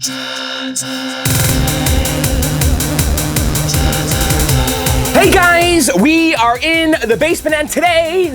Hey guys, we are in the basement, and today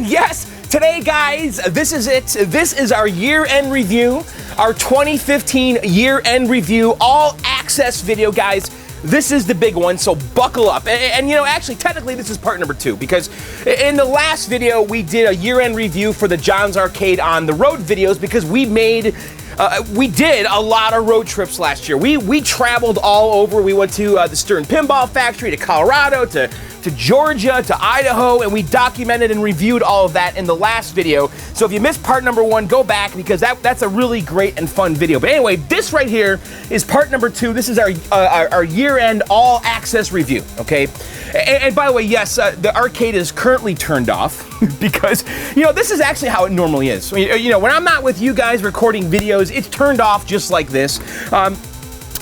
guys, this is it. This is our year-end review, our 2015 year-end review, all access video, guys. This is the big one, so buckle up. And you know, actually, technically, this is part number 2, because in the last video, we did a year-end review for the John's Arcade on the road videos, because we did a lot of road trips last year. We traveled all over. We went to the Stern Pinball Factory, to Colorado, to Georgia, to Idaho, and we documented and reviewed all of that in the last video. So if you missed part number 1, go back, because that's a really great and fun video. But anyway, this right here is part number 2. This is our year-end all-access review, okay? And by the way, yes, the arcade is currently turned off because, you know, this is actually how it normally is. You know, when I'm not with you guys recording videos, it's turned off just like this. I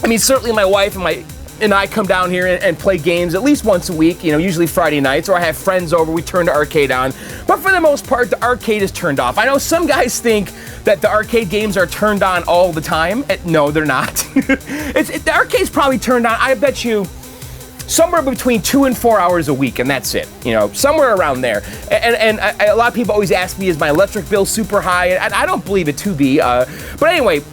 mean, certainly my wife and I come down here and play games at least once a week, you know, usually Friday nights, or I have friends over, we turn the arcade on. But for the most part, the arcade is turned off. I know some guys think that the arcade games are turned on all the time. No, they're not. The arcade's probably turned on, I bet you, somewhere between 2 and 4 hours a week, and that's it. You know, somewhere around there. And a lot of people always ask me, is my electric bill super high? And I don't believe it to be. But anyway,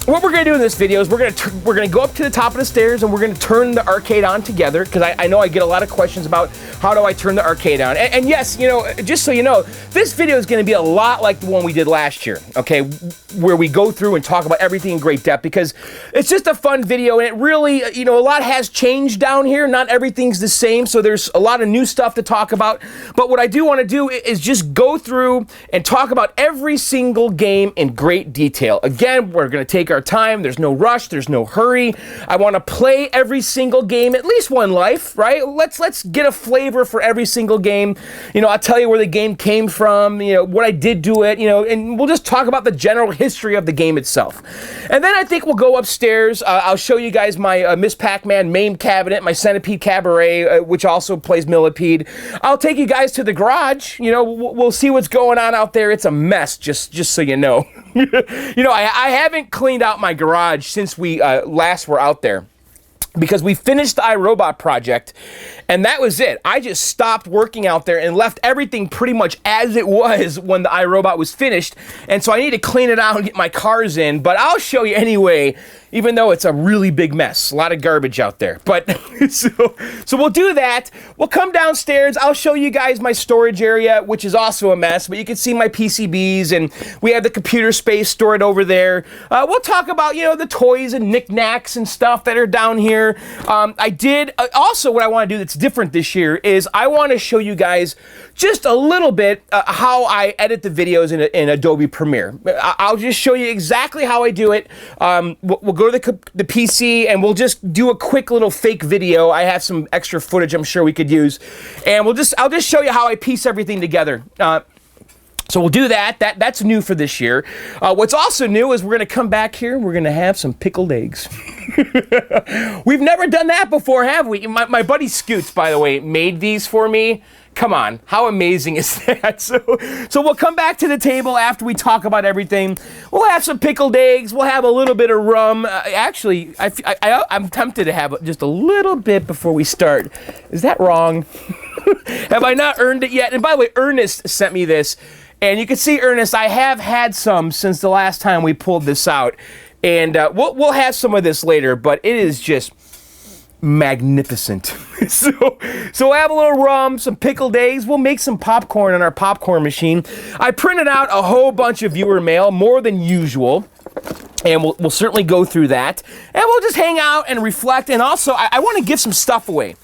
what we're gonna do in this video is we're gonna go up to the top of the stairs and we're gonna turn the arcade on together, because I know I get a lot of questions about how do I turn the arcade on. And yes, you know, just so you know, this video is gonna be a lot like the one we did last year, okay? Where we go through and talk about everything in great depth, because it's just a fun video, and it really, you know, a lot has changed down here. Not everything's the same, so there's a lot of new stuff to talk about. But what I do want to do is just go through and talk about every single game in great detail. Again, we're gonna take our time. There's no rush. There's no hurry. I want to play every single game at least one life, right? Let's get a flavor for every single game. You know, I'll tell you where the game came from, you know, what I did to it, you know, and we'll just talk about the general history of the game itself. And then I think we'll go upstairs. I'll show you guys my Miss Pac-Man MAME cabinet, my Centipede Cabaret, which also plays Millipede. I'll take you guys to the garage. You know, we'll see what's going on out there. It's a mess, just so you know. You know, I haven't cleaned out my garage since we last were out there, because we finished the I Robot project, and that was it. I just stopped working out there and left everything pretty much as it was when the I Robot was finished, and so I need to clean it out and get my cars in, but I'll show you anyway, even though it's a really big mess. A lot of garbage out there. But so we'll do that. We'll come downstairs. I'll show you guys my storage area, which is also a mess, but you can see my PCBs, and we have the computer space stored over there. We'll talk about, you know, the toys and knickknacks and stuff that are down here. I did, also what I want to do that's different this year is I want to show you guys just a little bit how I edit the videos in Adobe Premiere. I'll just show you exactly how I do it. We'll go to the PC and we'll just do a quick little fake video. I have some extra footage I'm sure we could use, and I'll just show you how I piece everything together. So we'll do that. That's new for this year. What's also new is we're going to come back here. We're going to have some pickled eggs. We've never done that before, have we? My buddy Scoots, by the way, made these for me. Come on, how amazing is that? So we'll come back to the table after we talk about everything. We'll have some pickled eggs. We'll have a little bit of rum. Actually, I'm tempted to have just a little bit before we start. Is that wrong? Have I not earned it yet? And by the way, Ernest sent me this. And you can see, Ernest, I have had some since the last time we pulled this out. And we'll have some of this later, but it is just magnificent. So we'll have a little rum, some pickled eggs. We'll make some popcorn in our popcorn machine. I printed out a whole bunch of viewer mail, more than usual. And we'll certainly go through that. And we'll just hang out and reflect. And also, I want to give some stuff away.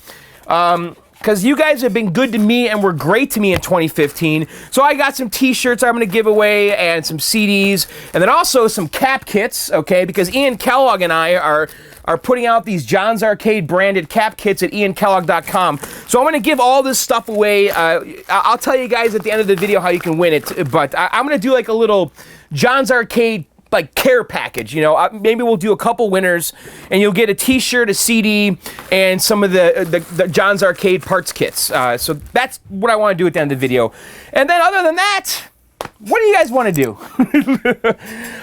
Because you guys have been good to me and were great to me in 2015. So I got some t-shirts I'm going to give away, and some CDs, and then also some cap kits, okay? Because Ian Kellogg and I are putting out these John's Arcade branded cap kits at iankellogg.com. So I'm going to give all this stuff away. I'll tell you guys at the end of the video how you can win it, but I'm going to do like a little John's Arcade like care package, you know. Maybe we'll do a couple winners, and you'll get a t-shirt, a CD, and some of the John's Arcade parts kits. So that's what I want to do at the end of the video. And then other than that, what do you guys want to do?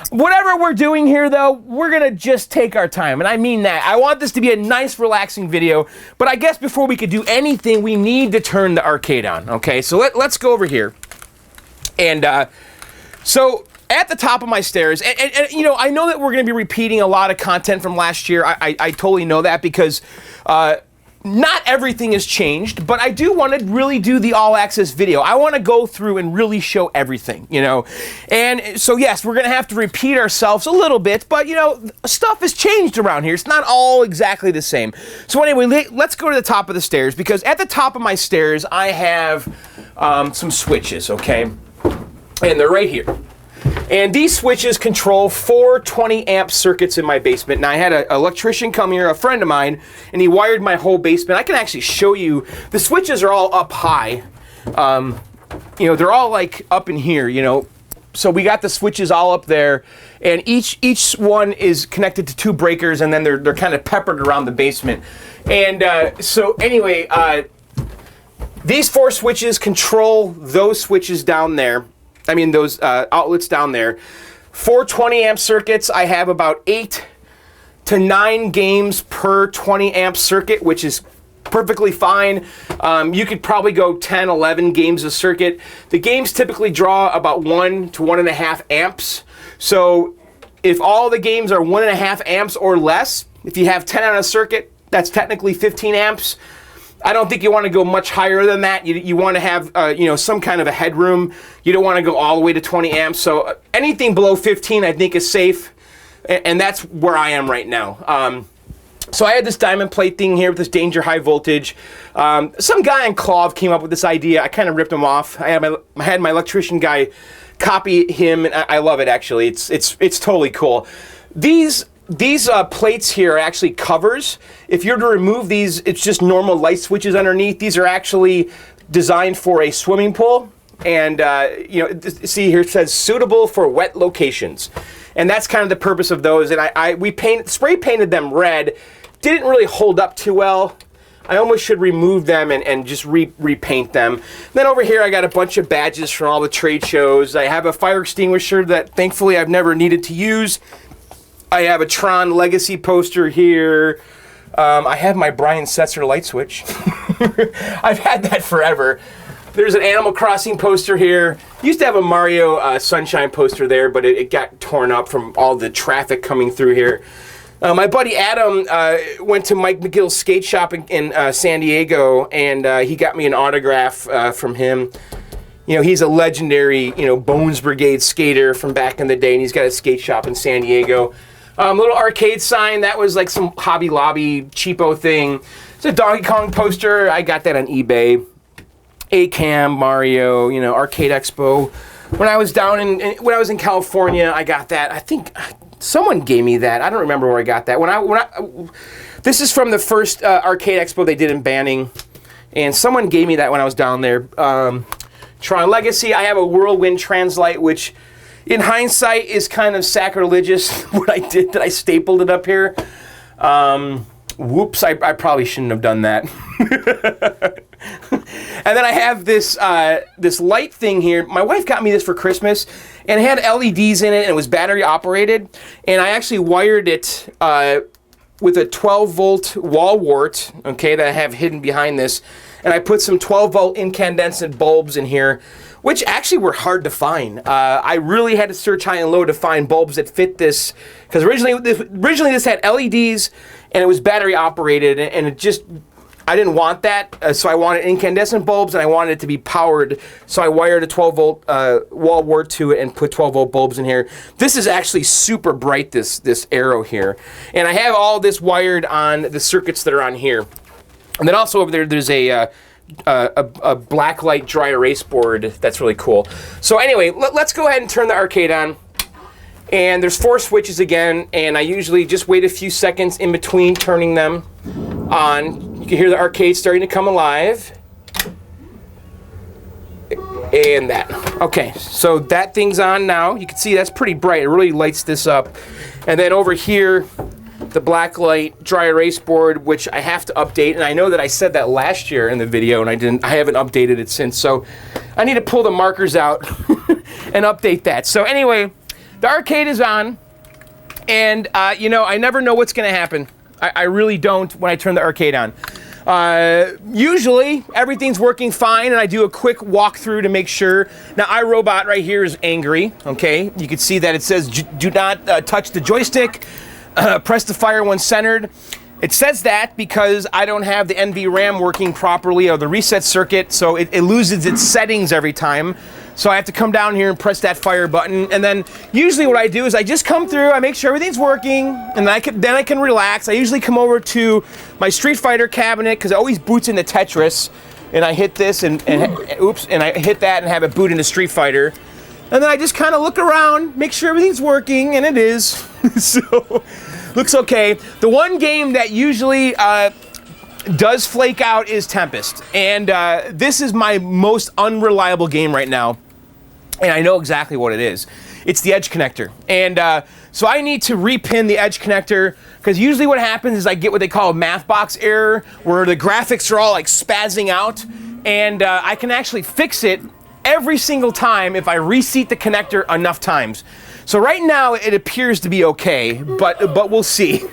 Whatever we're doing here, though, we're going to just take our time. And I mean that. I want this to be a nice, relaxing video. But I guess before we could do anything, we need to turn the arcade on. Okay, so let's go over here. And so at the top of my stairs, and you know, I know that we're going to be repeating a lot of content from last year. I totally know that because not everything has changed, but I do want to really do the all-access video. I want to go through and really show everything, you know. And so, yes, we're going to have to repeat ourselves a little bit, but, you know, stuff has changed around here. It's not all exactly the same. So anyway, let's go to the top of the stairs, because at the top of my stairs, I have some switches, okay? And they're right here. And these switches control 4 20-amp circuits in my basement. Now, I had an electrician come here, a friend of mine, and he wired my whole basement. I can actually show you. The switches are all up high. You know, they're all like up in here, you know. So we got the switches all up there, and each one is connected to 2 breakers, and then they're kind of peppered around the basement. And so anyway, these 4 switches control those switches down there. I mean, those outlets down there. 4 20-amp circuits. I have about 8 to 9 games per 20-amp circuit, which is perfectly fine. You could probably go 10, 11 games a circuit. The games typically draw about 1 to 1.5 amps. So if all the games are 1.5 amps or less, if you have 10 on a circuit, that's technically 15 amps. I don't think you want to go much higher than that. You want to have, you know, some kind of a headroom. You don't want to go all the way to 20 amps. So anything below 15, I think, is safe. And that's where I am right now. So I had this diamond plate thing here with this danger high voltage. Some guy in Clove came up with this idea. I kind of ripped him off. I had my electrician guy copy him, and I love it, actually. It's totally cool. These plates here are actually covers. If you're to remove these, it's just normal light switches underneath. These are actually designed for a swimming pool. And, you know, see here it says suitable for wet locations. And that's kind of the purpose of those. And we spray painted them red. Didn't really hold up too well. I almost should remove them and just repaint them. Then over here I got a bunch of badges from all the trade shows. I have a fire extinguisher that thankfully I've never needed to use. I have a Tron Legacy poster here. I have my Brian Setzer light switch. I've had that forever. There's an Animal Crossing poster here. Used to have a Mario Sunshine poster there, but it got torn up from all the traffic coming through here. My buddy Adam went to Mike McGill's skate shop in San Diego, and he got me an autograph from him. You know, he's a legendary, you know, Bones Brigade skater from back in the day, and he's got a skate shop in San Diego. Little arcade sign, that was like some Hobby Lobby cheapo thing. It's a Donkey Kong poster. I got that on eBay. A-Cam, Mario, you know, Arcade Expo. When I was when I was in California, I got that. I think someone gave me that. I don't remember where I got that. This is from the first Arcade Expo they did in Banning, and someone gave me that when I was down there. Tron Legacy, I have a Whirlwind Translite, which in hindsight is kind of sacrilegious what I did, that I stapled it up here. Whoops, I probably shouldn't have done that. And then I have this this light thing here. My wife got me this for Christmas, and it had LEDs in it, and it was battery operated. And I actually wired it with a 12-volt wall wart, okay, that I have hidden behind this. And I put some 12-volt incandescent bulbs in here, which actually were hard to find. I really had to search high and low to find bulbs that fit this, because originally this had LEDs, and it was battery operated, and it just, I didn't want that, so I wanted incandescent bulbs, and I wanted it to be powered, so I wired a 12-volt wall wart to it and put 12-volt bulbs in here. This is actually super bright, this arrow here. And I have all this wired on the circuits that are on here. And then also over there, there's a black light dry erase board that's really cool. So anyway, let's go ahead and turn the arcade on. And there's 4 switches again, and I usually just wait a few seconds in between turning them on. You can hear the arcade starting to come alive. And that. Okay, so that thing's on now. You can see that's pretty bright. It really lights this up. And then over here, the black light dry erase board, which I have to update, and I know that I said that last year in the video, and I haven't updated it since, so I need to pull the markers out and update that. So anyway, the arcade is on, and you know, I never know what's going to happen. I really don't when I turn the arcade on. Usually everything's working fine, and I do a quick walkthrough to make sure. Now, I Robot right here is angry. Okay, you can see that it says do not touch the joystick. Press the fire when centered. It says that because I don't have the NVRAM working properly or the reset circuit, so it loses its settings every time. So I have to come down here and press that fire button, and then usually what I do is I just come through, I make sure everything's working, and then I can relax. I usually come over to my Street Fighter cabinet because it always boots into Tetris, and I hit this and oops, and I hit that and have it boot into Street Fighter. And then I just kind of look around, make sure everything's working, and it is. So, looks okay. The one game that usually does flake out is Tempest. And this is my most unreliable game right now. And I know exactly what it is. It's the edge connector. And so I need to repin the edge connector, because usually what happens is I get what they call a math box error, where the graphics are all like spazzing out. And I can actually fix it every single time if I reseat the connector enough times. So right now it appears to be okay, but we'll see.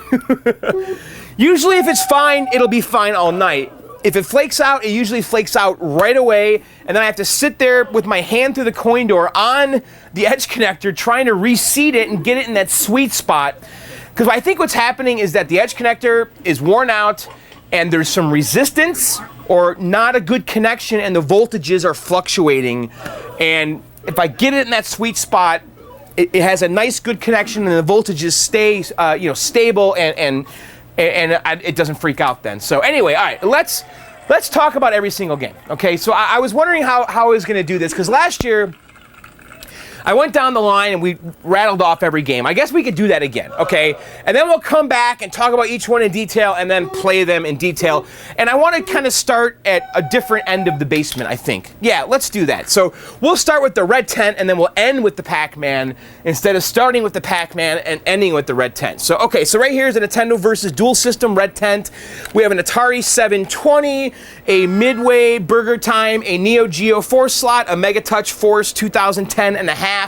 Usually if it's fine, it'll be fine all night. If it flakes out, it usually flakes out right away, and then I have to sit there with my hand through the coin door on the edge connector trying to reseat it and get it in that sweet spot. Because I think what's happening is that the edge connector is worn out and there's some resistance or not a good connection, and the voltages are fluctuating. And if I get it in that sweet spot, it has a nice good connection, and the voltages stay stable, and it doesn't freak out then. So anyway, all right, let's talk about every single game. Okay, so I was wondering how I was going to do this, because last year I went down the line and we rattled off every game. I guess we could do that again, okay? And then we'll come back and talk about each one in detail and then play them in detail. And I want to kind of start at a different end of the basement, I think. Yeah, let's do that. So we'll start with the red tent, and then we'll end with the Pac-Man instead of starting with the Pac-Man and ending with the red tent. So, okay, so right here is a Nintendo versus Dual System red tent. We have an Atari 720, a Midway Burger Time, a Neo Geo 4-slot, a Megatouch Force 2010 and a half.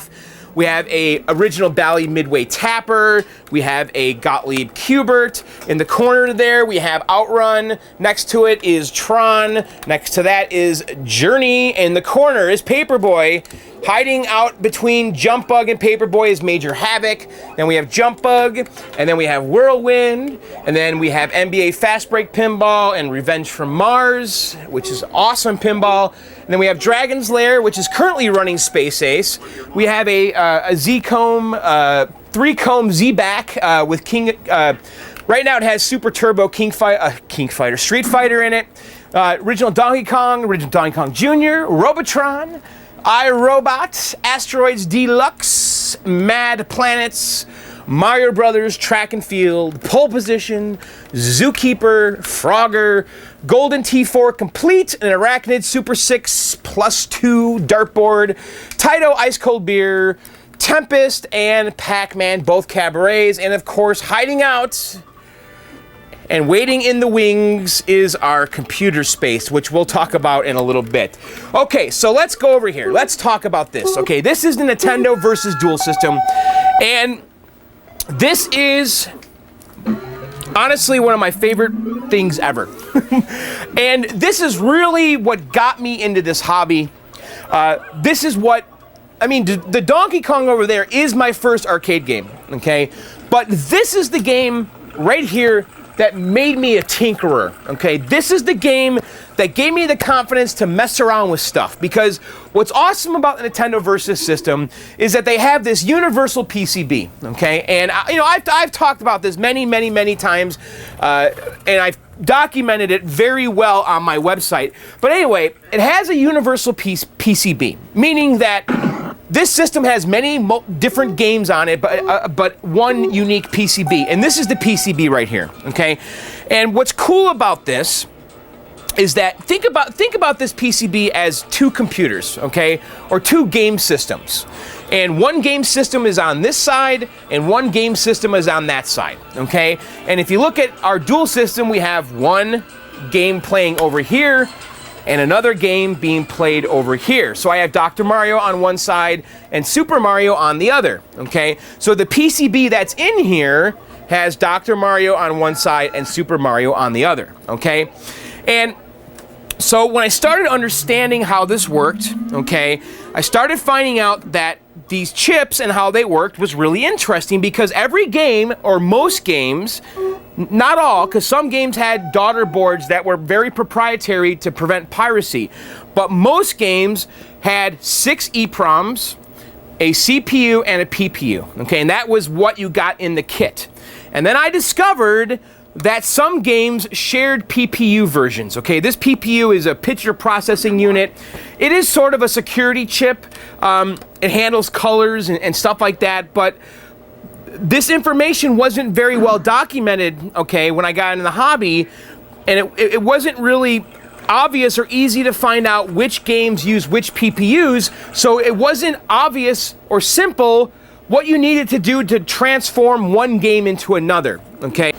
We have a original Bally Midway Tapper. We have a Gottlieb Cubert. In the corner there, we have Outrun. Next to it is Tron. Next to that is Journey. In the corner is Paperboy. Hiding out between Jump Bug and Paperboy is Major Havoc. Then we have Jump Bug, and then we have Whirlwind, and then we have NBA Fastbreak Pinball and Revenge from Mars, which is awesome pinball. And then we have Dragon's Lair, which is currently running Space Ace. We have a Z-Comb, 3-comb Z-Back with King. Right now it has Super Turbo King Fighter Street Fighter in it. Original Donkey Kong Jr., Robotron, I Robot, Asteroids Deluxe, Mad Planets, Mario Brothers, Track and Field, Pole Position, Zookeeper, Frogger, Golden T4 Complete, an Arachnid Super 6 +2 dartboard, Taito Ice Cold Beer, Tempest and Pac-Man, both cabarets, and of course, hiding out and waiting in the wings is our computer space, which we'll talk about in a little bit. Okay, so let's go over here. Let's talk about this. Okay, this is the Nintendo versus Dual System, and this is honestly one of my favorite things ever. And this is really what got me into this hobby. This is what, I mean, the Donkey Kong over there is my first arcade game, okay? But this is the game right here that made me a tinkerer, okay? This is the game that gave me the confidence to mess around with stuff, because what's awesome about the Nintendo Versus system is that they have this universal PCB, okay? And you know, I've talked about this many times, and I've documented it very well on my website. But anyway, it has a universal PCB, meaning that this system has many different games on it, but one unique PCB, and this is the PCB right here, okay? And what's cool about this is that think about this PCB as two computers, okay, or two game systems, and one game system is on this side, and one game system is on that side, okay? And if you look at our dual system, we have one game playing over here, and another game being played over here. So I have Dr. Mario on one side and Super Mario on the other, okay? So the PCB that's in here has Dr. Mario on one side and Super Mario on the other, okay? And so when I started understanding how this worked, okay, I started finding out that these chips and how they worked was really interesting, because every game, or most games, not all, because some games had daughter boards that were very proprietary to prevent piracy, but most games had 6 EEPROMs, a CPU, and a PPU, okay, and that was what you got in the kit. And then I discovered that some games shared PPU versions, okay? This PPU is a picture processing unit. It is sort of a security chip. It handles colors and stuff like that, but this information wasn't very well documented, okay, when I got into the hobby, and it wasn't really obvious or easy to find out which games use which PPUs, so it wasn't obvious or simple what you needed to do to transform one game into another, okay?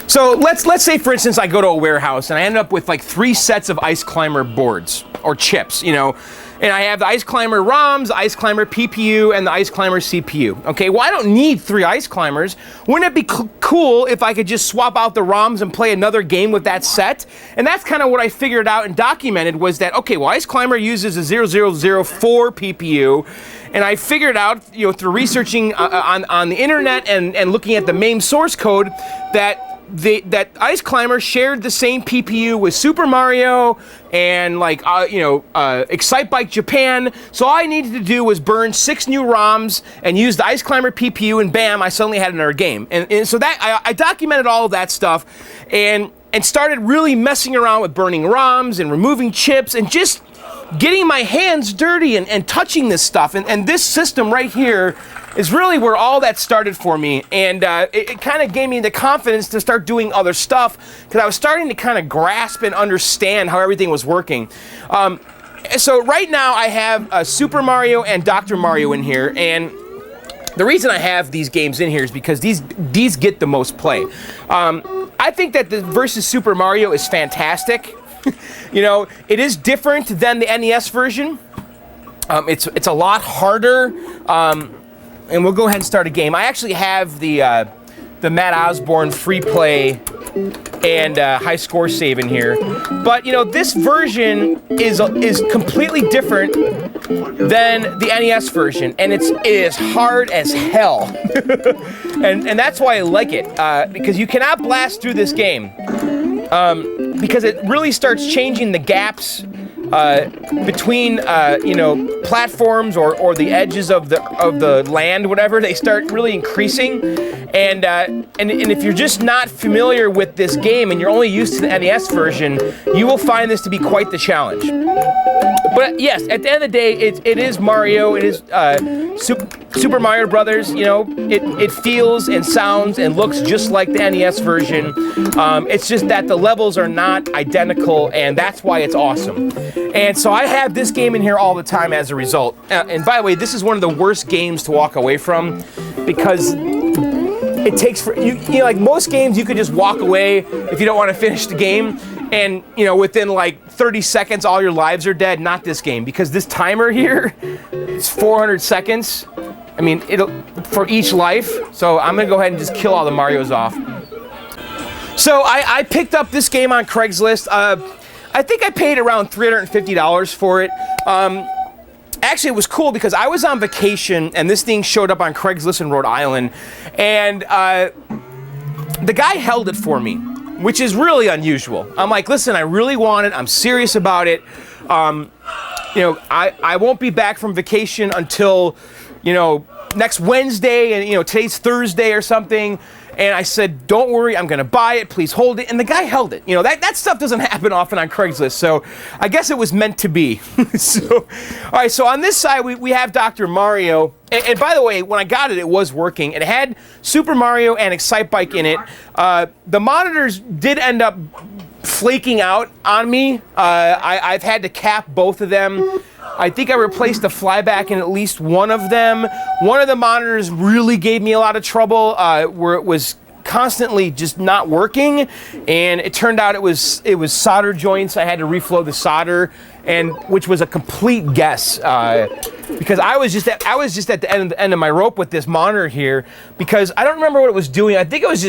So let's say, for instance, I go to a warehouse and I end up with like 3 sets of Ice Climber boards or chips, you know, and I have the Ice Climber ROMs, the Ice Climber PPU, and the Ice Climber CPU. Okay, well, I don't need 3 Ice Climbers. Wouldn't it be cool if I could just swap out the ROMs and play another game with that set? And that's kind of what I figured out and documented, was that, okay, well, Ice Climber uses a 0004 PPU, and I figured out, you know, through researching on the internet and looking at the MAME source code, that Ice Climber shared the same PPU with Super Mario and Excitebike Japan. So all I needed to do was burn 6 new ROMs and use the Ice Climber PPU, and bam, I suddenly had another game. And so that I documented all of that stuff and started really messing around with burning ROMs and removing chips and just getting my hands dirty and touching this stuff. And this system right here is really where all that started for me, and it kind of gave me the confidence to start doing other stuff, because I was starting to kind of grasp and understand how everything was working. So right now I have Super Mario and Dr. Mario in here, and the reason I have these games in here is because these get the most play. I think that the versus Super Mario is fantastic. You know, it is different than the NES version. It's a lot harder. And we'll go ahead and start a game. I actually have the Matt Osborne free play and high score save in here, but you know, this version is completely different than the NES version, and it is hard as hell, and that's why I like it, because you cannot blast through this game, because it really starts changing the gaps between platforms or the edges of the land, whatever. They start really increasing, and if you're just not familiar with this game and you're only used to the NES version, you will find this to be quite the challenge. But yes, at the end of the day, it is Mario. It is Super Mario Brothers. You know, it feels and sounds and looks just like the NES version. It's just that the levels are not identical, and that's why it's awesome. And so I have this game in here all the time as a result. And by the way, this is one of the worst games to walk away from, because it takes like most games, you could just walk away if you don't want to finish the game, and within like 30 seconds all your lives are dead. Not this game, because this timer here, it's 400 seconds. I mean, it'll for each life. So I'm gonna go ahead and just kill all the Marios off. So I picked up this game on Craigslist. I think I paid around $350 for it. Actually, it was cool because I was on vacation and this thing showed up on Craigslist in Rhode Island, and the guy held it for me, which is really unusual. I'm like, listen, I really want it. I'm serious about it. I won't be back from vacation until, next Wednesday, and today's Thursday or something. And I said, don't worry, I'm gonna buy it, please hold it. And the guy held it. That stuff doesn't happen often on Craigslist, so I guess it was meant to be. All right, so on this side, we have Dr. Mario. And by the way, when I got it, it was working. It had Super Mario and Excitebike in it. The monitors did end up flaking out on me. I've had to cap both of them. I think I replaced the flyback in at least one of them. One of the monitors really gave me a lot of trouble, where it was constantly just not working, and it turned out it was solder joints. I had to reflow the solder, and which was a complete guess because I was just at the end of my rope with this monitor here, because I don't remember what it was doing. I think it was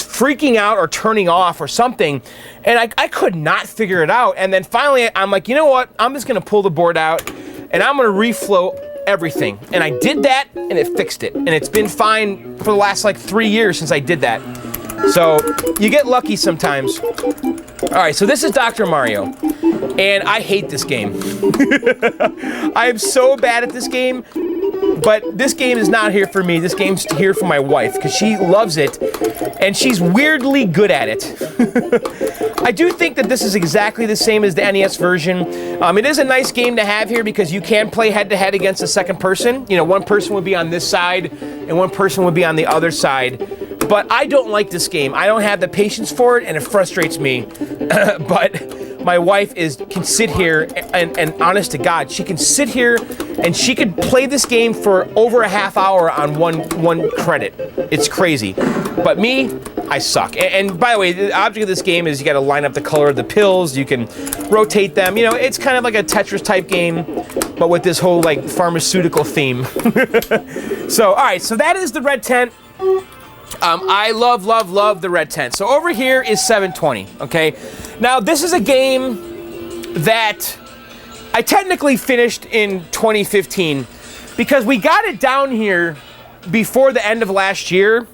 freaking out or turning off or something, and I could not figure it out. And then finally I'm like, you know what, I'm just gonna pull the board out and I'm gonna reflow everything. And I did that, and it fixed it, and it's been fine for the last like 3 years since I did that. So you get lucky sometimes. All right, so this is Dr. Mario, and I hate this game. I am so bad at this game, but this game is not here for me. This game's here for my wife, because she loves it, and she's weirdly good at it. I do think that this is exactly the same as the NES version. It is a nice game to have here, because you can play head-to-head against a second person. You know, one person would be on this side, and one person would be on the other side. But I don't like this game. I don't have the patience for it, and it frustrates me. But my wife can sit here, and honest to God, she can sit here and she could play this game for over a half hour on one credit. It's crazy. But me, I suck. And by the way, the object of this game is you got to line up the color of the pills. You can rotate them. You know, it's kind of like a Tetris type game, but with this whole like pharmaceutical theme. So, all right, so that is the red tent. I love the red tent. So over here is 720, okay? Now, this is a game that I technically finished in 2015 because we got it down here before the end of last year,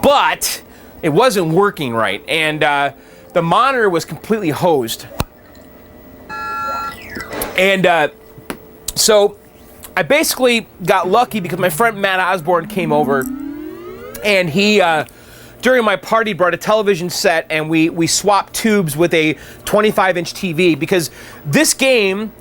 but it wasn't working right, and the monitor was completely hosed. And so I basically got lucky because my friend Matt Osborne came over, and he, during my party, brought a television set, and we swapped tubes with a 25-inch TV, because this game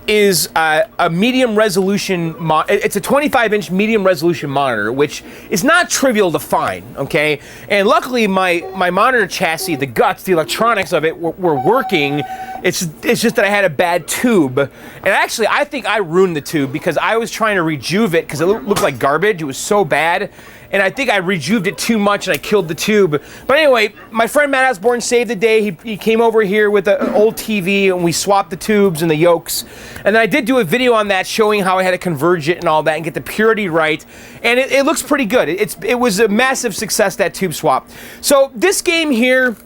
is a medium resolution, it's a 25-inch medium resolution monitor, which is not trivial to find, okay? And luckily my monitor chassis, the guts, the electronics of it were working. It's just that I had a bad tube. And actually, I think I ruined the tube because I was trying to rejuve it because it looked like garbage. It was so bad. And I think I rejuved it too much and I killed the tube. But anyway, my friend Matt Osborne saved the day. He came over here with an old TV, and we swapped the tubes and the yokes. And then I did do a video on that showing how I had to converge it and all that and get the purity right. And it looks pretty good. It was a massive success, that tube swap. So this game here,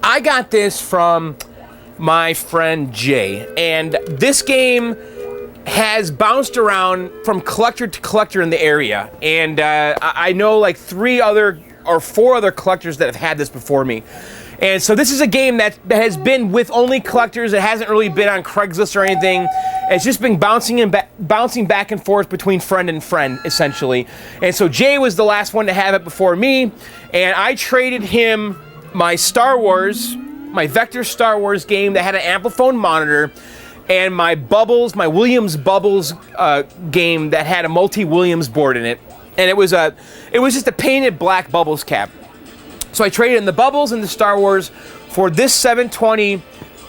I got this from my friend Jay. And this game has bounced around from collector to collector in the area, and I know like 3 or 4 other collectors that have had this before me. And so this is a game that has been with only collectors. It hasn't really been on Craigslist or anything. It's just been bouncing back and forth between friend and friend, essentially. And so Jay was the last one to have it before me, and I traded him my Vector Star Wars game that had an Amplifone monitor, and my Williams Bubbles game that had a multi-Williams board in it. And it was just a painted black Bubbles cap. So I traded in the Bubbles and the Star Wars for this 720,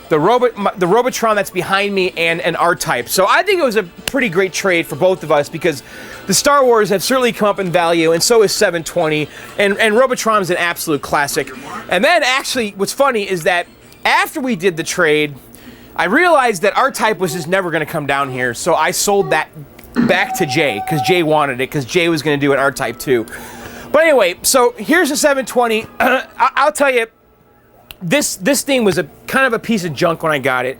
the Robotron that's behind me, and an R-Type. So I think it was a pretty great trade for both of us, because the Star Wars have certainly come up in value, and so is 720, and Robotron is an absolute classic. And then actually, what's funny is that after we did the trade, I realized that R-Type was just never going to come down here, so I sold that back to Jay, because Jay wanted it, because Jay was going to do an R-Type too. But anyway, so here's a 720. I'll tell you, this thing was kind of a piece of junk when I got it.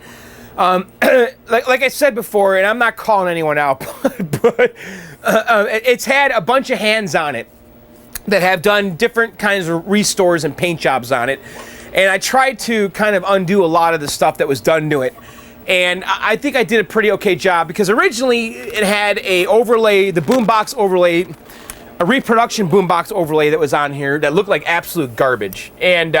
Like I said before, and I'm not calling anyone out, but it's had a bunch of hands on it that have done different kinds of restores and paint jobs on it. And I tried to kind of undo a lot of the stuff that was done to it. And I think I did a pretty okay job, because originally it had a overlay, the boombox overlay, a reproduction boombox overlay that was on here that looked like absolute garbage. And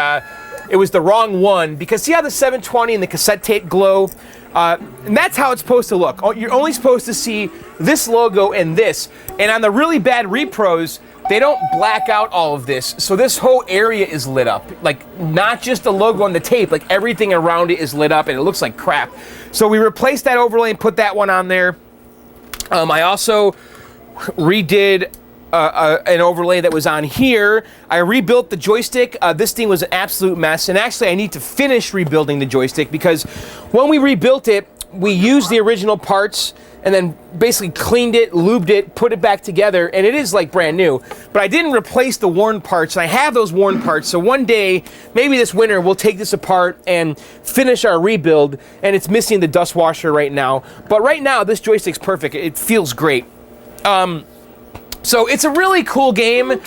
it was the wrong one, because see how the 720 and the cassette tape glow? And that's how it's supposed to look. You're only supposed to see this logo and this. And on the really bad repros, they don't black out all of this, so this whole area is lit up. Like, not just the logo on the tape, like everything around it is lit up, and it looks like crap. So we replaced that overlay and put that one on there. I also redid an overlay that was on here. I rebuilt the joystick. This thing was an absolute mess, and actually I need to finish rebuilding the joystick because when we rebuilt it, we used the original parts and then basically cleaned it, lubed it, put it back together, and it is like brand new. But I didn't replace the worn parts, and I have those worn parts, so one day, maybe this winter, we'll take this apart and finish our rebuild, and it's missing the dust washer right now. But right now, this joystick's perfect. It feels great. So it's a really cool game,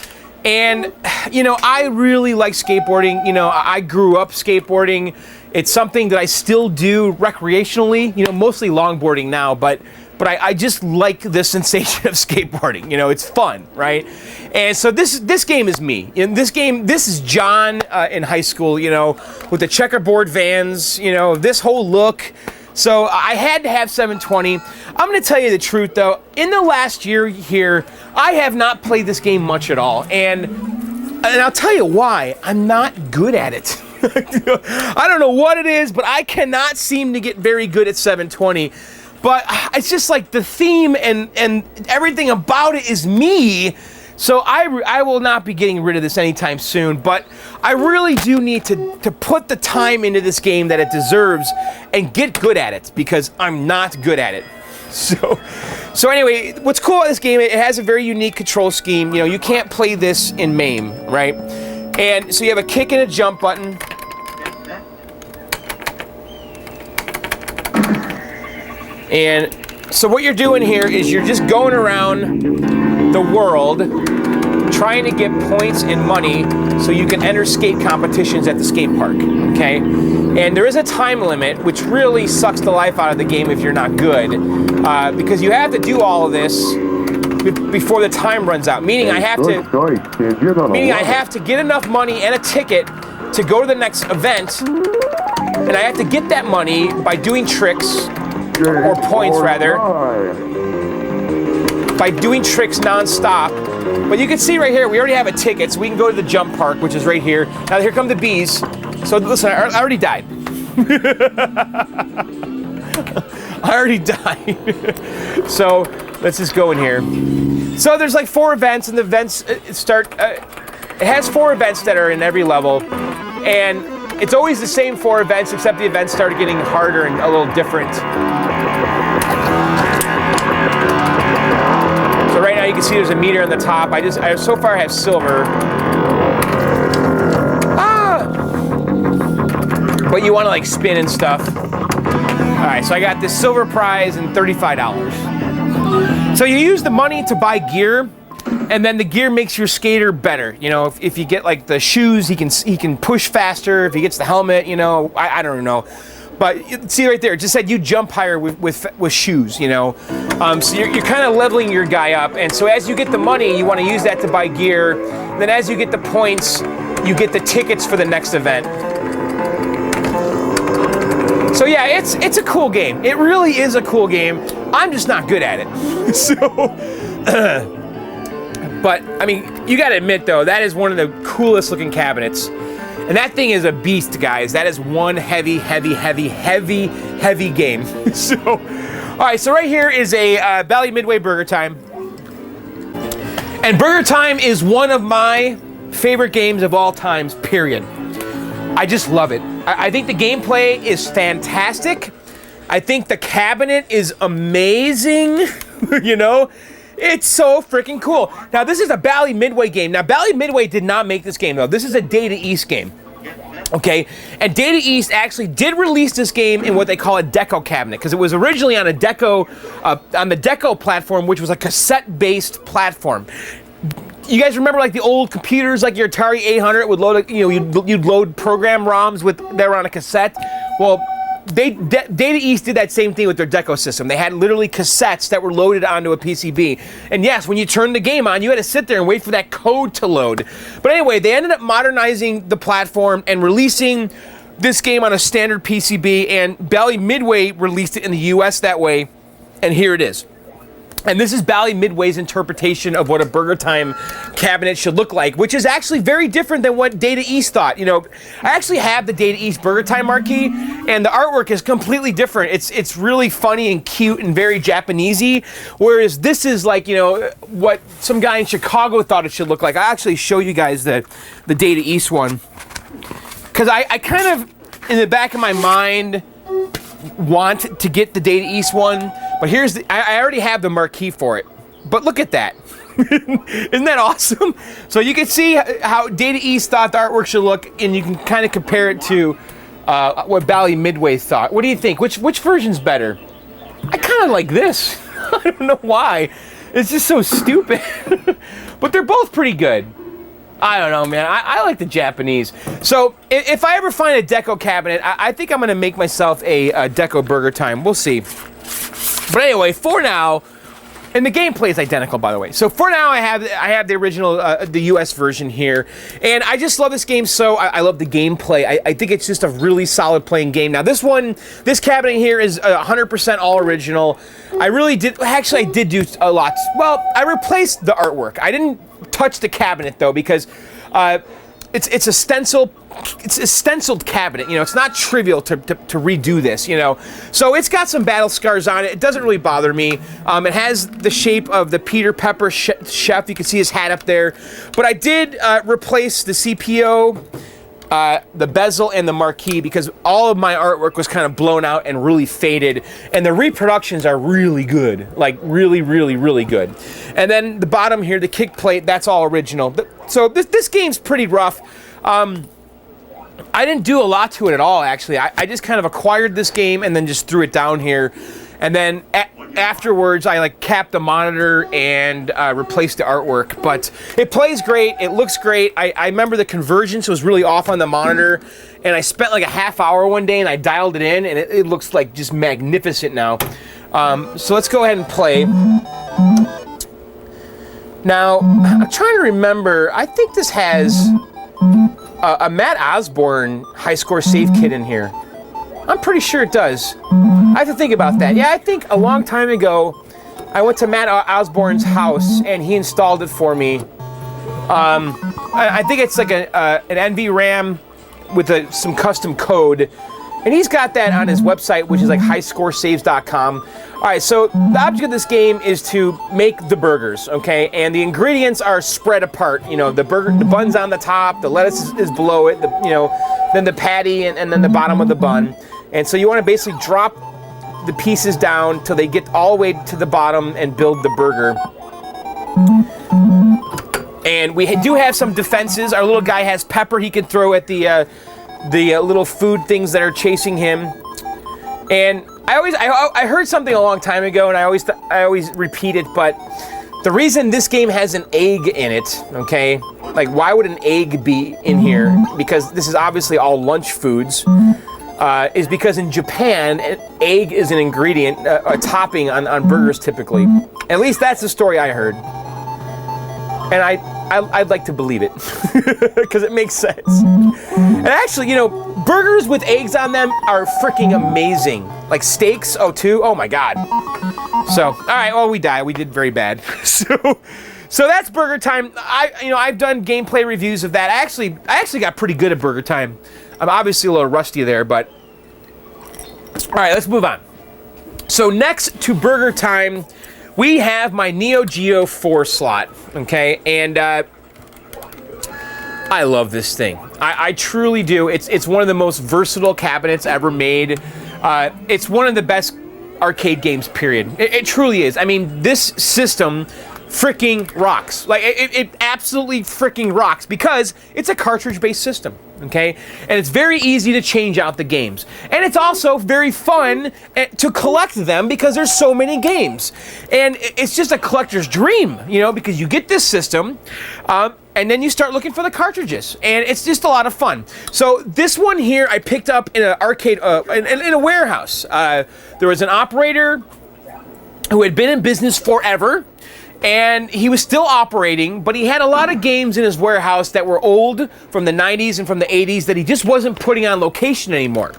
and, you know, I really like skateboarding. You know, I grew up skateboarding. It's something that I still do recreationally, you know, mostly longboarding now, but I just like the sensation of skateboarding. You know, it's fun, right? And so this game is me. In this game, this is John in high school, you know, with the checkerboard Vans, you know, this whole look. So I had to have 720. I'm going to tell you the truth, though. In the last year here, I have not played this game much at all. And I'll tell you why. I'm not good at it. I don't know what it is, but I cannot seem to get very good at 720. But it's just like the theme and everything about it is me. So I will not be getting rid of this anytime soon, but I really do need to put the time into this game that it deserves and get good at it, because I'm not good at it. So anyway, what's cool about this game, it has a very unique control scheme. You know, you can't play this in MAME, right? And so you have a kick and a jump button. And so what you're doing here is you're just going around the world trying to get points and money so you can enter skate competitions at the skate park, okay? And there is a time limit, which really sucks the life out of the game if you're not good, because you have to do all of this before the time runs out, meaning I have to get enough money and a ticket to go to the next event, and I have to get that money by doing tricks, or points rather, by doing tricks non-stop. But you can see right here, we already have a ticket, so we can go to the jump park, which is right here. Now here come the bees. So listen, I already died. I already died. So let's just go in here. So there's like 4 events, and the events start, it has 4 events that are in every level. And it's always the same 4 events, except the events started getting harder and a little different. So right now you can see there's a meter on the top. I so far have silver. But you want to like spin and stuff. All right, so I got this silver prize and $35. So you use the money to buy gear, and then the gear makes your skater better. You know, if you get like the shoes, he can push faster. If he gets the helmet, you know, I don't know. But see right there, it just said you jump higher with shoes, you know. So you're kind of leveling your guy up. And so as you get the money, you want to use that to buy gear. And then as you get the points, you get the tickets for the next event. So yeah, it's a cool game. It really is a cool game. I'm just not good at it. So, but I mean, you gotta admit though, that is one of the coolest looking cabinets. And that thing is a beast, guys. That is one heavy game. So, all right, so right here is a Bally Midway Burger Time. And Burger Time is one of my favorite games of all times, period. I just love it. I think the gameplay is fantastic. I think the cabinet is amazing, you know? It's so freaking cool. Now, this is a Bally Midway game. Now, Bally Midway did not make this game, though. This is a Data East game, okay? And Data East actually did release this game in what they call a Deco cabinet, because it was originally on a Deco, on the Deco platform, which was a cassette-based platform. You guys remember like the old computers, like your Atari 800 would load, you know, you'd load program ROMs that were on a cassette? Well, Data East did that same thing with their Deco system. They had literally cassettes that were loaded onto a PCB. And yes, when you turned the game on, you had to sit there and wait for that code to load. But anyway, they ended up modernizing the platform and releasing this game on a standard PCB, and Bally Midway released it in the US that way, and here it is. And this is Bally Midway's interpretation of what a Burger Time cabinet should look like, which is actually very different than what Data East thought. You know, I actually have the Data East Burger Time marquee, and the artwork is completely different. It's really funny and cute and very Japanesey, whereas this is like, you know, what some guy in Chicago thought it should look like. I actually show you guys the Data East one, because I kind of, in the back of my mind, want to get the Data East one, but here's the, I already have the marquee for it. But look at that. Isn't that awesome? So you can see how Data East thought the artwork should look, and you can kind of compare it to what Bally Midway thought. What do you think? Which version's better? I kind of like this. I don't know why. It's just so stupid. But they're both pretty good. I don't know, man. I like the Japanese. So if I ever find a deco cabinet, I think I'm going to make myself a deco Burger Time. We'll see. But anyway, for now, and the gameplay is identical, by the way. So for now, I have the original, the US version here, and I just love this game. So I love the gameplay. I think it's just a really solid playing game. Now this cabinet here is 100% all original. I did do a lot. Well, I replaced the artwork. I didn't touch the cabinet though, because it's a stenciled cabinet. You know, it's not trivial to redo this, you know. So it's got some battle scars on it. It doesn't really bother me. It has the shape of the Peter Pepper chef. You can see his hat up there. But I did replace the CPO, the bezel, and the marquee, because all of my artwork was kind of blown out and really faded. And the reproductions are really good. Like really, really, really good. And then the bottom here, the kick plate, that's all original. So this game's pretty rough. I didn't do a lot to it at all, actually. I just kind of acquired this game and then just threw it down here. And then afterwards, I like capped the monitor and replaced the artwork. But it plays great. It looks great. I remember the convergence was really off on the monitor. And I spent like a half hour one day and I dialed it in. And it looks like just magnificent now. So let's go ahead and play. Now, I'm trying to remember. I think this has a Matt Osborne high score save kit in here. I'm pretty sure it does. I have to think about that. Yeah, I think a long time ago, I went to Matt Osborne's house and he installed it for me. I think it's like an NVRAM with some custom code. And he's got that on his website, which is like highscoresaves.com. All right, so the object of this game is to make the burgers, okay? And the ingredients are spread apart. You know, the bun's on the top, the lettuce is below it, then the patty, and then the bottom of the bun. And so you want to basically drop the pieces down till they get all the way to the bottom and build the burger. And we do have some defenses. Our little guy has pepper he can throw at the little food things that are chasing him. And I heard something a long time ago, and I always repeat it, but the reason this game has an egg in it, okay, like why would an egg be in here? Because this is obviously all lunch foods, is because in Japan, an egg is an ingredient, a topping on burgers typically. At least that's the story I heard. And I'd like to believe it, because it makes sense. And actually, you know, burgers with eggs on them are freaking amazing. Like steaks, oh my God. So, all right, well, we died. We did very bad. So that's Burger Time. I've done gameplay reviews of that. I actually got pretty good at Burger Time. I'm obviously a little rusty there, but all right, let's move on. So next to Burger Time, we have my Neo Geo 4 slot, okay? And I love this thing. I truly do. It's one of the most versatile cabinets ever made. It's one of the best arcade games, period. It truly is. I mean, this system freaking rocks. Like, it absolutely freaking rocks, because it's a cartridge-based system, okay? And it's very easy to change out the games. And it's also very fun to collect them, because there's so many games. And it's just a collector's dream, you know, because you get this system, and then you start looking for the cartridges, and it's just a lot of fun. So this one here I picked up in an arcade, in a warehouse. There was an operator who had been in business forever, And he was still operating, but he had a lot of games in his warehouse that were old from the 90s and from the 80s that he just wasn't putting on location anymore.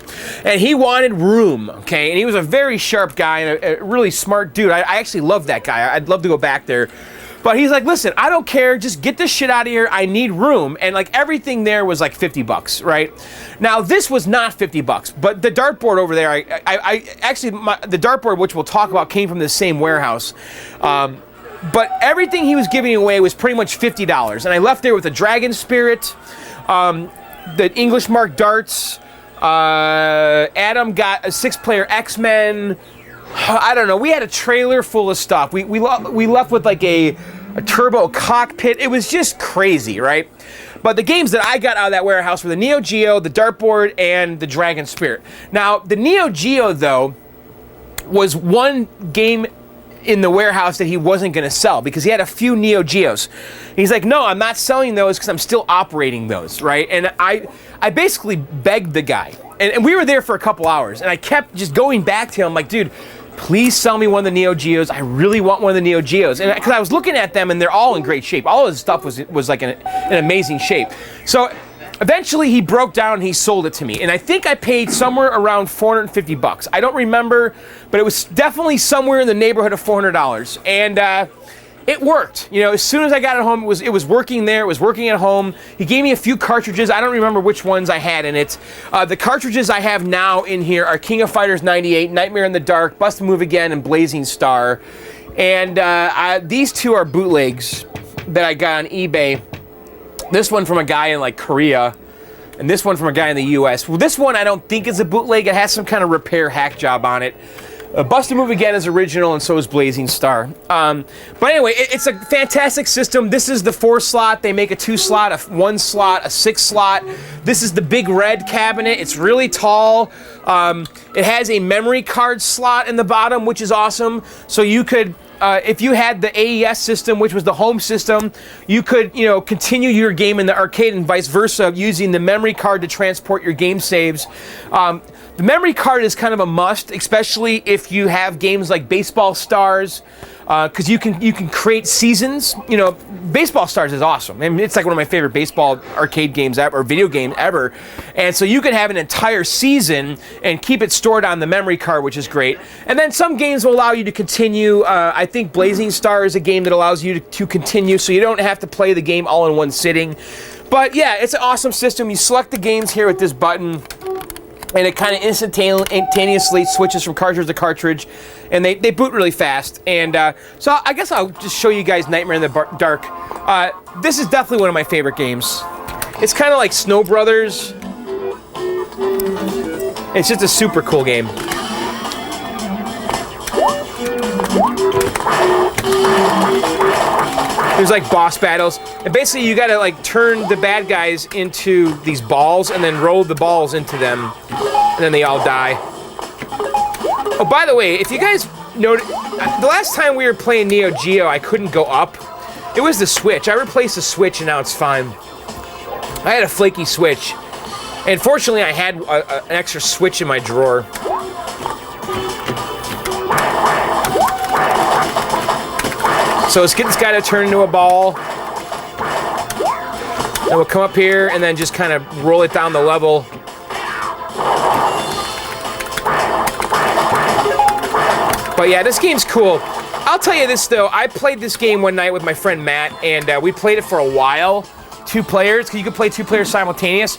And he wanted room, okay? And he was a very sharp guy and a really smart dude. I actually love that guy. I'd love to go back there. But he's like, listen, I don't care. Just get this shit out of here. I need room. And like everything there was like $50, right? Now, this was not $50, but the dartboard over there, the dartboard, which we'll talk about, came from the same warehouse. But everything he was giving away was pretty much $50. And I left there with the Dragon Spirit, the English Mark darts. Adam got a 6-player X-Men. I don't know. We had a trailer full of stuff. We left with like a turbo cockpit. It was just crazy, right? But the games that I got out of that warehouse were the Neo Geo, the dartboard, and the Dragon Spirit. Now, the Neo Geo, though, was one game in the warehouse that he wasn't going to sell because he had a few Neo Geos. He's like, no, I'm not selling those because I'm still operating those, right? And I basically begged the guy. And we were there for a couple hours, and I kept just going back to him like, dude, please sell me one of the Neo Geos. I really want one of the Neo Geos. And because I was looking at them, and they're all in great shape. All of his stuff was like an amazing shape. So eventually he broke down and he sold it to me. And I think I paid somewhere around $450. I don't remember, but it was definitely somewhere in the neighborhood of $400. And it worked. You know, as soon as I got it home, it was working there. It was working at home. He gave me a few cartridges. I don't remember which ones I had in it. The cartridges I have now in here are King of Fighters 98, Nightmare in the Dark, Bust a Move Again, and Blazing Star. And these two are bootlegs that I got on eBay. This one from a guy in like Korea, and this one from a guy in the US. Well, this one I don't think is a bootleg. It has some kind of repair hack job on it. Bust a Move Again is original, and so is Blazing Star. But anyway, it's a fantastic system. This is the 4-slot. They make a 2-slot, a 1-slot, a 6-slot. This is the big red cabinet. It's really tall. It has a memory card slot in the bottom, which is awesome. So you could, if you had the AES system, which was the home system, you could, continue your game in the arcade and vice versa using the memory card to transport your game saves. The memory card is kind of a must, especially if you have games like Baseball Stars, because you can create seasons. Baseball Stars is awesome. I mean, it's like one of my favorite baseball arcade games ever, or video game ever. And so you can have an entire season and keep it stored on the memory card, which is great. And then some games will allow you to continue. I think Blazing Star is a game that allows you to continue, so you don't have to play the game all in one sitting. But yeah, it's an awesome system. You select the games here with this button, and it kind of instantaneously switches from cartridge to cartridge, and they boot really fast. And so I guess I'll just show you guys Nightmare in the Dark. This is definitely one of my favorite games. It's kind of like Snow Brothers. It's just a super cool game. There's like boss battles, and basically you gotta like turn the bad guys into these balls and then roll the balls into them, and then they all die. Oh, by the way, if you guys noticed, the last time we were playing Neo Geo, I couldn't go up. It was the switch. I replaced the switch and now it's fine. I had a flaky switch, and fortunately I had an extra switch in my drawer. So let's get this guy to turn into a ball. Then we'll come up here and then just kind of roll it down the level. But yeah, this game's cool. I'll tell you this though, I played this game one night with my friend Matt, and we played it for a while. 2 players, because you can play 2 players simultaneous.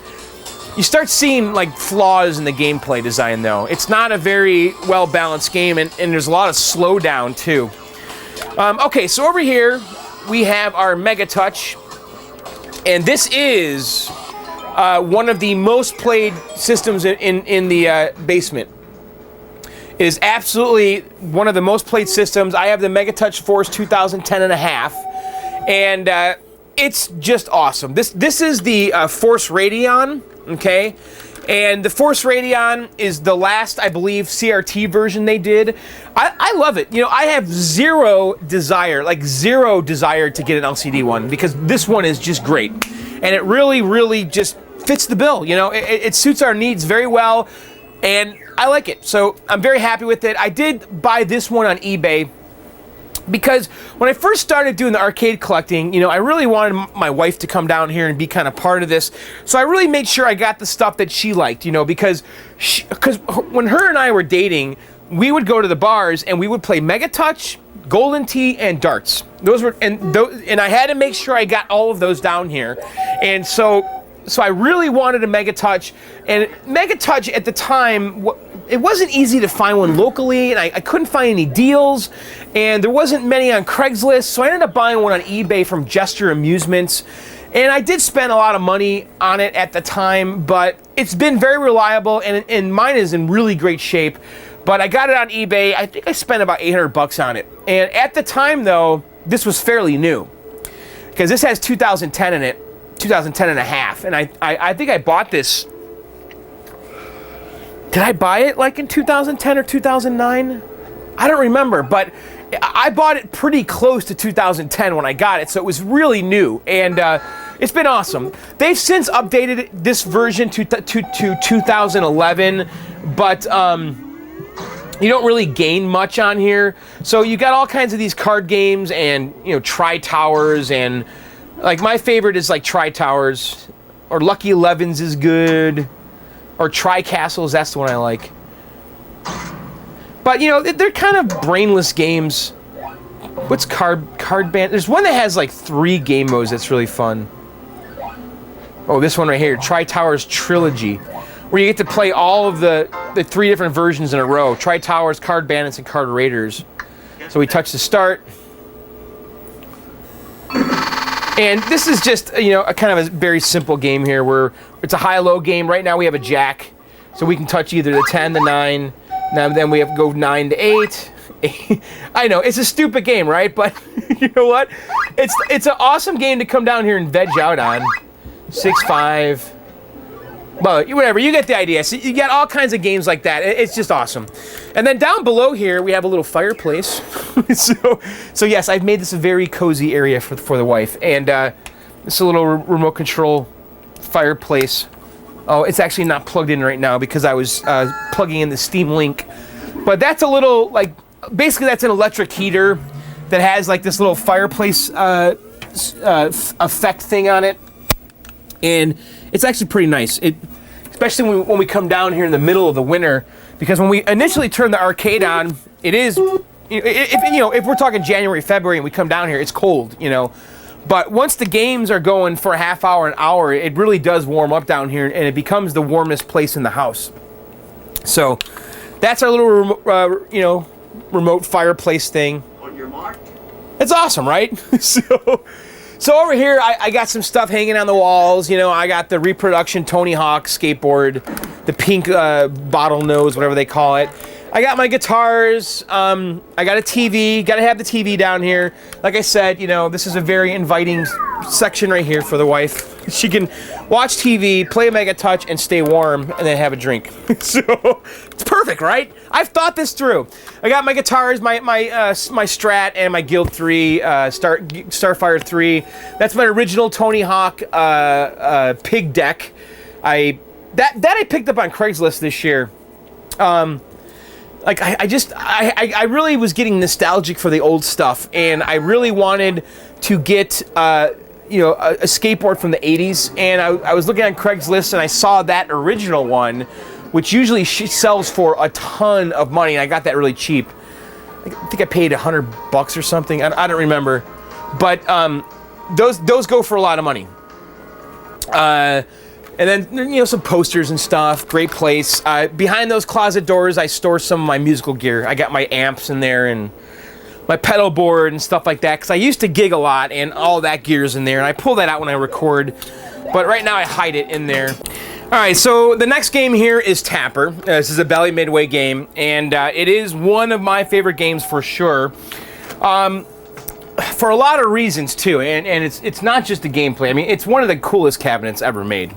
You start seeing like flaws in the gameplay design though. It's not a very well-balanced game, and there's a lot of slowdown too. Okay, so over here we have our Megatouch, and this is one of the most played systems in the basement. It is absolutely one of the most played systems. I have the Megatouch Force 2010 and a half, and it's just awesome. This is the Force Radion, okay? And the Force Radion is the last, I believe, CRT version they did. I love it. I have zero desire to get an LCD one, because this one is just great. And it really, really just fits the bill. It suits our needs very well, and I like it. So I'm very happy with it. I did buy this one on eBay. Because when I first started doing the arcade collecting, you know, I really wanted my wife to come down here and be kind of part of this. So I really made sure I got the stuff that she liked, you know, because when her and I were dating, we would go to the bars and we would play Megatouch, Golden Tee, and darts. And I had to make sure I got all of those down here. And so I really wanted a Megatouch, and Megatouch at the time, it wasn't easy to find one locally, and I couldn't find any deals, and there wasn't many on Craigslist, so I ended up buying one on eBay from Gesture Amusements, and I did spend a lot of money on it at the time, but it's been very reliable, and mine is in really great shape. But I got it on eBay. I think I spent about $800 on it, and at the time, though, this was fairly new, because this has 2010 in it. 2010 and a half, and I think I bought this. Did I buy it like in 2010 or 2009? I don't remember, but I bought it pretty close to 2010 when I got it, so it was really new, and it's been awesome. They've since updated this version to 2011, but you don't really gain much on here. So you got all kinds of these card games and, you know, Tri-Towers, and like my favorite is like Tri-Towers, or Lucky 11s is good, or Tri-Castles, that's the one I like. But you know, they're kind of brainless games. What's Card Band? There's one that has like 3 game modes that's really fun. Oh, this one right here, Tri-Towers Trilogy, where you get to play all of the 3 different versions in a row. Tri-Towers, Card Bandits, and Card Raiders. So we touch the start. And this is just, you know, a kind of a very simple game here where it's a high-low game. Right now we have a jack, so we can touch either the 10, the 9, now then we have to go 9 to 8. I know, it's a stupid game, right? But you know what? It's an awesome game to come down here and veg out on. 6, 5. Well, whatever, you get the idea. So you got all kinds of games like that. It's just awesome. And then down below here, we have a little fireplace. so yes, I've made this a very cozy area for the wife. And it's a little remote control fireplace. Oh, it's actually not plugged in right now because I was plugging in the Steam Link. But that's a little, like, basically that's an electric heater that has like this little fireplace effect thing on it. And it's actually pretty nice, especially when we come down here in the middle of the winter, because when we initially turn the arcade on, it is, if we're talking January, February, and we come down here, it's cold, you know. But once the games are going for a half hour, an hour, it really does warm up down here, and it becomes the warmest place in the house. So that's our little, remote fireplace thing. On your mark. It's awesome, right? So over here, I got some stuff hanging on the walls. You know, I got the reproduction Tony Hawk skateboard, the pink bottlenose, whatever they call it. I got my guitars. I got a TV. Got to have the TV down here. Like I said, you know, this is a very inviting section right here for the wife. She can watch TV, play a Megatouch, and stay warm, and then have a drink. So it's perfect, right? I've thought this through. I got my guitars, my Strat, and my Guild 3, Starfire 3. That's my original Tony Hawk pig deck. I picked up on Craigslist this year. Like I really was getting nostalgic for the old stuff, and I really wanted to get a skateboard from the 80s, and I was looking on Craigslist and I saw that original one, which usually sells for a ton of money, and I got that really cheap. I think I paid $100 or something. I don't remember, but those go for a lot of money. And then, you know, some posters and stuff. Great place. Behind those closet doors, I store some of my musical gear. I got my amps in there and my pedal board and stuff like that, because I used to gig a lot, and all that gear's in there, and I pull that out when I record. But right now I hide it in there. All right, so the next game here is Tapper. This is a Bally Midway game, and it is one of my favorite games for sure. For a lot of reasons too, and it's not just the gameplay. I mean, it's one of the coolest cabinets ever made.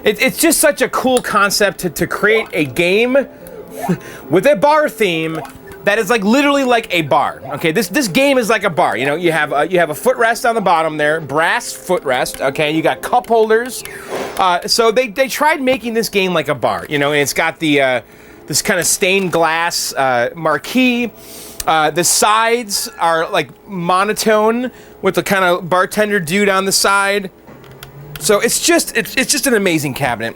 It's just such a cool concept to create a game with a bar theme that is like literally like a bar. Okay, this game is like a bar. You know, you have a footrest on the bottom there, brass footrest. Okay, you got cup holders. So they tried making this game like a bar. You know, and it's got the this kind of stained glass marquee. The sides are like monotone with the kind of bartender dude on the side. So it's just an amazing cabinet.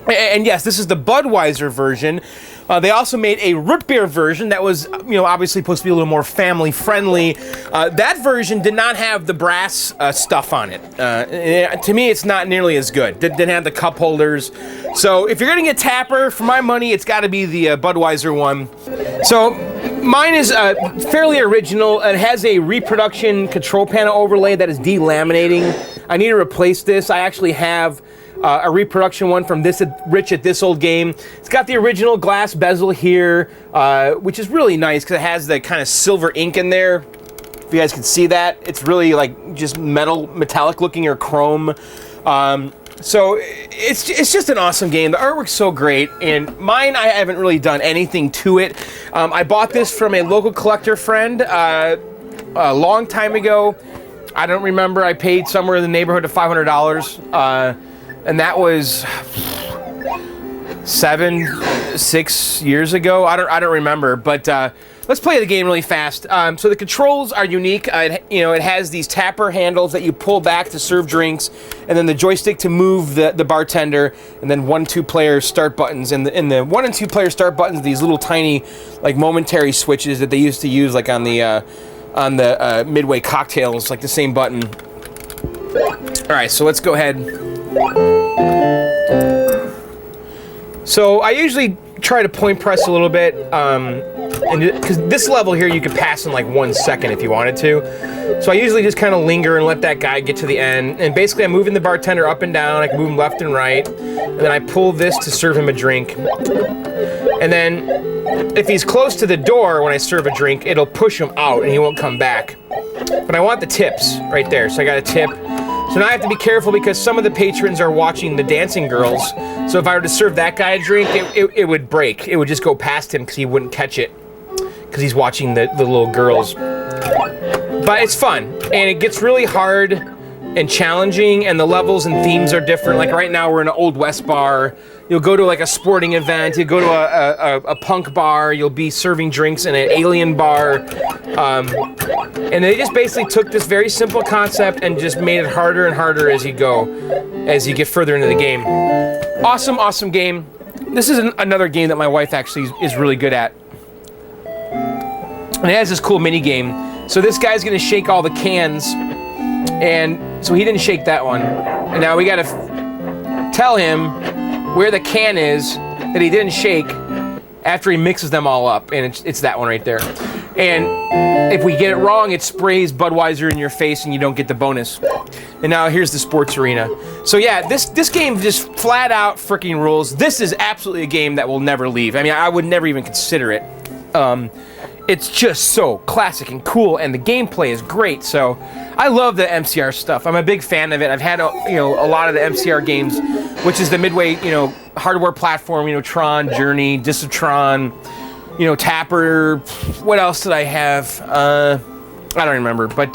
And yes, this is the Budweiser version. They also made a root beer version that was, obviously supposed to be a little more family friendly. That version did not have the brass stuff on it. To me, it's not nearly as good. Didn't have the cup holders. So if you're gonna get Tapper, for my money, it's got to be the Budweiser one. So mine is fairly original. It has a reproduction control panel overlay that is delaminating. I need to replace this. I actually have a reproduction one from this Rich at This Old Game. It's got the original glass bezel here, which is really nice because it has the kind of silver ink in there. If you guys can see that, it's really like just metallic looking or chrome. So it's just an awesome game. The artwork's so great, and mine, I haven't really done anything to it. I bought this from a local collector friend a long time ago. I don't remember. I paid somewhere in the neighborhood of $500. And that was 6 years ago. I don't remember, but let's play the game really fast. So the controls are unique. It has these tapper handles that you pull back to serve drinks, and then the joystick to move the bartender, and then 1 and 2 player start buttons. And the 1 and 2 player start buttons, these little tiny like momentary switches that they used to use like on the Midway cocktails, like the same button. All right, so let's go ahead. So I usually try to point press a little bit, because this level here you could pass in like 1 second if you wanted to. So I usually just kind of linger and let that guy get to the end. And basically I'm moving the bartender up and down. I can move him left and right. And then I pull this to serve him a drink. And then if he's close to the door when I serve a drink, it'll push him out and he won't come back. But I want the tips right there. So I got a tip. So now I have to be careful because some of the patrons are watching the dancing girls. So if I were to serve that guy a drink, it would break. It would just go past him because he wouldn't catch it because he's watching the little girls. But it's fun, and it gets really hard and challenging, and the levels and themes are different. Like right now we're in an Old West bar. You'll go to like a sporting event, you'll go to a punk bar, you'll be serving drinks in an alien bar. And they just basically took this very simple concept and just made it harder and harder as you go, as you get further into the game. Awesome, awesome game. This is another game that my wife actually is really good at. And it has this cool mini game. So this guy's gonna shake all the cans, and so he didn't shake that one. And now we gotta tell him where the can is that he didn't shake after he mixes them all up, and it's that one right there. And if we get it wrong, it sprays Budweiser in your face and you don't get the bonus. And now here's the sports arena. So yeah, this game just flat out freaking rules. This is absolutely a game that will never leave. I mean, I would never even consider it. It's just so classic and cool, and the gameplay is great. So I love the MCR stuff. I'm a big fan of it. I've had a lot of the MCR games, which is the Midway hardware platform. Tron, Journey, Disc of Tron, Tapper. What else did I have? I don't remember. But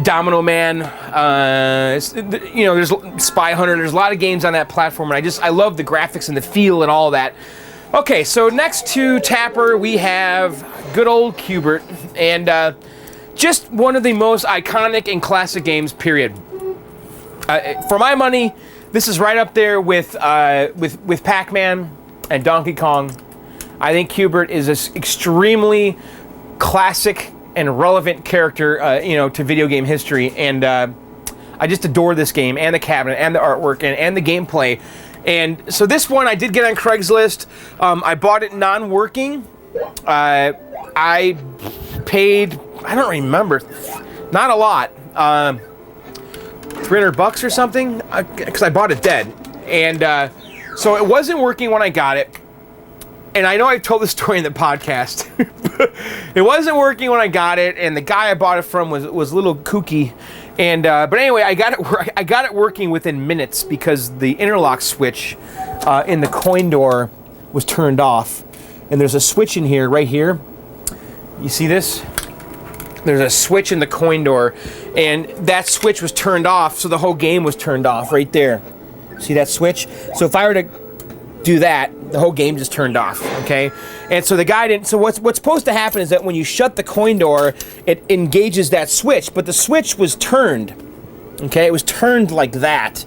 Domino Man. There's Spy Hunter. There's a lot of games on that platform, and I love the graphics and the feel and all that. Okay, so next to Tapper, we have good old Cubert, and just one of the most iconic and classic games, period. For my money, this is right up there with Pac-Man and Donkey Kong. I think Cubert is an extremely classic and relevant character, to video game history, and I just adore this game and the cabinet and the artwork and the gameplay. And so this one I did get on Craigslist. I bought it non-working. I paid, I don't remember, not a lot, $300 or something, because I bought it dead. And so it wasn't working when I got it. And I know I've told this story in the podcast. It wasn't working when I got it, and the guy I bought it from was a little kooky. And but anyway, I got it working within minutes because the interlock switch in the coin door was turned off. And there's a switch in here, right here. You see this? There's a switch in the coin door, and that switch was turned off, so the whole game was turned off right there. See that switch? So if I were to do that, the whole game just turned off, okay? And so the guy didn't. So what's supposed to happen is that when you shut the coin door, it engages that switch. But the switch was turned. Okay, it was turned like that,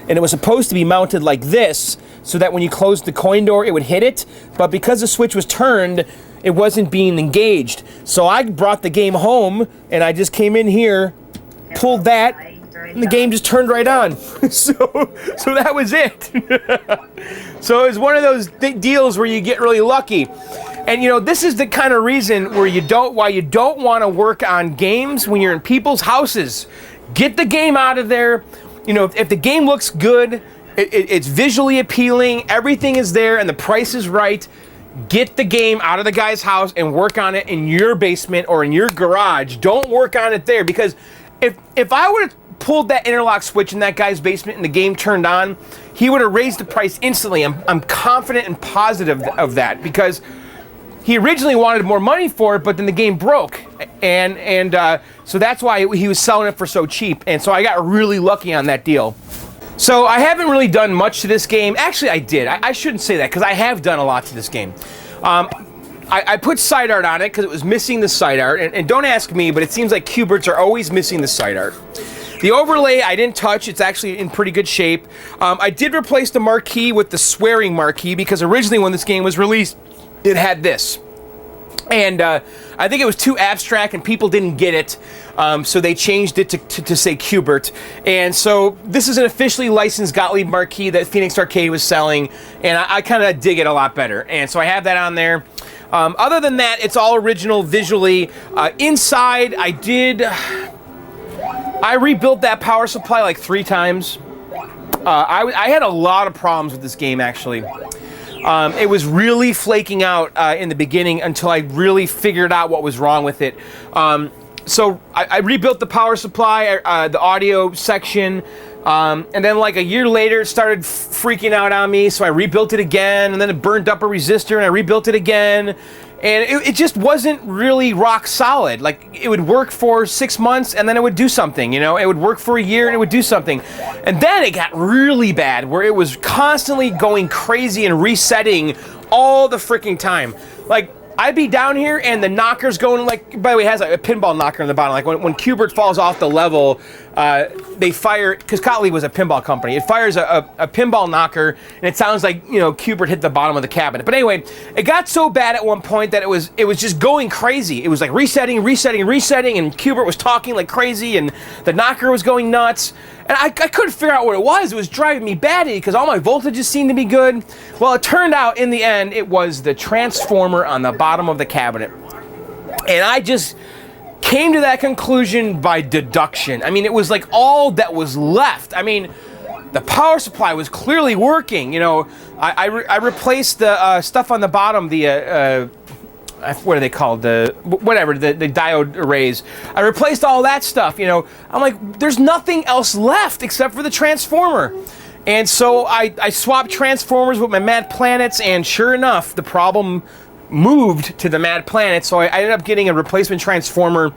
and it was supposed to be mounted like this, so that when you closed the coin door, it would hit it. But because the switch was turned, it wasn't being engaged. So I brought the game home, and I just came in here, pulled that, and the game just turned right on. So that was it. So it was one of those deals where you get really lucky. And you know, this is the kind of reason why you don't want to work on games when you're in people's houses. Get the game out of there. You know, if the game looks good, it's visually appealing, everything is there, and the price is right, get the game out of the guy's house and work on it in your basement or in your garage. Don't work on it there, because if I would have pulled that interlock switch in that guy's basement and the game turned on, he would have raised the price instantly. I'm confident and positive of that, because he originally wanted more money for it, but then the game broke, and so that's why he was selling it for so cheap. And so I got really lucky on that deal. So I haven't really done much to this game. Actually, I did. I shouldn't say that, because I have done a lot to this game. I put side art on it because it was missing the side art, and don't ask me, but it seems like Cuberts are always missing the side art. The overlay I didn't touch. It's actually in pretty good shape. I did replace the marquee with the swearing marquee, because originally when this game was released, it had this. And I think it was too abstract and people didn't get it, so they changed it to say Cubert. And so this is an officially licensed Gottlieb marquee that Phoenix Arcade was selling, and I kind of dig it a lot better. And so I have that on there. Other than that, it's all original visually. Inside, I rebuilt that power supply like 3 times. I had a lot of problems with this game, actually. It was really flaking out in the beginning until I really figured out what was wrong with it. So I rebuilt the power supply, the audio section, and then like a year later it started freaking out on me, so I rebuilt it again, and then it burned up a resistor and I rebuilt it again. And it just wasn't really rock solid. Like, it would work for 6 months and then it would do something, you know? It would work for a year and it would do something. And then it got really bad, where it was constantly going crazy and resetting all the freaking time. Like, I'd be down here and the knocker's going, like, by the way, it has a pinball knocker on the bottom. Like, when Cubert falls off the level, they fire, because Gottlieb was a pinball company, it fires a pinball knocker, and it sounds like, you know, Cubert hit the bottom of the cabinet. But anyway, it got so bad at one point that it was just going crazy. It was like resetting, and Cubert was talking like crazy, and the knocker was going nuts. And I couldn't figure out what it was. It was driving me batty because all my voltages seemed to be good. Well, it turned out in the end it was the transformer on the bottom of the cabinet. And I just came to that conclusion by deduction. I mean, it was like all that was left. I mean, the power supply was clearly working. You know, I replaced the stuff on the bottom, the what are they called? The diode arrays. I replaced all that stuff, you know. I'm like, there's nothing else left except for the transformer. And so I swapped transformers with my Mad Planets, and sure enough, the problem moved to the Mad Planet. So I ended up getting a replacement transformer,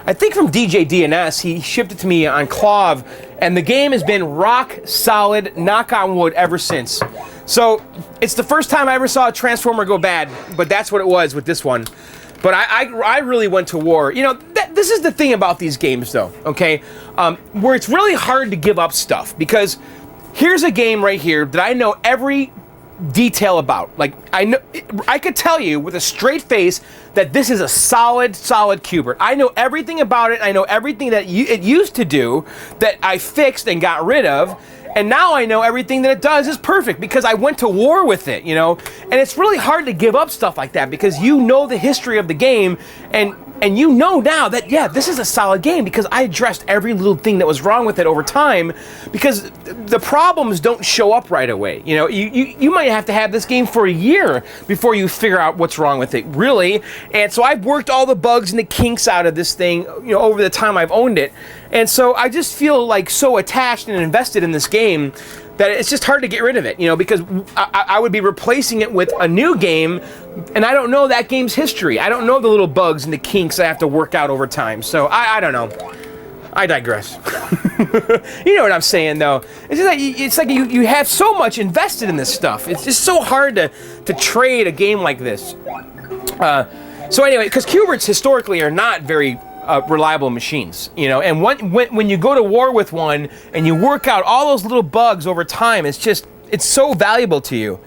I think from DJ DNS. He shipped it to me on Clav, and the game has been rock solid, knock on wood, ever since. So it's the first time I ever saw a transformer go bad, but that's what it was with this one. But I really went to war. You know, this is the thing about these games, though, okay? Where it's really hard to give up stuff, because here's a game right here that I know every detail about. Like, I could tell you with a straight face that this is a solid Cubert. I know everything about it. I know everything that it used to do that I fixed and got rid of. And now I know everything that it does is perfect because I went to war with it, you know? And it's really hard to give up stuff like that because you know the history of the game, and you know now that, yeah, this is a solid game because I addressed every little thing that was wrong with it over time, because the problems don't show up right away. You know, you might have to have this game for a year before you figure out what's wrong with it, really. And so I've worked all the bugs and the kinks out of this thing, you know, over the time I've owned it. And so I just feel like so attached and invested in this game that it's just hard to get rid of it, you know, because I would be replacing it with a new game, and I don't know that game's history. I don't know the little bugs and the kinks I have to work out over time. So I don't know. I digress. You know what I'm saying, though. It's like you have so much invested in this stuff. It's just so hard to trade a game like this. So anyway, because Cuberts historically are not very reliable machines, you know, and when you go to war with one and you work out all those little bugs over time, it's so valuable to you.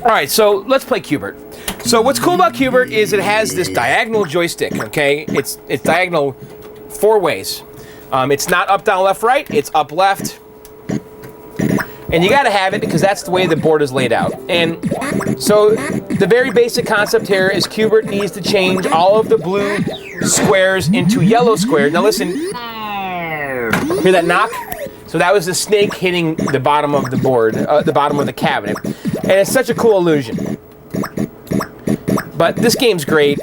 All right, so let's play Cubert. So what's cool about Cubert is it has this diagonal joystick, okay? It's diagonal 4 ways. It's not up, down, left, right, it's up, left. And you gotta have it because that's the way the board is laid out. And so the very basic concept here is Cubert needs to change all of the blue squares into yellow squares. Now listen, hear that knock? So that was the snake hitting the bottom of the board, the bottom of the cabinet. And it's such a cool illusion. But this game's great.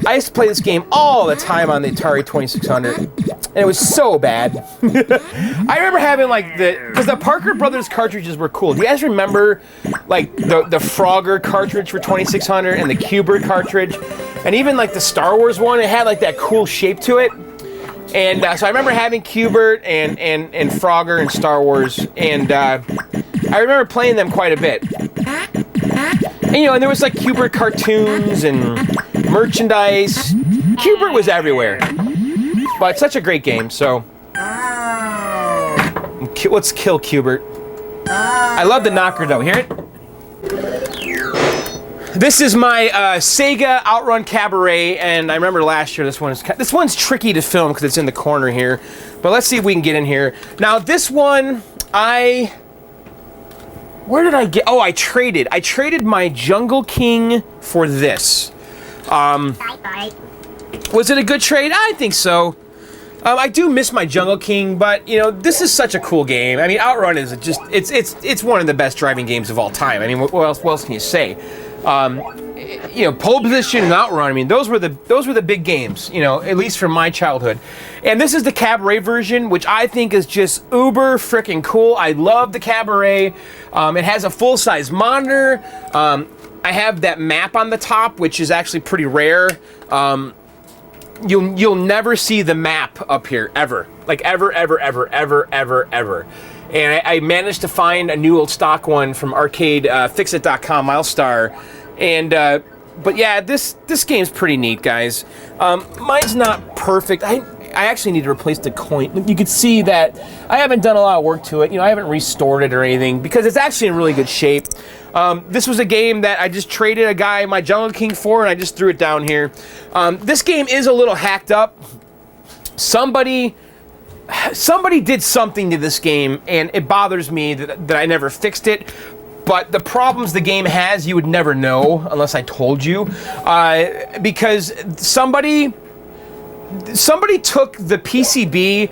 I used to play this game all the time on the Atari 2600, and it was so bad. I remember having because the Parker Brothers cartridges were cool. Do you guys remember like the Frogger cartridge for 2600 and the Cubert cartridge, and even like the Star Wars one? It had like that cool shape to it. And so I remember having Cubert and Frogger and Star Wars, and I remember playing them quite a bit. And, you know, and there was like Cubert cartoons and merchandise. Cubert was everywhere. But it's such a great game, so let's kill Cubert. I love the knocker though, hear it? This is my Sega Outrun Cabaret, and I remember last year this one's tricky to film because it's in the corner here. But let's see if we can get in here. Now this one, where did I get? Oh, I traded my Jungle King for this. Was it a good trade? I think so. I do miss my Jungle King, but you know, this is such a cool game. I mean, Outrun is just it's one of the best driving games of all time. I mean, what else can you say? You know, pole position and Outrun. I mean, those were the big games. You know, at least from my childhood. And this is the Cabaret version, which I think is just uber freaking cool. I love the Cabaret. It has a full-size monitor. I have that map on the top, which is actually pretty rare. You'll never see the map up here ever, like ever. And I managed to find a new old stock one from arcadefixit.com, Milestar, and but yeah, this game's pretty neat, guys. Mine's not perfect. I actually need to replace the coin. You can see that I haven't done a lot of work to it. You know, I haven't restored it or anything because it's actually in really good shape. This was a game that I just traded a guy my Jungle King for, and I just threw it down here. This game is a little hacked up. Somebody did something to this game, and it bothers me that I never fixed it. But the problems the game has, you would never know unless I told you, because somebody took the PCB,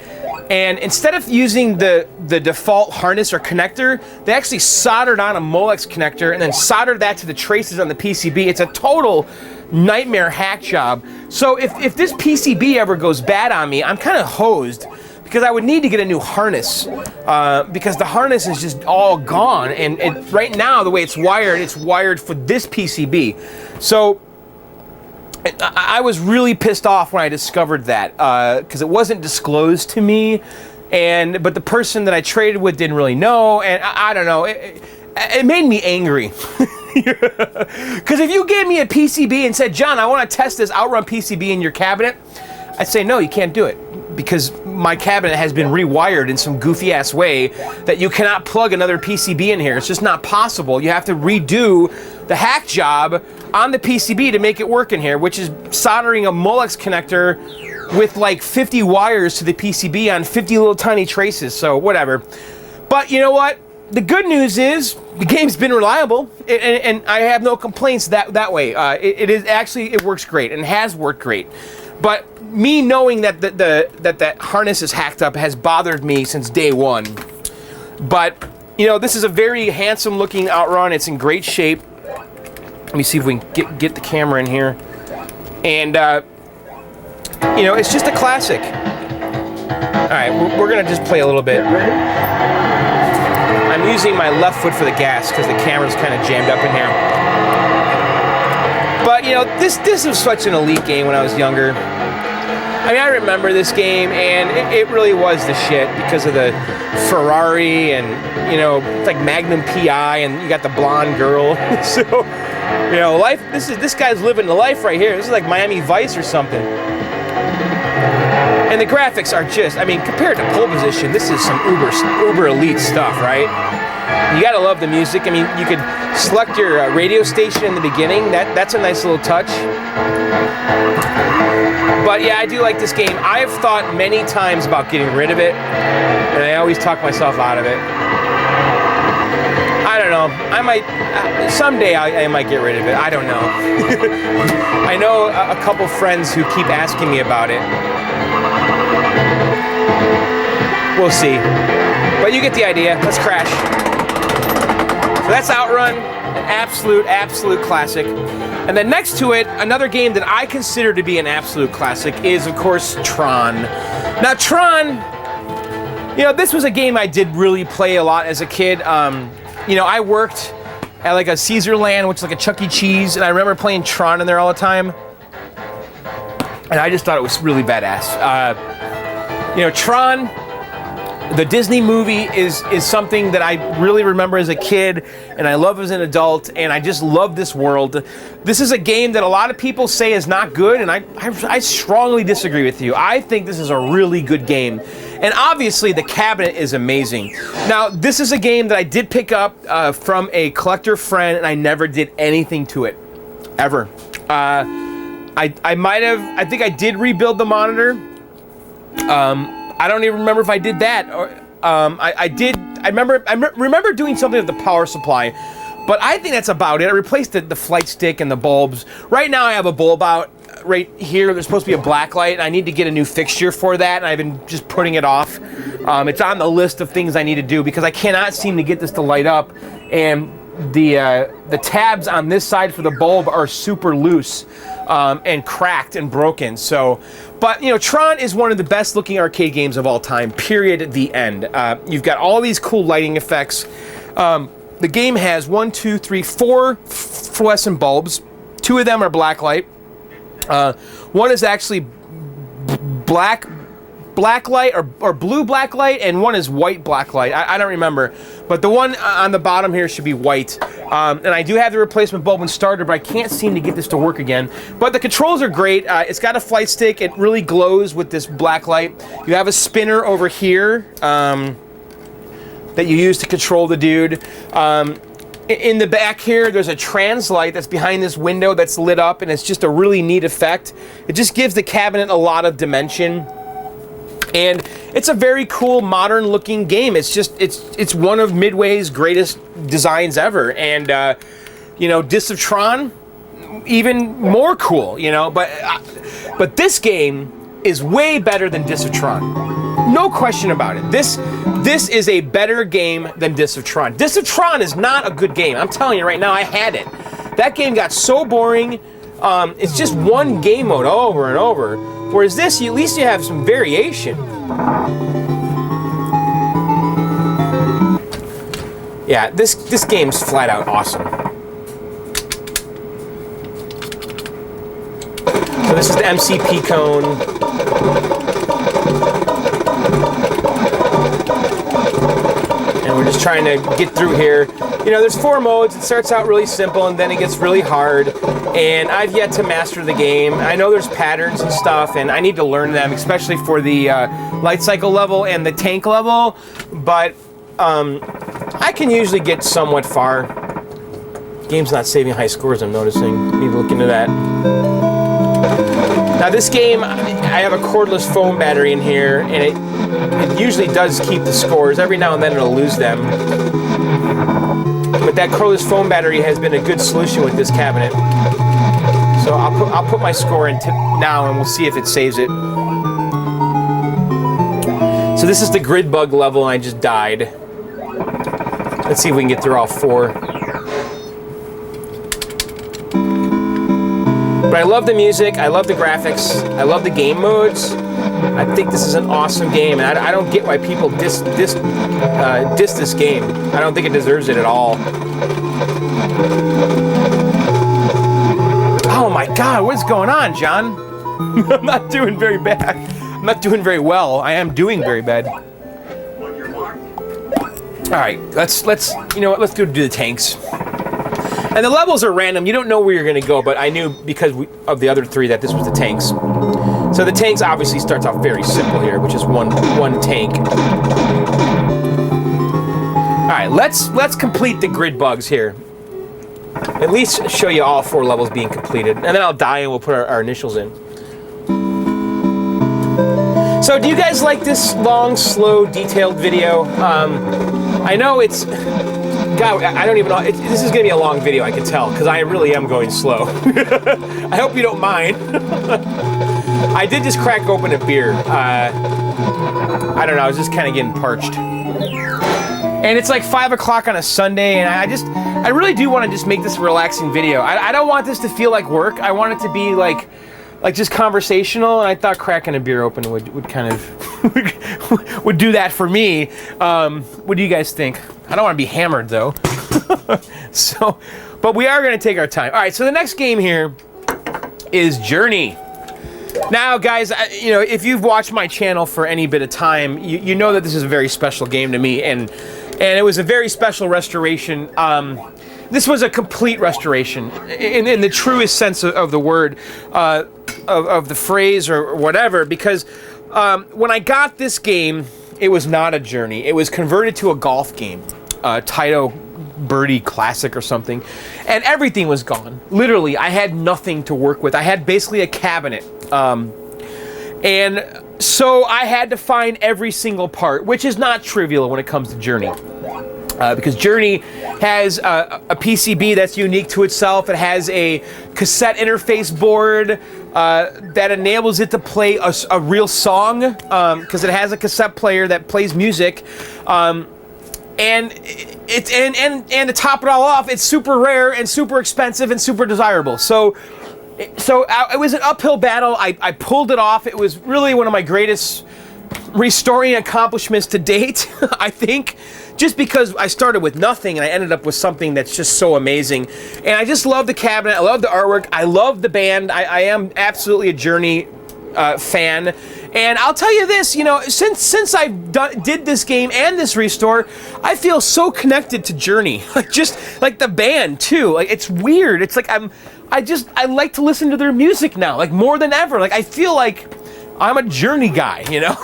and instead of using the default harness or connector, they actually soldered on a Molex connector and then soldered that to the traces on the PCB. It's a total nightmare hack job. So if this PCB ever goes bad on me, I'm kind of hosed, because I would need to get a new harness, because the harness is just all gone, and right now the way it's wired for this PCB. So I was really pissed off when I discovered that, because it wasn't disclosed to me, but the person that I traded with didn't really know, and I don't know, it made me angry. Because if you gave me a PCB and said, John, I want to test this Outrun PCB in your cabinet, I'd say, no, you can't do it, because my cabinet has been rewired in some goofy ass way that you cannot plug another PCB in here. It's just not possible. You have to redo the hack job on the PCB to make it work in here, which is soldering a Molex connector with like 50 wires to the PCB on 50 little tiny traces, so whatever. But you know what? The good news is the game's been reliable, and I have no complaints that way. It works great and has worked great. But me knowing that that harness is hacked up has bothered me since day one. But you know, this is a very handsome looking Outrun. It's in great shape. Let me see if we can get the camera in here. And you know, it's just a classic. All right, we're gonna just play a little bit. I'm using my left foot for the gas because the camera's kind of jammed up in here. But you know, this was such an elite game when I was younger. I mean, I remember this game, and it really was the shit because of the Ferrari, and you know, it's like Magnum PI, and you got the blonde girl. So You know, life. This guy's living the life right here. This is like Miami Vice or something. And the graphics are just, I mean, compared to Pole Position, this is some uber elite stuff, right? You gotta love the music. I mean, you could select your radio station in the beginning. That's a nice little touch. But yeah, I do like this game. I've thought many times about getting rid of it, and I always talk myself out of it. I don't know. I might, someday I might get rid of it. I don't know. I know a couple friends who keep asking me about it. We'll see. But you get the idea. Let's crash. So that's Outrun, an absolute classic. And then next to it, another game that I consider to be an absolute classic is, of course, Tron. Now, Tron, you know, this was a game I did really play a lot as a kid. You know, I worked at like a Caesarland, which is like a Chuck E. Cheese, and I remember playing Tron in there all the time. And I just thought it was really badass. You know, Tron, the Disney movie, is something that I really remember as a kid, and I love as an adult, and I just love this world. This is a game that a lot of people say is not good, and I strongly disagree with you. I think this is a really good game. And obviously, the cabinet is amazing. Now, this is a game that I did pick up from a collector friend, and I never did anything to it, ever. I think I did rebuild the monitor. I don't even remember if I did that. Or I did. I remember doing something with the power supply, but I think that's about it. I replaced the flight stick and the bulbs. Right now, I have a bulb out right here. There's supposed to be a black light, and I need to get a new fixture for that, and I've been just putting it off. It's on the list of things I need to do because I cannot seem to get this to light up, and the tabs on this side for the bulb are super loose and cracked and broken. So, but you know, Tron is one of the best looking arcade games of all time, period, the end. You've got all these cool lighting effects. The game has 1, 2, 3, 4 fluorescent bulbs. 2 of them are black light. One is actually black light or blue black light, and one is white black light. I don't remember, but the one on the bottom here should be white. And I do have the replacement bulb and starter, but I can't seem to get this to work again. But the controls are great. It's got a flight stick. It really glows with this black light. You have a spinner over here that you use to control the dude. In the back here, there's a trans light that's behind this window that's lit up, and it's just a really neat effect. It just gives the cabinet a lot of dimension. And it's a very cool, modern-looking game. It's just, it's one of Midway's greatest designs ever. And, you know, Discs of Tron, even more cool, you know. But this game is way better than Discs of Tron. No question about it. This is a better game than Discs of Tron. Discs of Tron is not a good game. I'm telling you right now, I had it. That game got so boring. It's just one game mode over and over. Whereas this, at least you have some variation. Yeah, this game's flat out awesome. So this is the MCP cone. And we're just trying to get through here. You know, there's 4 modes. It starts out really simple, and then it gets really hard. And I've yet to master the game. I know there's patterns and stuff, and I need to learn them, especially for the light cycle level and the tank level. But I can usually get somewhat far. Game's not saving high scores, I'm noticing. Need to look into that. Now this game, I have a cordless foam battery in here, and it usually does keep the scores. Every now and then it'll lose them. But that cordless foam battery has been a good solution with this cabinet. So I'll put my score in now, and we'll see if it saves it. So this is the grid bug level, and I just died. Let's see if we can get through all 4. But I love the music, I love the graphics, I love the game modes. I think this is an awesome game, and I don't get why people diss this game. I don't think it deserves it at all. Oh my God, what's going on, John? I'm not doing very bad. I'm not doing very well. I am doing very bad. All right, let's you know what? Let's go do the tanks. And the levels are random. You don't know where you're going to go, but I knew because of the other 3 that this was the tanks. So the tanks obviously starts off very simple here, which is one tank. All right, let's complete the grid bugs here. At least show you all 4 levels being completed, and then I'll die and we'll put our initials in. So do you guys like this long, slow, detailed video? I know it's... God, I don't even know. This is going to be a long video, I can tell, because I really am going slow. I hope you don't mind. I did just crack open a beer. I don't know, I was just kind of getting parched. And it's like 5 o'clock on a Sunday, and I really do want to just make this a relaxing video. I don't want this to feel like work. I want it to be like just conversational, and I thought cracking a beer open would kind of would do that for me. What do you guys think? I don't want to be hammered though. But we are going to take our time. All right, so the next game here is Journey. Now, guys, you know, if you've watched my channel for any bit of time, you know that this is a very special game to me, and it was a very special restoration. This was a complete restoration in the truest sense of the word, of the phrase or whatever, because when I got this game, it was not a Journey. It was converted to a golf game, Taito Birdie Classic or something, and everything was gone. Literally, I had nothing to work with. I had basically a cabinet, and so I had to find every single part, which is not trivial when it comes to Journey. Because Journey has a PCB that's unique to itself. It has a cassette interface board that enables it to play a real song, because it has a cassette player that plays music. And to top it all off, it's super rare and super expensive and super desirable. So it was an uphill battle. I pulled it off. It was really one of my greatest restoring accomplishments to date, I think, just because I started with nothing and I ended up with something that's just so amazing. And I just love the cabinet. I love the artwork. I love the band. I am absolutely a Journey fan. And I'll tell you this, you know, since I've did this game and this restore, I feel so connected to Journey. Like, just like the band too. Like, it's weird. It's like I like to listen to their music now, like more than ever. Like, I feel like I'm a Journey guy, you know?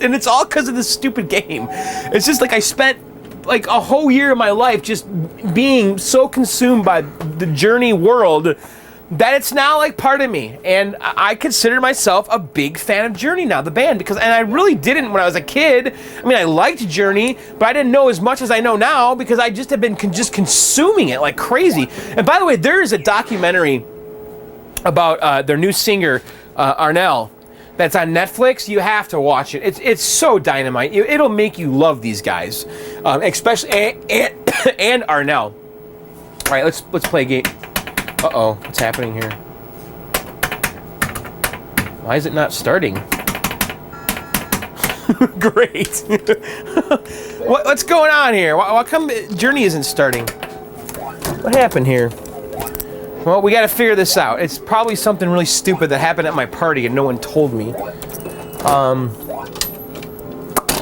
And it's all because of this stupid game. It's just like I spent like a whole year of my life just being so consumed by the Journey world that it's now like part of me. And I consider myself a big fan of Journey now, the band, and I really didn't when I was a kid. I mean, I liked Journey, but I didn't know as much as I know now because I just have been just consuming it like crazy. And by the way, there is a documentary about their new singer, Arnell, that's on Netflix. You have to watch it. It's so dynamite. It'll make you love these guys, especially and Arnell. All right, let's play a game. Uh-oh, what's happening here? Why is it not starting? Great. What's going on here? Why come Journey isn't starting? What happened here? Well, we got to figure this out. It's probably something really stupid that happened at my party and no one told me.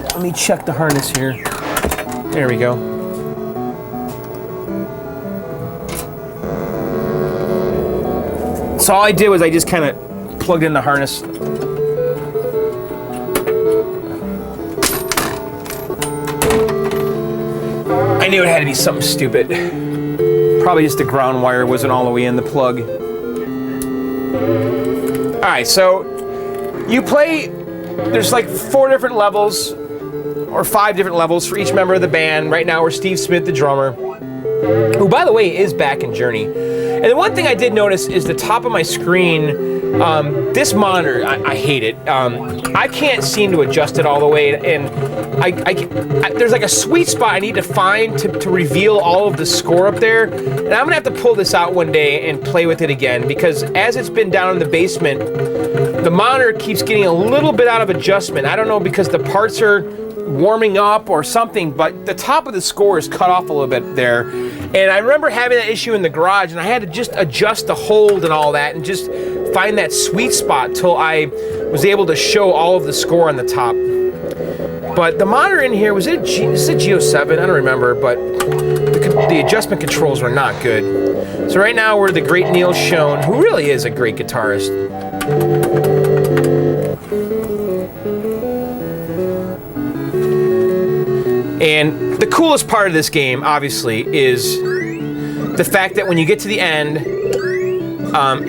Let me check the harness here. There we go. So all I did was I just kind of plugged in the harness. I knew it had to be something stupid. Probably just the ground wire wasn't all the way in the plug. All right, so you play, there's like 4 different levels or 5 different levels for each member of the band. Right now we're Steve Smith, the drummer, who, by the way, is back in Journey. And the one thing I did notice is the top of my screen, this monitor, I hate it. I can't seem to adjust it all the way, and there's like a sweet spot I need to find to reveal all of the score up there. And I'm gonna have to pull this out one day and play with it again, because as it's been down in the basement, the monitor keeps getting a little bit out of adjustment. I don't know, because the parts are warming up or something, but the top of the score is cut off a little bit there. And I remember having that issue in the garage, and I had to just adjust the hold and all that and just find that sweet spot till I was able to show all of the score on the top. But the monitor in here, was it a G07? I don't remember, but the the adjustment controls were not good. So right now we're the great Neil Schon, who really is a great guitarist. And the coolest part of this game, obviously, is the fact that when you get to the end,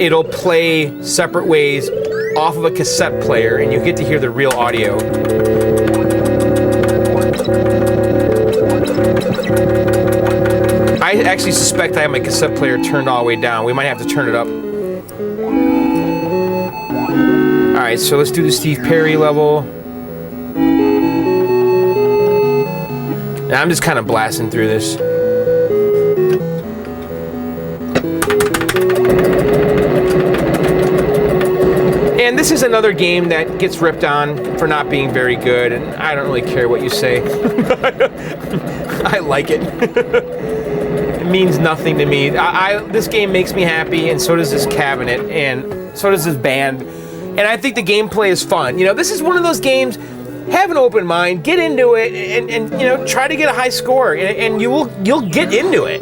it'll play separate ways off of a cassette player, and you get to hear the real audio. I actually suspect I have my cassette player turned all the way down. We might have to turn it up. Alright, so let's do the Steve Perry level. And I'm just kind of blasting through this. And this is another game that gets ripped on for not being very good, and I don't really care what you say. I like it. It means nothing to me. This game makes me happy, and so does this cabinet, and so does this band. And I think the gameplay is fun. You know, this is one of those games, have an open mind, get into it, and you know, try to get a high score, and you'll get into it.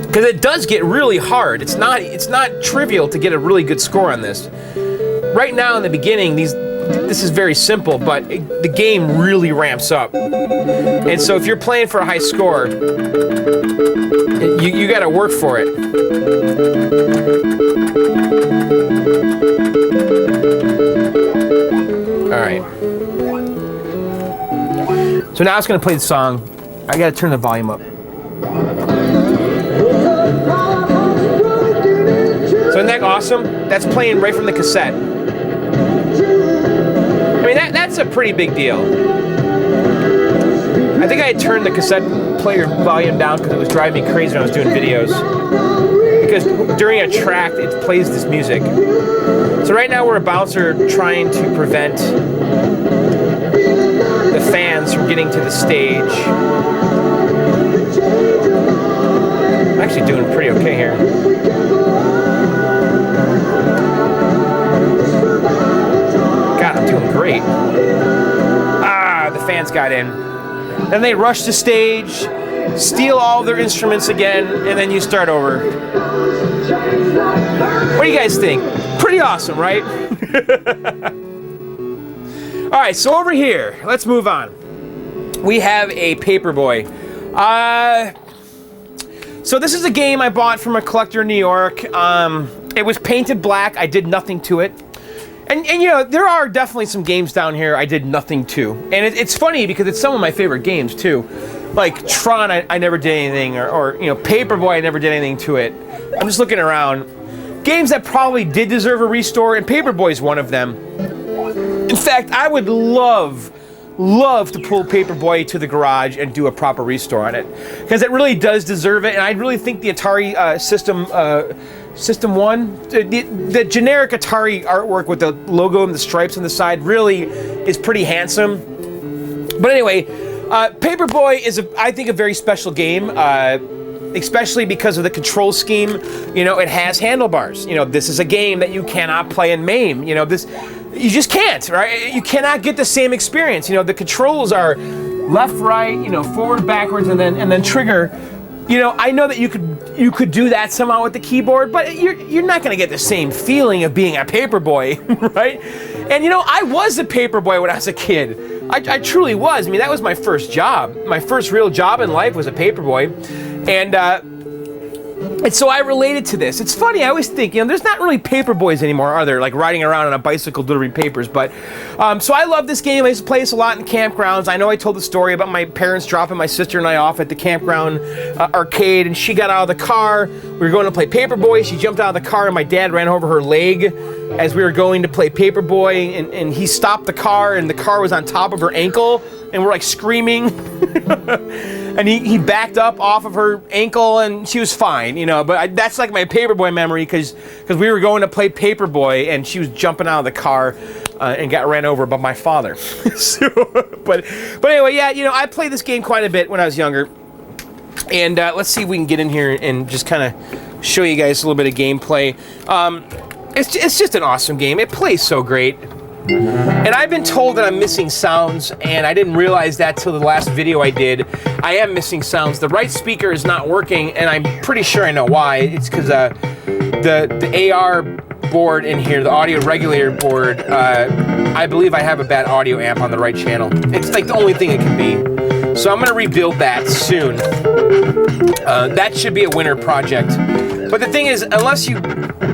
Because it does get really hard. It's not trivial to get a really good score on this. Right now in the beginning, this is very simple, but the game really ramps up. And so if you're playing for a high score, you got to work for it. All right. So now it's going to play the song. I got to turn the volume up. So isn't that awesome? That's playing right from the cassette. I mean, that's a pretty big deal. I think I had turned the cassette player volume down because it was driving me crazy when I was doing videos. Because during a track, it plays this music. So right now we're a bouncer trying to prevent the fans from getting to the stage. I'm actually doing pretty okay here. God, I'm doing great. The fans got in. Then they rush the stage, steal all their instruments again, and then you start over. What do you guys think? Pretty awesome, right? All right, so over here, let's move on. We have a Paperboy. So this is a game I bought from a collector in New York. It was painted black. I did nothing to it. And you know, there are definitely some games down here I did nothing to. And it's funny because it's some of my favorite games too. Like Tron, I never did anything, or you know, Paperboy, I never did anything to it. I'm just looking around. Games that probably did deserve a restore, and Paperboy is one of them. In fact, I would love to pull Paperboy to the garage and do a proper restore on it, because it really does deserve it. And I really think the Atari System 1, the generic Atari artwork with the logo and the stripes on the side really is pretty handsome. But anyway, Paperboy is, I think, a very special game, especially because of the control scheme. You know, it has handlebars. You know, this is a game that you cannot play in MAME. You know, you just can't, right? You cannot get the same experience. You know, the controls are left, right, you know, forward, backwards, and then trigger. You know, I know that you could do that somehow with the keyboard, but you're not gonna get the same feeling of being a Paperboy, right? And you know, I was a Paperboy when I was a kid. I truly was. I mean, that was my first job. My first real job in life was a Paperboy. And so I related to this. It's funny, I always think, you know, there's not really Paperboys anymore, are there? Like riding around on a bicycle delivering papers. But so I love this game. I used to play this a lot in campgrounds. I know I told the story about my parents dropping my sister and I off at the campground arcade, and she got out of the car. We were going to play Paperboy. She jumped out of the car, and my dad ran over her leg as we were going to play Paperboy, and he stopped the car, and the car was on top of her ankle, and we're like screaming. And he backed up off of her ankle, and she was fine, you know. But that's like my Paperboy memory, because we were going to play Paperboy, and she was jumping out of the car and got ran over by my father. But anyway, yeah, you know, I played this game quite a bit when I was younger. And let's see if we can get in here and just kind of show you guys a little bit of gameplay. It's just an awesome game. It plays so great. And I've been told that I'm missing sounds, and I didn't realize that till the last video I did. I am missing sounds. The right speaker is not working, and I'm pretty sure I know why. It's because the AR board in here, the audio regulator board, I believe I have a bad audio amp on the right channel. It's like the only thing it can be. So I'm gonna rebuild that soon. That should be a winter project. But the thing is, unless you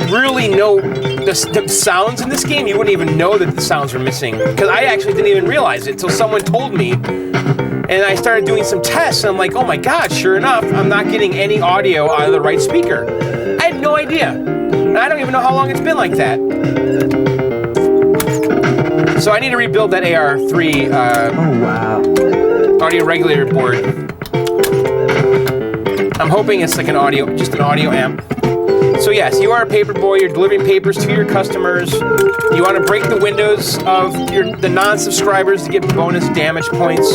really know the sounds in this game, you wouldn't even know that the sounds are missing. Because I actually didn't even realize it until someone told me. And I started doing some tests, and I'm like, oh my God, sure enough, I'm not getting any audio out of the right speaker. I had no idea. And I don't even know how long it's been like that. So I need to rebuild that AR3 audio regulator board. I'm hoping it's like just an audio amp. So yes, you are a Paperboy, you're delivering papers to your customers. You want to break the windows of the non-subscribers to get bonus damage points.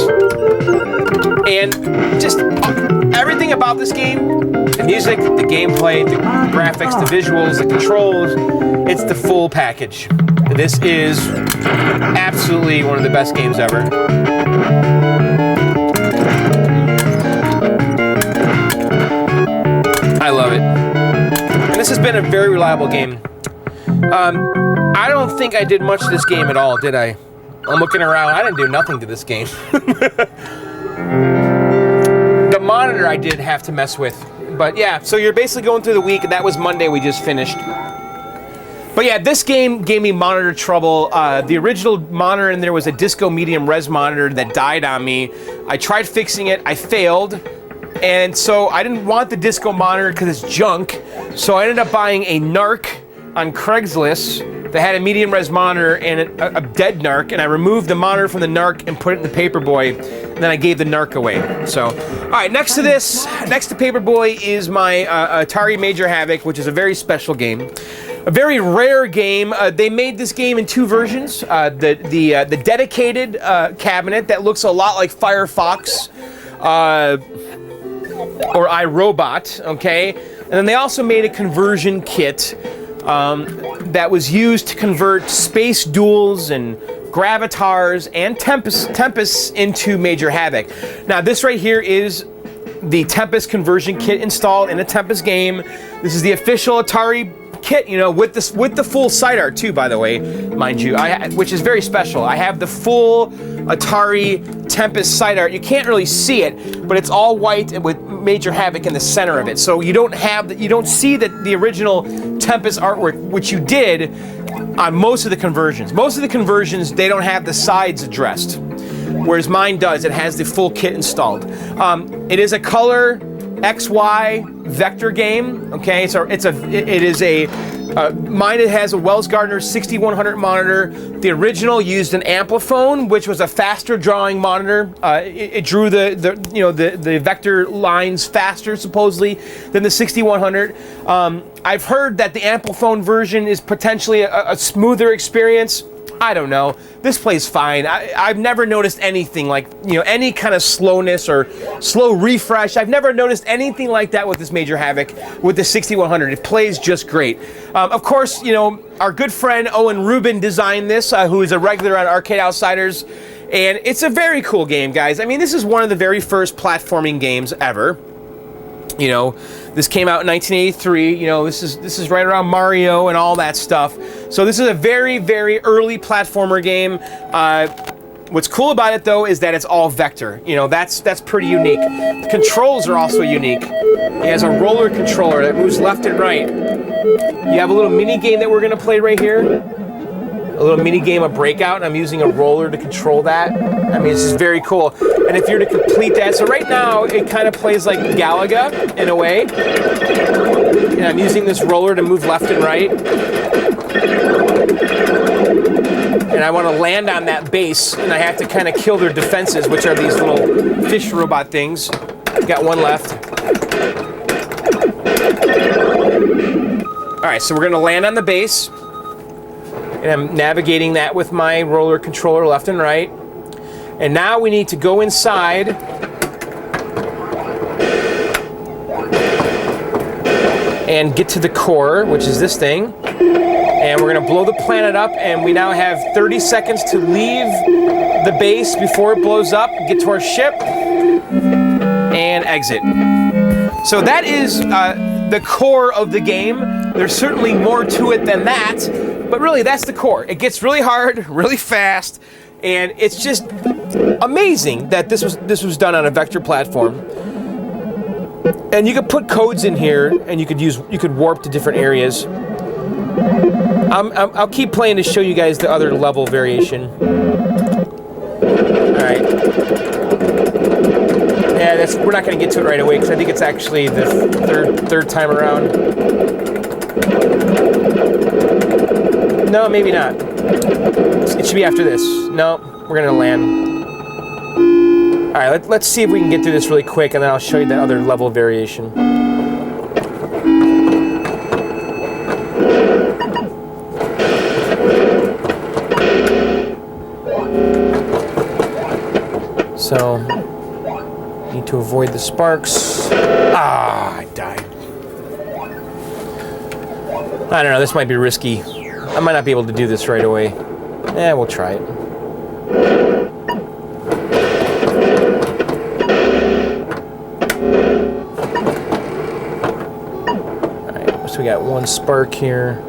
And just everything about this game, the music, the gameplay, the graphics, the visuals, the controls, it's the full package. This is absolutely one of the best games ever. I love it. And this has been a very reliable game. I don't think I did much to this game at all, did I? I'm looking around. I didn't do nothing to this game. The monitor I did have to mess with. But yeah, so you're basically going through the week, and that was Monday we just finished. But yeah, this game gave me monitor trouble. The original monitor in there was a Disco medium res monitor that died on me. I tried fixing it, I failed. And so I didn't want the Disco monitor because it's junk. So I ended up buying a NARC on Craigslist that had a medium res monitor and a dead NARC. And I removed the monitor from the NARC and put it in the Paperboy. And then I gave the NARC away. So, all right, next to Paperboy is my Atari Major Havoc, which is a very special game. A very rare game. They made this game in two versions. The dedicated cabinet that looks a lot like Firefox or I Robot, okay? And then they also made a conversion kit that was used to convert Space Duels and Gravitars and Tempests into Major Havoc. Now this right here is the Tempest conversion kit installed in a Tempest game. This is the official Atari kit, you know, with the full side art too, by the way, mind you, which is very special. I have the full Atari Tempest side art. You can't really see it, but it's all white and with Major Havoc in the center of it. So you don't see the original Tempest artwork, which you did on most of the conversions. Most of the conversions, they don't have the sides addressed, whereas mine does. It has the full kit installed. It is a color XY vector game. Okay, so it is a mine. It has a Wells Gardner 6100 monitor. The original used an Ampliphone, which was a faster drawing monitor. It drew the vector lines faster supposedly than the 6100. I've heard that the Ampliphone version is potentially a smoother experience. I don't know. This plays fine. I've never noticed anything like, you know, any kind of slowness or slow refresh. I've never noticed anything like that with this Major Havoc with the 6100. It plays just great. Of course, you know, our good friend Owen Rubin designed this, who is a regular on Arcade Outsiders. And it's a very cool game, guys. I mean, this is one of the very first platforming games ever. You know, this came out in 1983. You know, this is right around Mario and all that stuff. So this is a very, very early platformer game. What's cool about it though is that it's all vector. You know, that's pretty unique. The controls are also unique. It has a roller controller that moves left and right. You have a little mini game that we're gonna play right here. A little mini game of Breakout, and I'm using a roller to control that. I mean, it's just very cool. And if you're to complete that, so right now it kind of plays like Galaga in a way. And I'm using this roller to move left and right. And I want to land on that base, and I have to kind of kill their defenses, which are these little fish robot things. Got one left. All right, so we're gonna land on the base. And I'm navigating that with my roller controller left and right. And now we need to go inside and get to the core, which is this thing. And we're gonna blow the planet up, and we now have 30 seconds to leave the base before it blows up, get to our ship, and exit. So that is the core of the game. There's certainly more to it than that, but really that's the core. It gets really hard, really fast, and it's just amazing that this was done on a vector platform. And you could put codes in here, and you could warp to different areas. I'll keep playing to show you guys the other level variation. All right. Yeah, we're not going to get to it right away because I think it's actually the third time around. No, maybe not. It should be after this. No, we're going to land. All right, let's see if we can get through this really quick, and then I'll show you the other level variation. So, need to avoid the sparks. Ah, I died. I don't know, this might be risky. I might not be able to do this right away. We'll try it. Alright, so we got one spark here.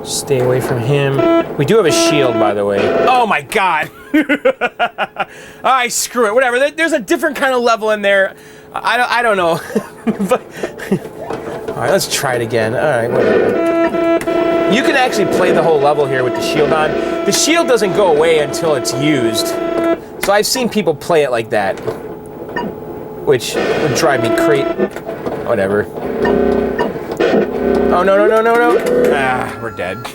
Stay away from him. We do have a shield, by the way. Oh my god! Alright, screw it. Whatever. There's a different kind of level in there. I don't know. Alright, let's try it again. Alright, whatever. You can actually play the whole level here with the shield on. The shield doesn't go away until it's used. So I've seen people play it like that. Which would drive me crazy. Whatever. Oh, no. Ah, we're dead.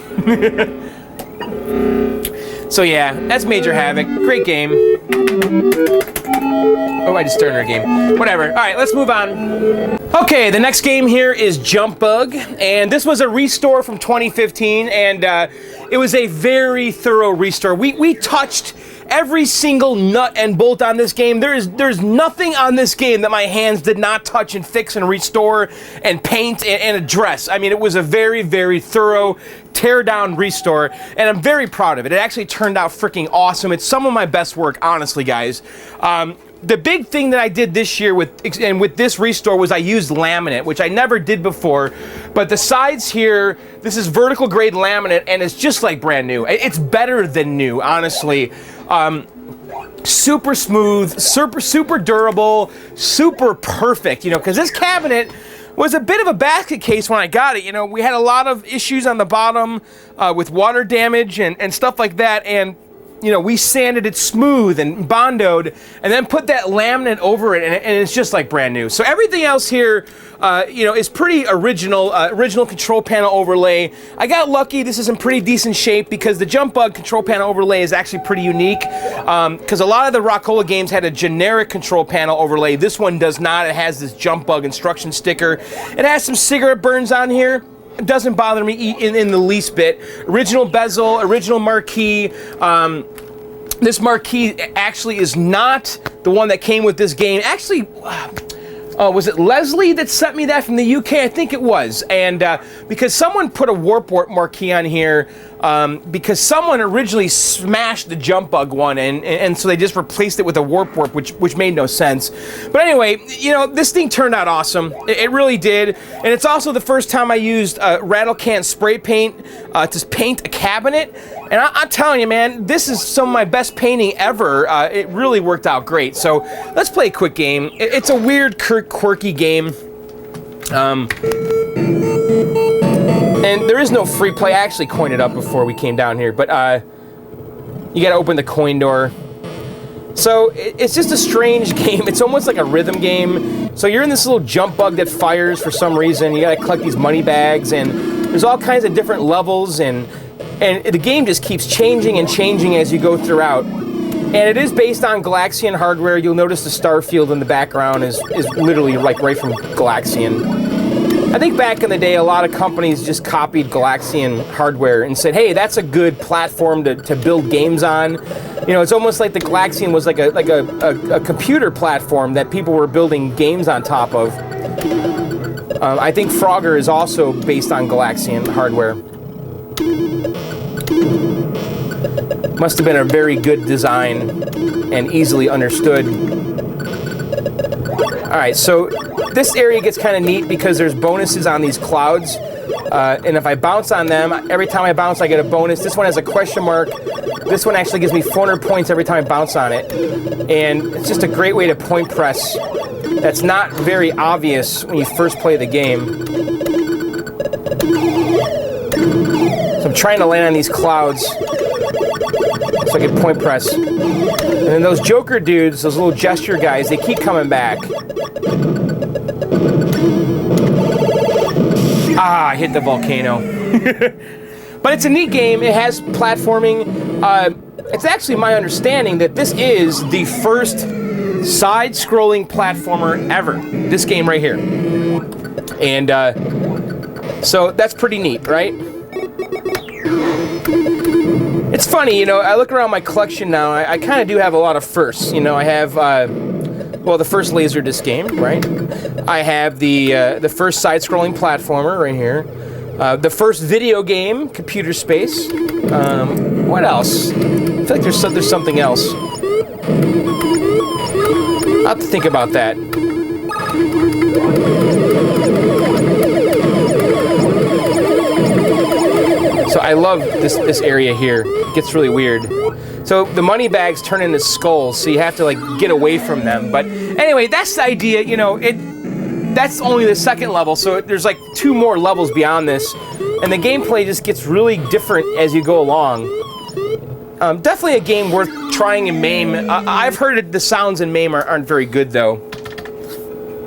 So yeah, that's Major Havoc. Great game. Oh, I just started our game. Whatever. All right, let's move on. Okay, the next game here is Jump Bug, and this was a restore from 2015, and it was a very thorough restore. We touched every single nut and bolt on this game. There's nothing on this game that my hands did not touch and fix and restore and paint and address. I mean, it was a very, very thorough tear down restore, and I'm very proud of it. It actually turned out freaking awesome. It's some of my best work, honestly, guys. The big thing that I did this year with this restore was I used laminate, which I never did before. But the sides here, this is vertical grade laminate, and it's just like brand new. It's better than new, honestly. Super smooth, super durable, super perfect, you know, because this cabinet was a bit of a basket case when I got it. You know, we had a lot of issues on the bottom with water damage and stuff like that, and you know, we sanded it smooth and bondoed and then put that laminate over it, and it's just like brand new. So everything else here, you know, is pretty original, original control panel overlay. I got lucky, this is in pretty decent shape because the Jump Bug control panel overlay is actually pretty unique because a lot of the Rockola games had a generic control panel overlay. This one does not. It has this Jump Bug instruction sticker. It has some cigarette burns on here. It doesn't bother me in the least bit. Original bezel, original marquee. This marquee actually is not the one that came with this game. Actually, was it Leslie that sent me that from the UK? I think it was. And because someone put a warp marquee on here because someone originally smashed the Jump Bug one, and so they just replaced it with a warp, which made no sense. But anyway, you know, this thing turned out awesome. It really did. And it's also the first time I used rattle can spray paint to paint a cabinet. And I'm telling you, man, this is some of my best painting ever. It really worked out great. So let's play a quick game. It's a weird, quirky game. And there is no free play. I actually coined it up before we came down here, but you gotta open the coin door. So it's just a strange game. It's almost like a rhythm game. So you're in this little jump bug that fires for some reason. You gotta collect these money bags, and there's all kinds of different levels, and the game just keeps changing and changing as you go throughout. And it is based on Galaxian hardware. You'll notice the star field in the background is literally like right from Galaxian. I think back in the day, a lot of companies just copied Galaxian hardware and said, hey, that's a good platform to build games on. You know, it's almost like the Galaxian was like a computer platform that people were building games on top of. I think Frogger is also based on Galaxian hardware. Must have been a very good design and easily understood. All right, so this area gets kind of neat because there's bonuses on these clouds. And if I bounce on them, every time I bounce, I get a bonus. This one has a question mark. This one actually gives me 400 points every time I bounce on it. And it's just a great way to point press. That's not very obvious when you first play the game. So I'm trying to land on these clouds so I can point press. And then those Joker dudes, those little gesture guys, they keep coming back. Ah, I hit the volcano. But it's a neat game. It has platforming. It's actually my understanding that this is the first side-scrolling platformer ever. This game right here. And so that's pretty neat, right? It's funny, you know, I look around my collection now, I kind of do have a lot of firsts. You know, I have, well, the first Laserdisc game, right? I have the first side-scrolling platformer right here. The first video game, Computer Space. What else? I feel like there's something else. I'll have to think about that. So I love this area here. It gets really weird. So the money bags turn into skulls, so you have to like get away from them. But anyway, that's the idea. You know, that's only the second level, so there's like 2 more levels beyond this, and the gameplay just gets really different as you go along. Definitely a game worth trying in MAME. I've heard the sounds in MAME aren't very good though.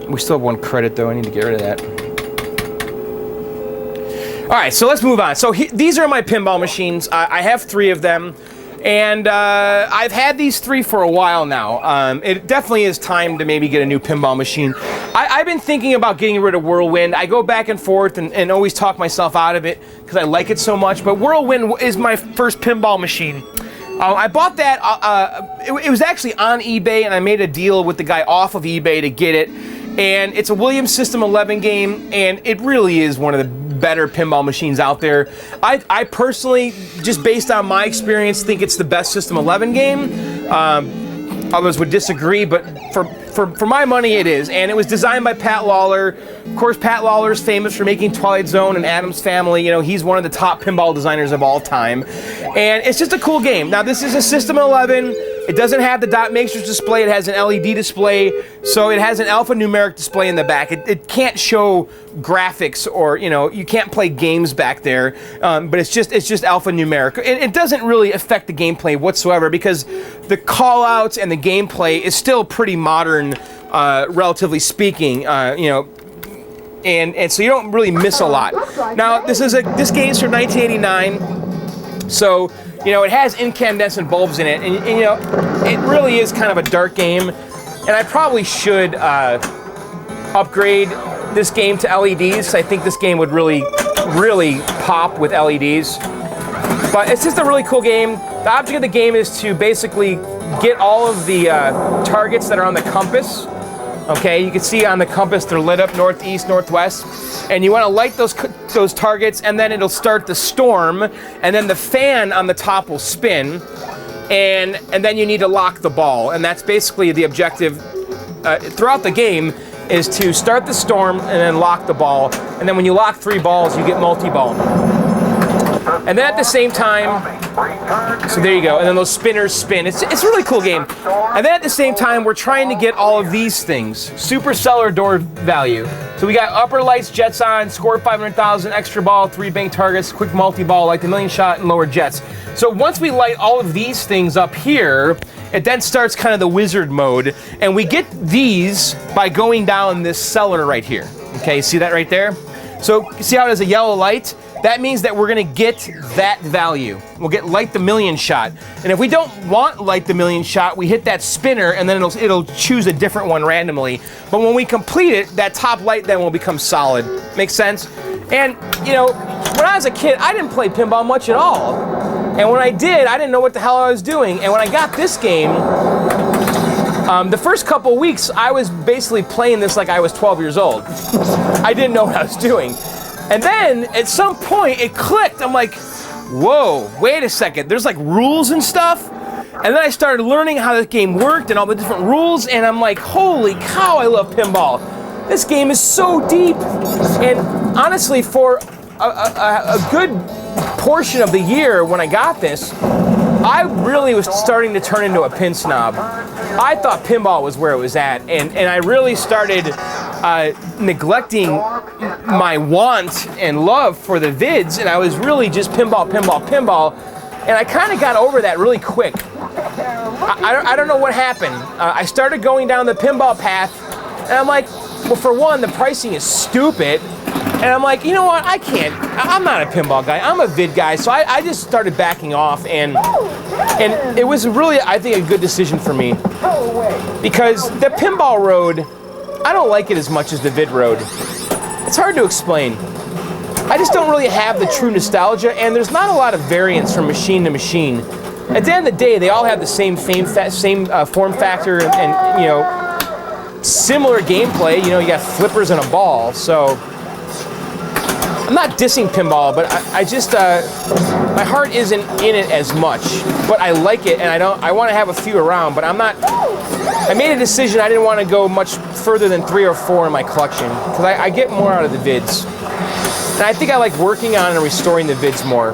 We still have 1 credit though. I need to get rid of that. All right, so let's move on. So these are my pinball machines. I have 3 of them. And I've had these 3 for a while now. It definitely is time to maybe get a new pinball machine. I've been thinking about getting rid of Whirlwind. I go back and forth and always talk myself out of it because I like it so much. But Whirlwind is my first pinball machine. I bought that. It was actually on eBay, and I made a deal with the guy off of eBay to get it. And it's a Williams System 11 game, and it really is one of the better pinball machines out there. I personally, just based on my experience, think it's the best System 11 game. Others would disagree, but for my money, it is. And it was designed by Pat Lawler. Of course, Pat Lawler is famous for making Twilight Zone and Addams Family. You know, he's one of the top pinball designers of all time. And it's just a cool game. Now, this is a System 11. It doesn't have the dot matrix display. It has an LED display, so it has an alphanumeric display in the back. It can't show graphics, or you know, you can't play games back there. But it's just alphanumeric. It doesn't really affect the gameplay whatsoever because the callouts and the gameplay is still pretty modern, relatively speaking. You know. And so you don't really miss a lot. Now this game's from 1989, so you know it has incandescent bulbs in it, and you know it really is kind of a dark game. And I probably should upgrade this game to LEDs. I think this game would really pop with LEDs. But it's just a really cool game. The object of the game is to basically get all of the targets that are on the compass. Okay, you can see on the compass they're lit up northeast, northwest, and you want to light those targets, and then it'll start the storm, and then the fan on the top will spin, and then you need to lock the ball, and that's basically the objective throughout the game is to start the storm and then lock the ball, and then when you lock 3 balls, you get multi-ball. And then at the same time, so there you go, and then those spinners spin. It's a really cool game. And then at the same time, we're trying to get all of these things. Supercellular door value. So we got upper lights, jets on, score 500,000, extra ball, 3 bank targets, quick multi-ball, like the million shot, and lower jets. So once we light all of these things up here, it then starts kind of the wizard mode, and we get these by going down this cellar right here. Okay, see that right there? So see how it has a yellow light? That means that we're gonna get that value. We'll get light the million shot. And if we don't want light the million shot, we hit that spinner and then it'll choose a different one randomly. But when we complete it, that top light then will become solid. Makes sense? And you know, when I was a kid, I didn't play pinball much at all. And when I did, I didn't know what the hell I was doing. And when I got this game, the first couple weeks, I was basically playing this like I was 12 years old. I didn't know what I was doing. And then, at some point, it clicked. I'm like, whoa, wait a second. There's like rules and stuff. And then I started learning how this game worked and all the different rules, and I'm like, holy cow, I love pinball. This game is so deep. And honestly, for a good portion of the year when I got this, I really was starting to turn into a pin snob. I thought pinball was where it was at, and I really started neglecting my want and love for the vids, and I was really just pinball, pinball, pinball, and I kind of got over that really quick. I don't know what happened. I started going down the pinball path, and I'm like, well, for one, the pricing is stupid. And I'm like, you know what, I'm not a pinball guy, I'm a vid guy, so I just started backing off, and it was really, I think, a good decision for me. Because the pinball road, I don't like it as much as the vid road. It's hard to explain. I just don't really have the true nostalgia, and there's not a lot of variance from machine to machine. At the end of the day, they all have the same form factor and you know, similar gameplay. You know, you got flippers and a ball, so I'm not dissing pinball, but I just my heart isn't in it as much. But I like it, and I want to have a few around, but I'm not. I made a decision I didn't want to go much further than 3 or 4 in my collection because I get more out of the vids, and I think I like working on and restoring the vids more.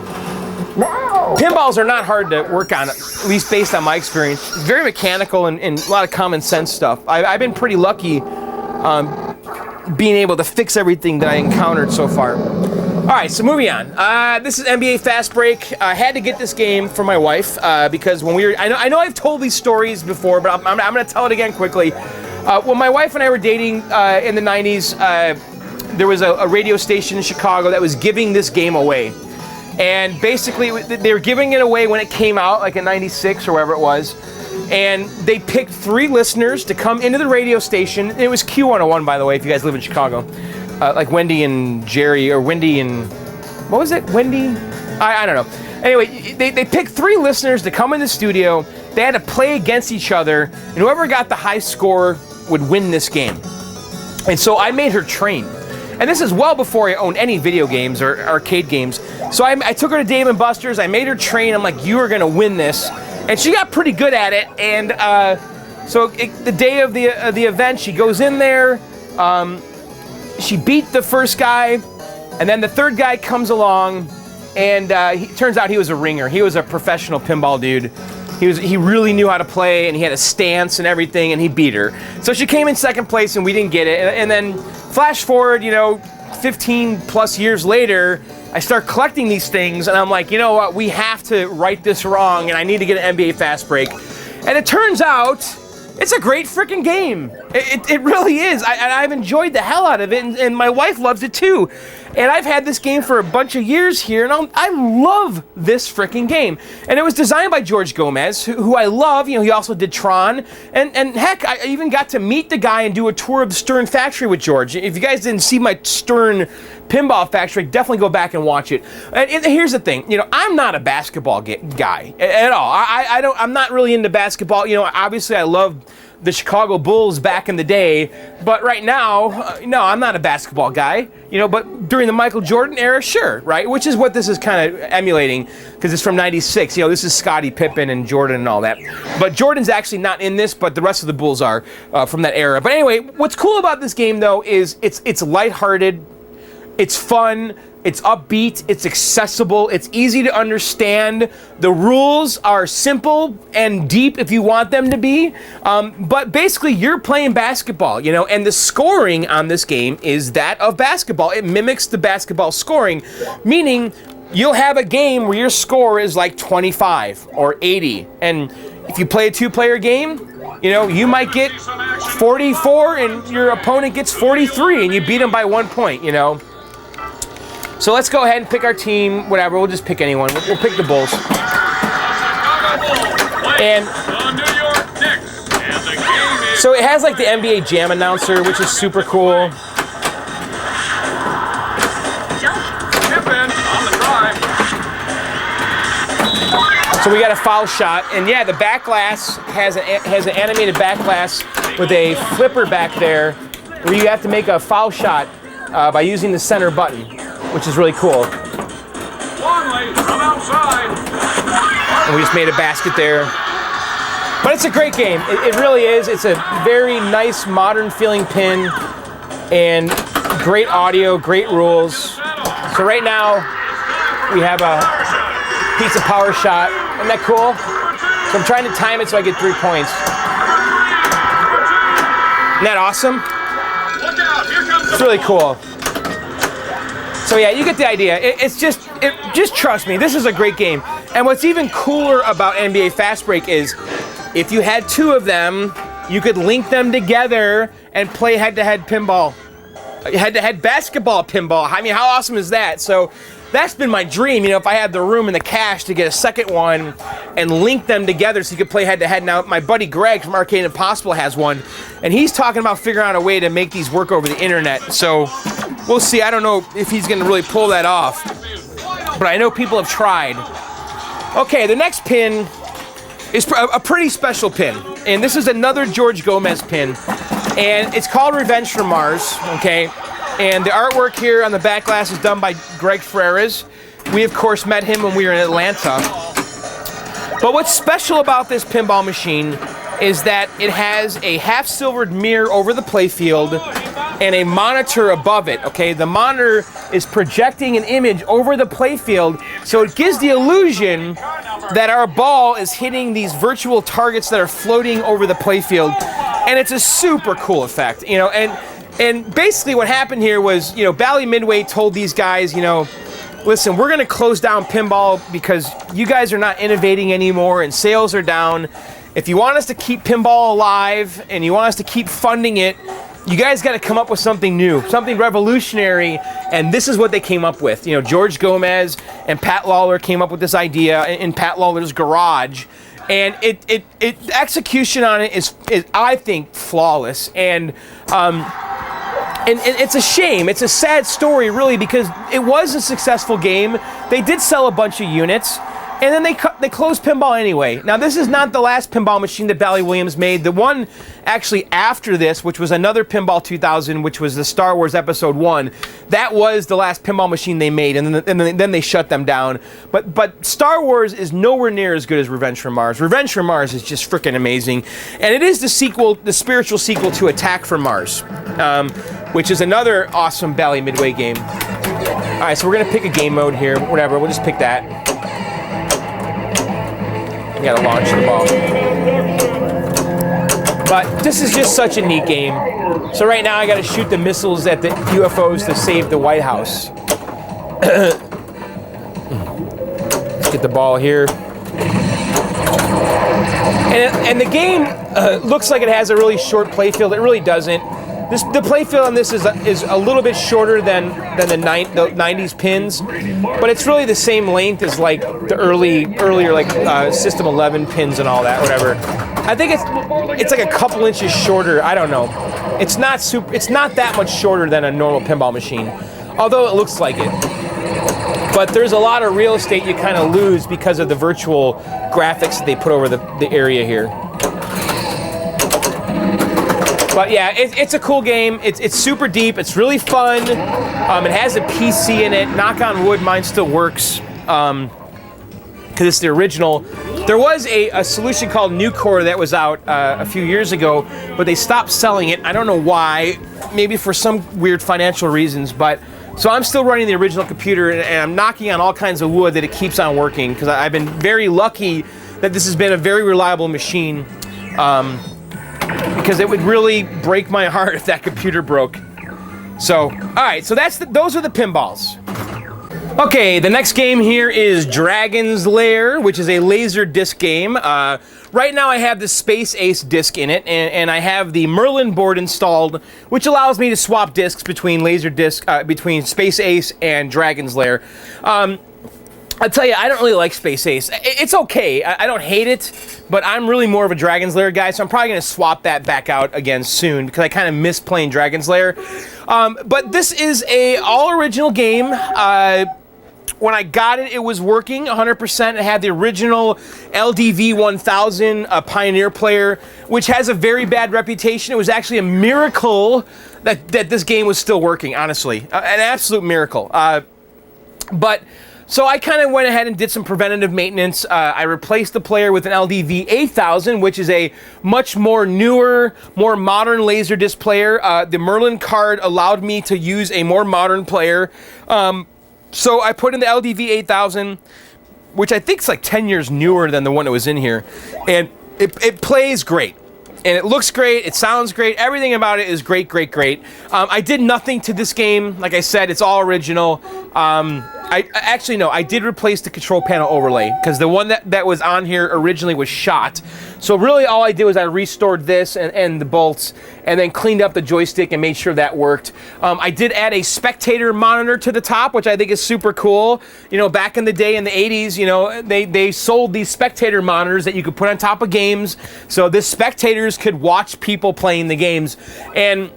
Pinballs are not hard to work on, at least based on my experience. It's very mechanical and a lot of common sense stuff. I've been pretty lucky being able to fix everything that I encountered so far. All right, so moving on. This is NBA Fastbreak. I had to get this game for my wife because when we were, I know I've told these stories before, but I'm going to tell it again quickly. When my wife and I were dating in the 90s, there was a radio station in Chicago that was giving this game away. And basically, they were giving it away when it came out, like in 96 or wherever it was. And they picked 3 listeners to come into the radio station. It was Q101, by the way, if you guys live in Chicago. Like Wendy and Jerry, or Wendy and... What was it? Wendy? I don't know. Anyway, they picked 3 listeners to come in the studio. They had to play against each other. And whoever got the high score would win this game. And so I made her train. And this is well before I owned any video games or arcade games. So I took her to Dave & Buster's. I made her train. I'm like, you are going to win this. And she got pretty good at it. And so the day of the event, she goes in there. She beat the first guy. And then the third guy comes along. And turns out he was a ringer. He was a professional pinball dude. He really knew how to play, and he had a stance and everything, and he beat her. So she came in second place, and we didn't get it. And then flash forward, 15 plus years later, I start collecting these things, and I'm like, you know what? We have to right this wrong, and I need to get an NBA Fastbreak. And it turns out it's a great freaking game. It really is. I've enjoyed the hell out of it, and my wife loves it too. And I've had this game for a bunch of years here, and I love this freaking game. And it was designed by George Gomez, who I love. He also did Tron. And heck, I even got to meet the guy and do a tour of the Stern factory with George. If you guys didn't see my Stern pinball factory, definitely go back and watch it. And here's the thing, I'm not a basketball guy at all. I'm not really into basketball. Obviously I love the Chicago Bulls back in the day, but right now, no, I'm not a basketball guy. But during the Michael Jordan era, sure, right? Which is what this is kind of emulating, because it's from '96. This is Scottie Pippen and Jordan and all that. But Jordan's actually not in this, but the rest of the Bulls are from that era. But anyway, what's cool about this game though is it's lighthearted, it's fun, it's upbeat, it's accessible, it's easy to understand. The rules are simple and deep if you want them to be. But basically, you're playing basketball, and the scoring on this game is that of basketball. It mimics the basketball scoring, meaning you'll have a game where your score is like 25 or 80. And if you play a 2-player game, you might get 44 and your opponent gets 43 and you beat them by 1 point, So let's go ahead and pick our team, whatever, we'll just pick anyone. We'll pick the Bulls. And so it has like the NBA Jam announcer, which is super cool. So we got a foul shot, and yeah, the back glass has an animated back glass with a flipper back there where you have to make a foul shot by using the center button, which is really cool. And we just made a basket there. But it's a great game. It really is. It's a very nice, modern feeling pin. And great audio, great rules. So right now, we have a pizza power shot. Isn't that cool? So I'm trying to time it so I get 3 points. Isn't that awesome? It's really cool. So yeah, you get the idea. Just trust me, this is a great game. And what's even cooler about NBA Fastbreak is if you had 2 of them, you could link them together and play head-to-head pinball. Head-to-head basketball pinball. I mean, how awesome is that? So that's been my dream, you know, if I had the room and the cash to get a second one and link them together so you could play head-to-head. Now, my buddy Greg from Arcade Impossible has one, and he's talking about figuring out a way to make these work over the internet. So we'll see. I don't know if he's going to really pull that off, but I know people have tried. Okay, the next pin is a pretty special pin, and this is another George Gomez pin, and it's called Revenge from Mars, okay? And the artwork here on the back glass is done by Greg Ferreras. We, of course, met him when we were in Atlanta. But what's special about this pinball machine is that it has a half-silvered mirror over the playfield and a monitor above it, okay? The monitor is projecting an image over the playfield, so it gives the illusion that our ball is hitting these virtual targets that are floating over the playfield. And it's a super cool effect, you know, and basically what happened here was, you know, Bally Midway told these guys, you know, listen, we're going to close down pinball because you guys are not innovating anymore and sales are down. If you want us to keep pinball alive and you want us to keep funding it, you guys got to come up with something new, something revolutionary, and this is what they came up with. You know, George Gomez and Pat Lawler came up with this idea in Pat Lawler's garage, and it execution on it is I think flawless, and it's a shame. It's a sad story, really, because it was a successful game. They did sell a bunch of units, and then they closed pinball anyway. Now, this is not the last pinball machine that Bally Williams made. The one actually after this, which was another Pinball 2000, which was the Star Wars Episode 1, that was the last pinball machine they made, and then they shut them down. But Star Wars is nowhere near as good as Revenge from Mars. Revenge from Mars is just freaking amazing. And it is the sequel, the spiritual sequel to Attack from Mars, which is another awesome Bally Midway game. All right, so we're going to pick a game mode here. Whatever, we'll just pick that. You gotta launch the ball. But this is just such a neat game. So right now I gotta shoot the missiles at the UFOs to save the White House. Let's get the ball here. And the game looks like it has a really short playfield. It really doesn't. The playfield on this is a little bit shorter than the 90s pins, but it's really the same length as like the earlier like System 11 pins and all that, whatever. I think it's like a couple inches shorter. I don't know. It's not that much shorter than a normal pinball machine, although it looks like it. But there's a lot of real estate you kind of lose because of the virtual graphics that they put over the area here. But yeah, it's a cool game. It's super deep. It's really fun. It has a PC in it. Knock on wood, mine still works because it's the original. There was a solution called Nucor that was out a few years ago, but they stopped selling it. I don't know why. Maybe for some weird financial reasons. But so I'm still running the original computer, and I'm knocking on all kinds of wood that it keeps on working because I've been very lucky that this has been a very reliable machine. Because it would really break my heart if that computer broke. So, all right, so those are the pinballs. Okay, the next game here is Dragon's Lair, which is a laser disc game. Right now I have the Space Ace disc in it, and I have the Merlin board installed, which allows me to swap discs between between Space Ace and Dragon's Lair. I'll tell you, I don't really like Space Ace. It's okay. I don't hate it, but I'm really more of a Dragon's Lair guy, so I'm probably going to swap that back out again soon because I kind of miss playing Dragon's Lair. But this is a all-original game. When I got it, it was working 100%. It had the original LDV 1000 Pioneer player, which has a very bad reputation. It was actually a miracle that this game was still working, honestly. An absolute miracle. But So I kind of went ahead and did some preventative maintenance. I replaced the player with an LDV 8000, which is a much more newer, more modern Laserdisc player. The Merlin card allowed me to use a more modern player. So I put in the LDV 8000, which I think is like 10 years newer than the one that was in here. And it plays great. And it looks great, it sounds great, everything about it is great, great, great. I did nothing to this game. Like I said, it's all original. I did replace the control panel overlay because the one that was on here originally was shot. So really all I did was I restored this and the bolts and then cleaned up the joystick and made sure that worked. I did add a spectator monitor to the top, which I think is super cool. You know, back in the day in the 80s, you know, they sold these spectator monitors that you could put on top of games. So the spectators could watch people playing the games. And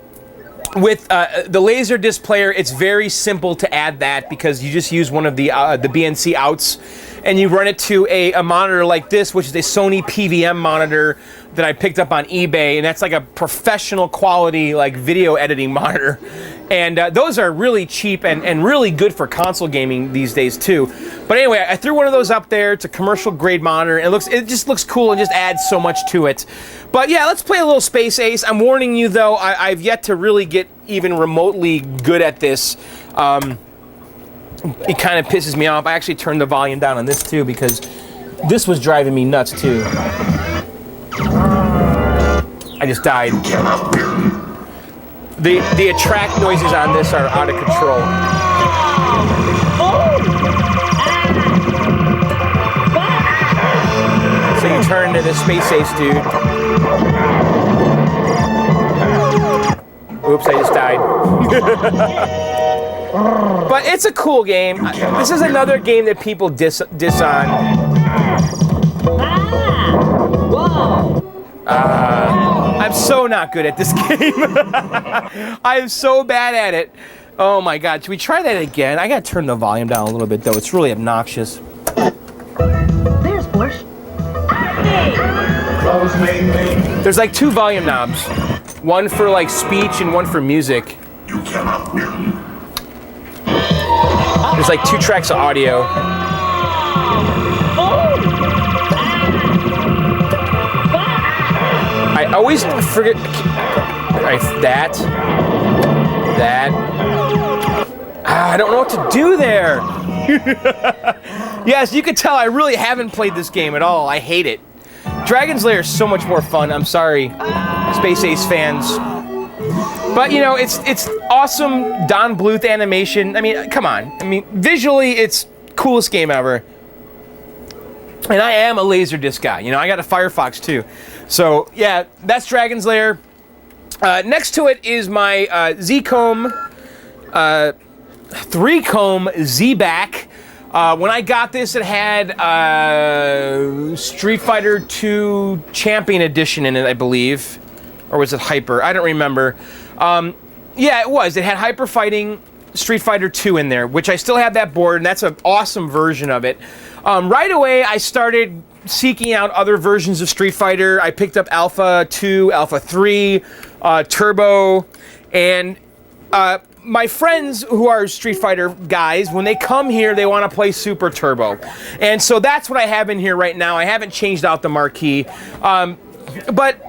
with the Laserdisc player, it's very simple to add that because you just use one of the BNC outs and you run it to a monitor like this, which is a Sony PVM monitor that I picked up on eBay, and that's like a professional quality like video editing monitor. And those are really cheap and really good for console gaming these days too. But anyway, I threw one of those up there. It's a commercial grade monitor. It just looks cool and just adds so much to it. But yeah, let's play a little Space Ace. I'm warning you though, I've yet to really get even remotely good at this. It kind of pisses me off. I actually turned the volume down on this too because this was driving me nuts too. I just died. The attract noises on this are out of control. So you turn into the Space Ace dude. Oops, I just died. But it's a cool game. This is another game that people diss on. I'm so not good at this game. I am so bad at it. Oh my god, should we try that again? I gotta turn the volume down a little bit though. It's really obnoxious. There's Bush. There's like two volume knobs. One for like speech and one for music. There's like 2 tracks of audio. I always forget. Right, that. I don't know what to do there. Yes, you can tell I really haven't played this game at all. I hate it. Dragon's Lair is so much more fun. I'm sorry, Space Ace fans. But you know, it's awesome Don Bluth animation. I mean, come on. I mean, visually, it's coolest game ever. And I am a Laserdisc guy. You know, I got a Firefox too. So yeah, that's Dragon's Lair. Next to it is my Z-Comb, 3-comb Z-Back. When I got this, it had Street Fighter 2 Champion Edition in it, I believe. Or was it Hyper? I don't remember. Yeah, it was. It had Hyper Fighting Street Fighter 2 in there, which I still have that board, and that's an awesome version of it. Right away, I started seeking out other versions of Street Fighter. I picked up Alpha 2, Alpha 3, Turbo, and my friends who are Street Fighter guys, when they come here, they want to play Super Turbo. And so that's what I have in here right now. I haven't changed out the marquee. But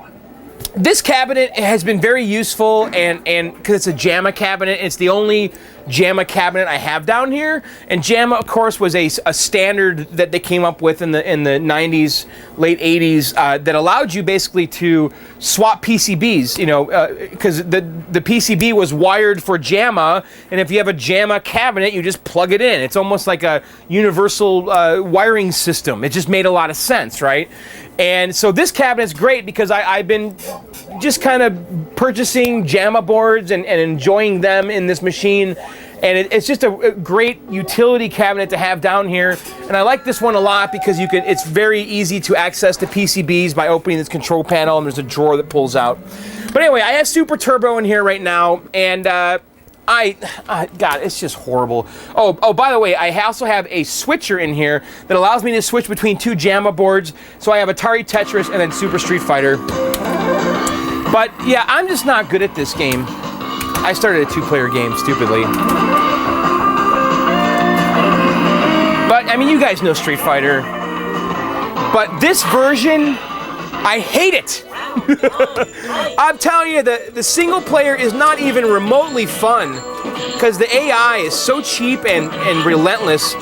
this cabinet has been very useful, and because it's a Jamma cabinet, it's the only Jamma cabinet I have down here. And Jamma, of course, was a standard that they came up with in the 90s, late 80s, that allowed you basically to swap PCBs. You know, because the PCB was wired for Jamma, and if you have a Jamma cabinet, you just plug it in. It's almost like a universal wiring system. It just made a lot of sense, right? And so this cabinet's great because I've been just kind of purchasing Jamma boards and enjoying them in this machine. And it's just a great utility cabinet to have down here. And I like this one a lot because it's very easy to access the PCBs by opening this control panel, and there's a drawer that pulls out. But anyway, I have Super Turbo in here right now, and God, it's just horrible. Oh, by the way, I also have a switcher in here that allows me to switch between 2 Jamma boards. So I have Atari Tetris and then Super Street Fighter. But yeah, I'm just not good at this game. I started a 2-player game, stupidly. I mean, you guys know Street Fighter, but this version, I hate it. I'm telling you, the single player is not even remotely fun because the AI is so cheap and relentless.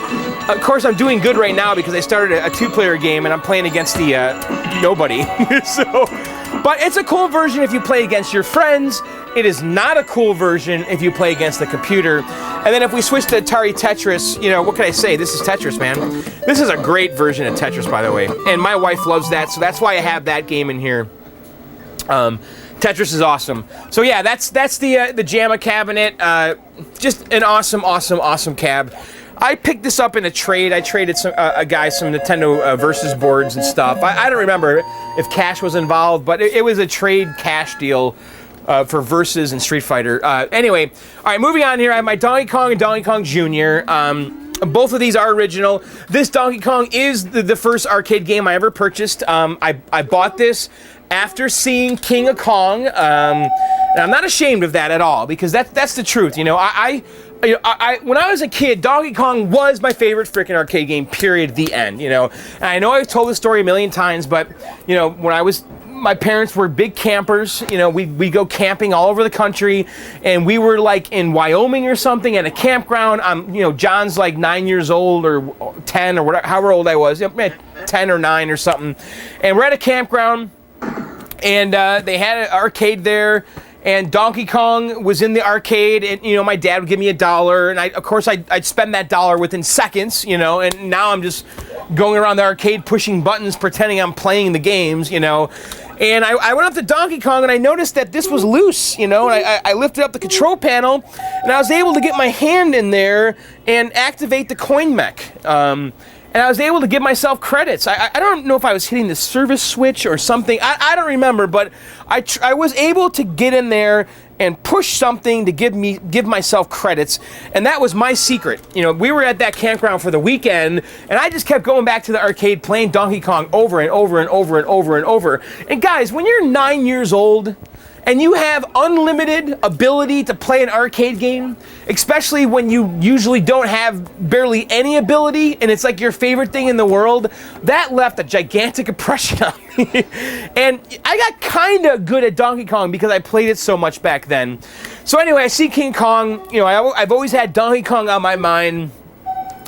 Of course, I'm doing good right now because I started a two-player game and I'm playing against the nobody. But it's a cool version if you play against your friends. It is not a cool version if you play against the computer. And then if we switch to Atari Tetris, you know, what can I say? This is Tetris, man. This is a great version of Tetris, by the way. And my wife loves that, so that's why I have that game in here. Tetris is awesome. So yeah, that's the Jamma cabinet. Just an awesome cab. I picked this up in a trade. I traded a guy some Nintendo Versus boards and stuff. I don't remember if cash was involved, but it was a trade cash deal for Versus and Street Fighter. Anyway, all right, moving on here. I have my Donkey Kong and Donkey Kong Jr. Both of these are original. This Donkey Kong is the first arcade game I ever purchased. I bought this after seeing King of Kong, and I'm not ashamed of that at all because that's the truth. You know, when I was a kid, Donkey Kong was my favorite freaking arcade game, period, the end, you know. And I know I've told this story a million times, but, you know, my parents were big campers, you know, we go camping all over the country, and we were like in Wyoming or something at a campground. You know, John's like 9 years old or 10 or whatever, however old I was, 10 or 9 or something. And we're at a campground, and they had an arcade there. And Donkey Kong was in the arcade, and, you know, my dad would give me $1, and of course, I'd spend that $1 within seconds, you know, and now I'm just going around the arcade pushing buttons, pretending I'm playing the games, you know. And I went up to Donkey Kong, and I noticed that this was loose, you know, and I lifted up the control panel, and I was able to get my hand in there and activate the coin mech. And I was able to give myself credits. I don't know if I was hitting the service switch or something. I don't remember, but I was able to get in there and push something to give myself credits, and that was my secret. You know, we were at that campground for the weekend, and I just kept going back to the arcade playing Donkey Kong over and over and over and over and over. And guys, when you're 9 years old, and you have unlimited ability to play an arcade game, especially when you usually don't have barely any ability, and it's like your favorite thing in the world, that left a gigantic impression on me. And I got kind of good at Donkey Kong because I played it so much back then. So anyway, I see King Kong, you know, I've always had Donkey Kong on my mind,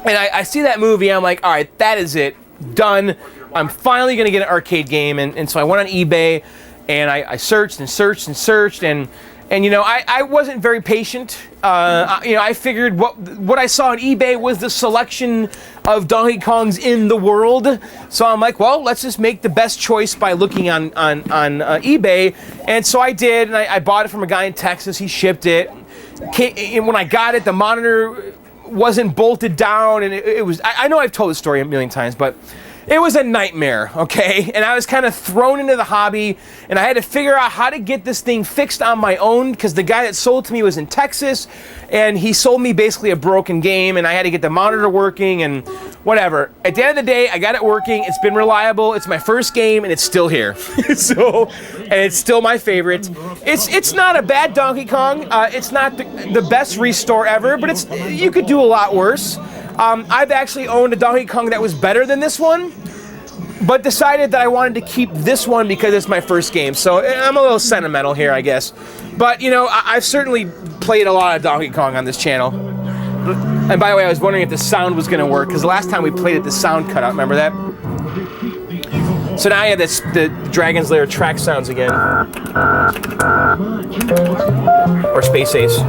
and I see that movie, I'm like, all right, that is it, done. I'm finally gonna get an arcade game, and so I went on eBay, and I searched and searched and searched, and you know, I wasn't very patient. You know, I figured what I saw on eBay was the selection of Donkey Kongs in the world. So I'm like, well, let's just make the best choice by looking on eBay. And so I did, and I bought it from a guy in Texas. He shipped it. And when I got it, the monitor wasn't bolted down, and it was, I know I've told this story a million times, but it was a nightmare, okay? And I was kind of thrown into the hobby, and I had to figure out how to get this thing fixed on my own, because the guy that sold to me was in Texas, and he sold me basically a broken game, and I had to get the monitor working and whatever. At the end of the day, I got it working. It's been reliable. It's my first game, and it's still here. And it's still my favorite. It's not a bad Donkey Kong. It's not the best restore ever, but you could do a lot worse. I've actually owned a Donkey Kong that was better than this one, but decided that I wanted to keep this one because it's my first game. So I'm a little sentimental here, I guess. But, you know, I've certainly played a lot of Donkey Kong on this channel. And by the way, I was wondering if the sound was going to work, because the last time we played it, the sound cut out. Remember that? So now I have the Dragon's Lair track sounds again. Or Space Ace.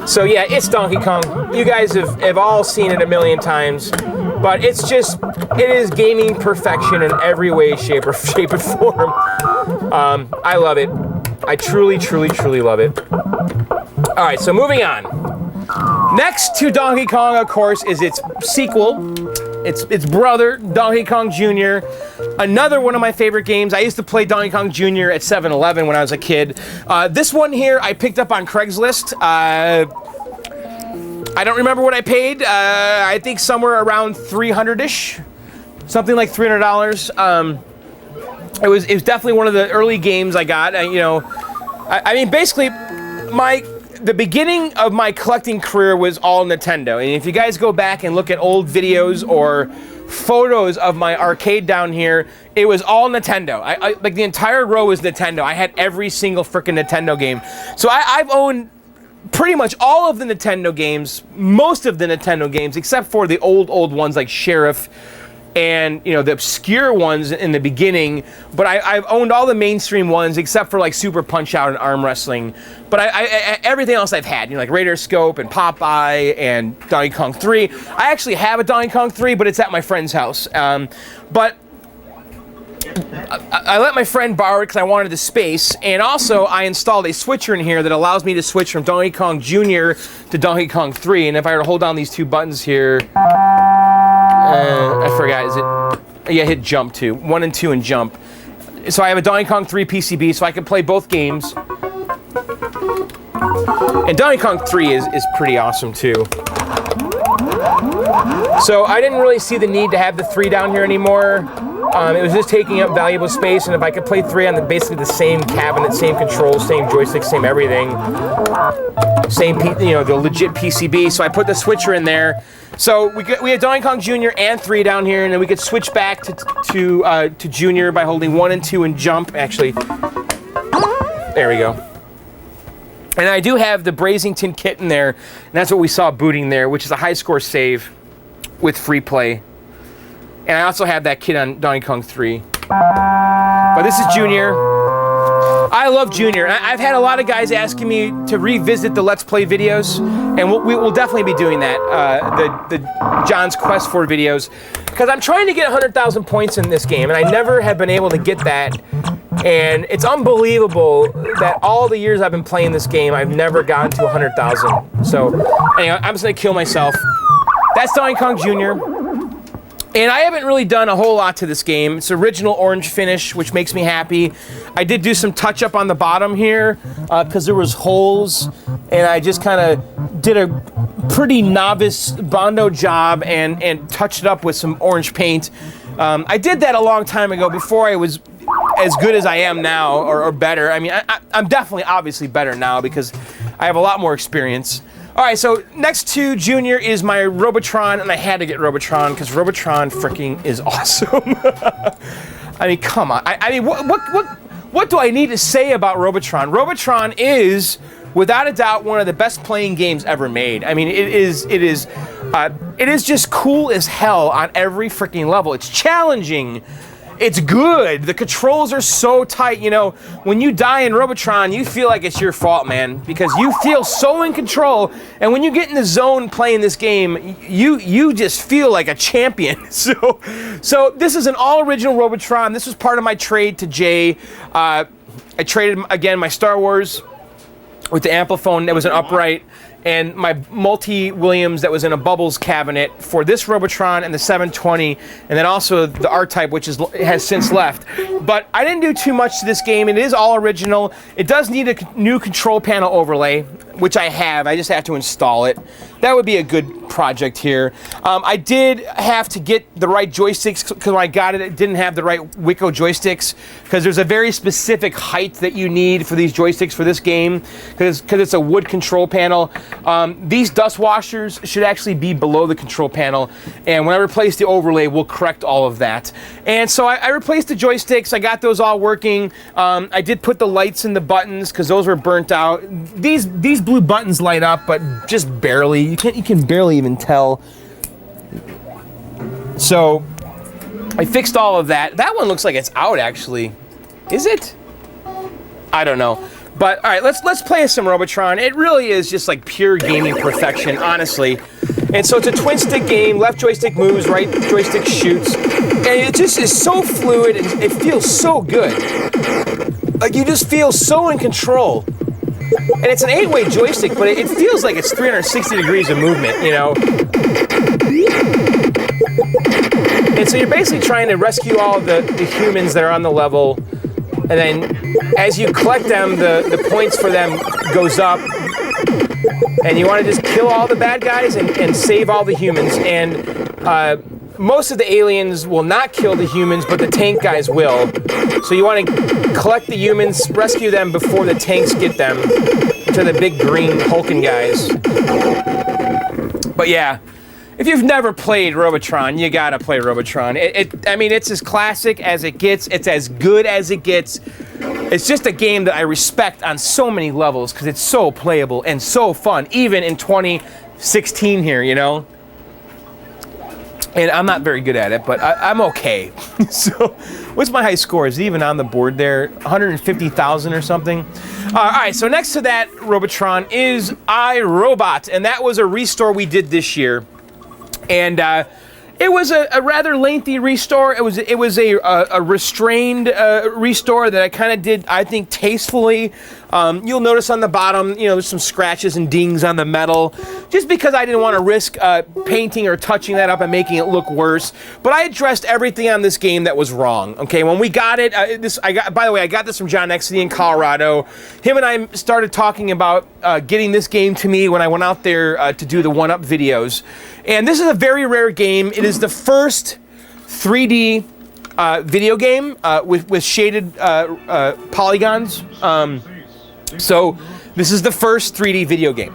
So yeah, it's Donkey Kong. You guys have all seen it a million times, but it is gaming perfection in every way, shape, or form. I love it. I truly, truly, truly love it. All right, so moving on. Next to Donkey Kong, of course, is its sequel. Its brother, Donkey Kong Jr. Another one of my favorite games. I used to play Donkey Kong Jr. at 7-Eleven when I was a kid. This one here I picked up on Craigslist. I don't remember what I paid. I think somewhere around $300-ish. Something like $300. It was definitely one of the early games I got. I mean, basically, the beginning of my collecting career was all Nintendo. And if you guys go back and look at old videos or photos of my arcade down here, it was all Nintendo. I like the entire row was Nintendo. I had every single freaking Nintendo game. So I've owned pretty much all of the Nintendo games, most of the Nintendo games, except for the old ones like Sheriff and, you know, the obscure ones in the beginning. But I've owned all the mainstream ones except for like Super Punch-Out and Arm Wrestling. But everything else I've had, you know, like Raider Scope and Popeye and Donkey Kong 3. I actually have a Donkey Kong 3, but it's at my friend's house. But I let my friend borrow it because I wanted the space, and also I installed a switcher in here that allows me to switch from Donkey Kong Jr. to Donkey Kong 3, and if I were to hold down these two buttons here, I forgot, is it? Yeah, hit jump too. 1 and 2 and jump. So I have a Donkey Kong 3 PCB, so I can play both games. And Donkey Kong 3 is pretty awesome too. So I didn't really see the need to have the 3 down here anymore. It was just taking up valuable space, and if I could play 3 on basically the same cabinet, same controls, same joystick, same everything, same the legit PCB. So I put the switcher in there. So we had Donkey Kong Jr. and 3 down here, and then we could switch back to Junior by holding 1 and 2 and jump. Actually, there we go. And I do have the Brazington kit in there, and that's what we saw booting there, which is a high score save with free play. And I also have that kit on Donkey Kong 3. But this is Junior. I love Junior. I've had a lot of guys asking me to revisit the Let's Play videos, and we'll definitely be doing that, the John's Quest for videos, because I'm trying to get 100,000 points in this game, and I never have been able to get that. And it's unbelievable that all the years I've been playing this game, I've never gotten to 100,000. So, anyway, I'm just gonna kill myself. That's Donkey Kong Jr. And I haven't really done a whole lot to this game. It's original orange finish, which makes me happy. I did do some touch-up on the bottom here, because there was holes, and I just kind of did a pretty novice Bondo job and touched it up with some orange paint. I did that a long time ago, before I was as good as I am now, or better. I mean, I'm definitely obviously better now because I have a lot more experience. All right, so next to Junior is my Robotron, and I had to get Robotron because Robotron freaking is awesome. I mean, come on. I mean, what do I need to say about Robotron? Robotron is, without a doubt, one of the best playing games ever made. I mean, it is just cool as hell on every freaking level. It's challenging. It's good. The controls are so tight. You know, when you die in Robotron, you feel like it's your fault, man, because you feel so in control. And when you get in the zone playing this game, you just feel like a champion. So this is an all-original Robotron. This was part of my trade to Jay. I traded, again, my Star Wars with the Ampliphone that was an upright, and my multi-Williams that was in a Bubbles cabinet for this Robotron and the 720, and then also the R-Type, which has since left. But I didn't do too much to this game. It is all original. It does need a new control panel overlay, which I have. I just have to install it. That would be a good project here. I did have to get the right joysticks because when I got it, it didn't have the right Wiko joysticks, because there's a very specific height that you need for these joysticks for this game, because it's a wood control panel. These dust washers should actually be below the control panel, and when I replace the overlay, we'll correct all of that. And so I replaced the joysticks. I got those all working. I did put the lights in the buttons because those were burnt out. These blue buttons light up, but just barely. You can barely even tell. So I fixed all of that. That one looks like it's out, actually. Is it? I don't know. But all right, let's play some Robotron. It really is just like pure gaming perfection, honestly. And so it's a twin stick game. Left joystick moves, right joystick shoots, and it just is so fluid and it feels so good. Like you just feel so in control. And it's an 8-way joystick, but it feels like it's 360 degrees of movement, you know? And so you're basically trying to rescue all of the humans that are on the level, and then as you collect them, the points for them goes up, and you want to just kill all the bad guys and save all the humans. And most of the aliens will not kill the humans, but the tank guys will. So you want to collect the humans, rescue them before the tanks get them. to the big green hulking guys. But yeah, if you've never played Robotron, you gotta play Robotron. I mean, it's as classic as it gets. It's as good as it gets. It's just a game that I respect on so many levels because it's so playable and so fun, even in 2016 here, you know? And I'm not very good at it, but I'm okay. So, what's my high score? Is it even on the board there? 150,000 or something? All right, so next to that Robotron is I Robot, and that was a restore we did this year. And it was a rather lengthy restore. It was a restrained restore that I kind of did, I think, tastefully. You'll notice on the bottom, you know, there's some scratches and dings on the metal, just because I didn't want to risk painting or touching that up and making it look worse. But I addressed everything on this game that was wrong. Okay, when we got it, by the way, I got this from John Exley in Colorado. Him and I started talking about getting this game to me when I went out there to do the one-up videos. And this is a very rare game. It is the first 3D video game with shaded polygons. So this is the first 3D video game,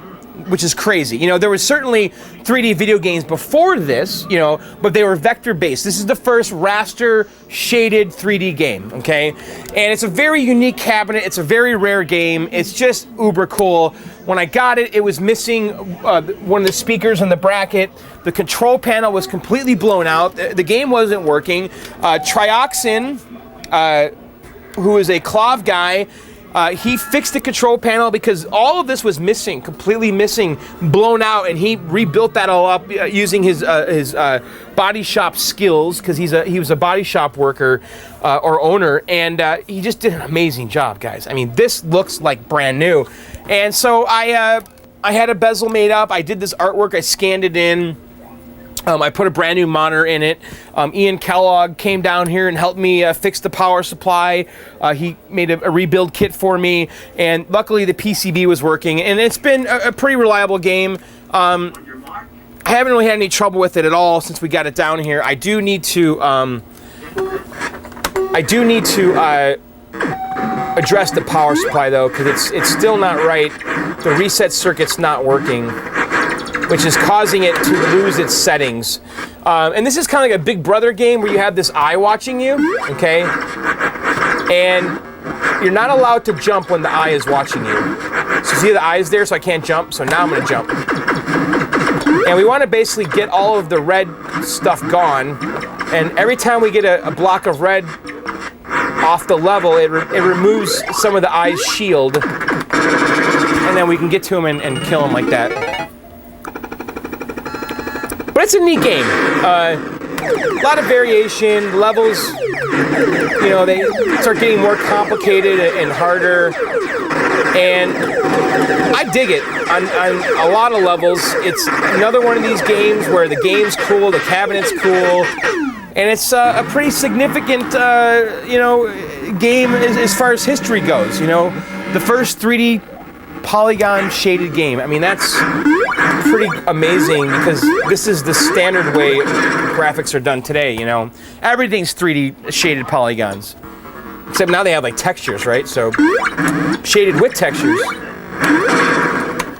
which is crazy. You know, there was certainly 3D video games before this, you know, but they were vector-based. This is the first raster shaded 3D game, okay? And it's a very unique cabinet. It's a very rare game. It's just uber cool. When I got it, it was missing one of the speakers in the bracket. The control panel was completely blown out. The game wasn't working. Trioxin, who is a Clov guy, he fixed the control panel because all of this was missing, completely missing, blown out, and he rebuilt that all up using his body shop skills because he was a body shop worker or owner, and he just did an amazing job, guys. I mean, this looks like brand new, and so I had a bezel made up. I did this artwork. I scanned it in. I put a brand new monitor in it. Ian Kellogg came down here and helped me fix the power supply. He made a rebuild kit for me, and luckily the PCB was working, and it's been a pretty reliable game. I haven't really had any trouble with it at all since we got it down here. I do need to address the power supply though, because it's still not right. The reset circuit's not working, which is causing it to lose its settings. And this is kind of like a Big Brother game where you have this eye watching you, okay? And you're not allowed to jump when the eye is watching you. So see the eye is there, so I can't jump, so now I'm gonna jump. And we wanna basically get all of the red stuff gone, and every time we get a block of red off the level, it removes some of the eye's shield, and then we can get to him and kill him like that. But it's a neat game. A lot of variation, levels, you know, they start getting more complicated and harder. And I dig it on a lot of levels. It's another one of these games where the game's cool, the cabinet's cool, and it's a pretty significant, you know, game as far as history goes. You know, the first 3D polygon shaded game. I mean, that's pretty amazing because this is the standard way graphics are done today, you know. Everything's 3D shaded polygons. Except now they have like textures, right? So shaded with textures.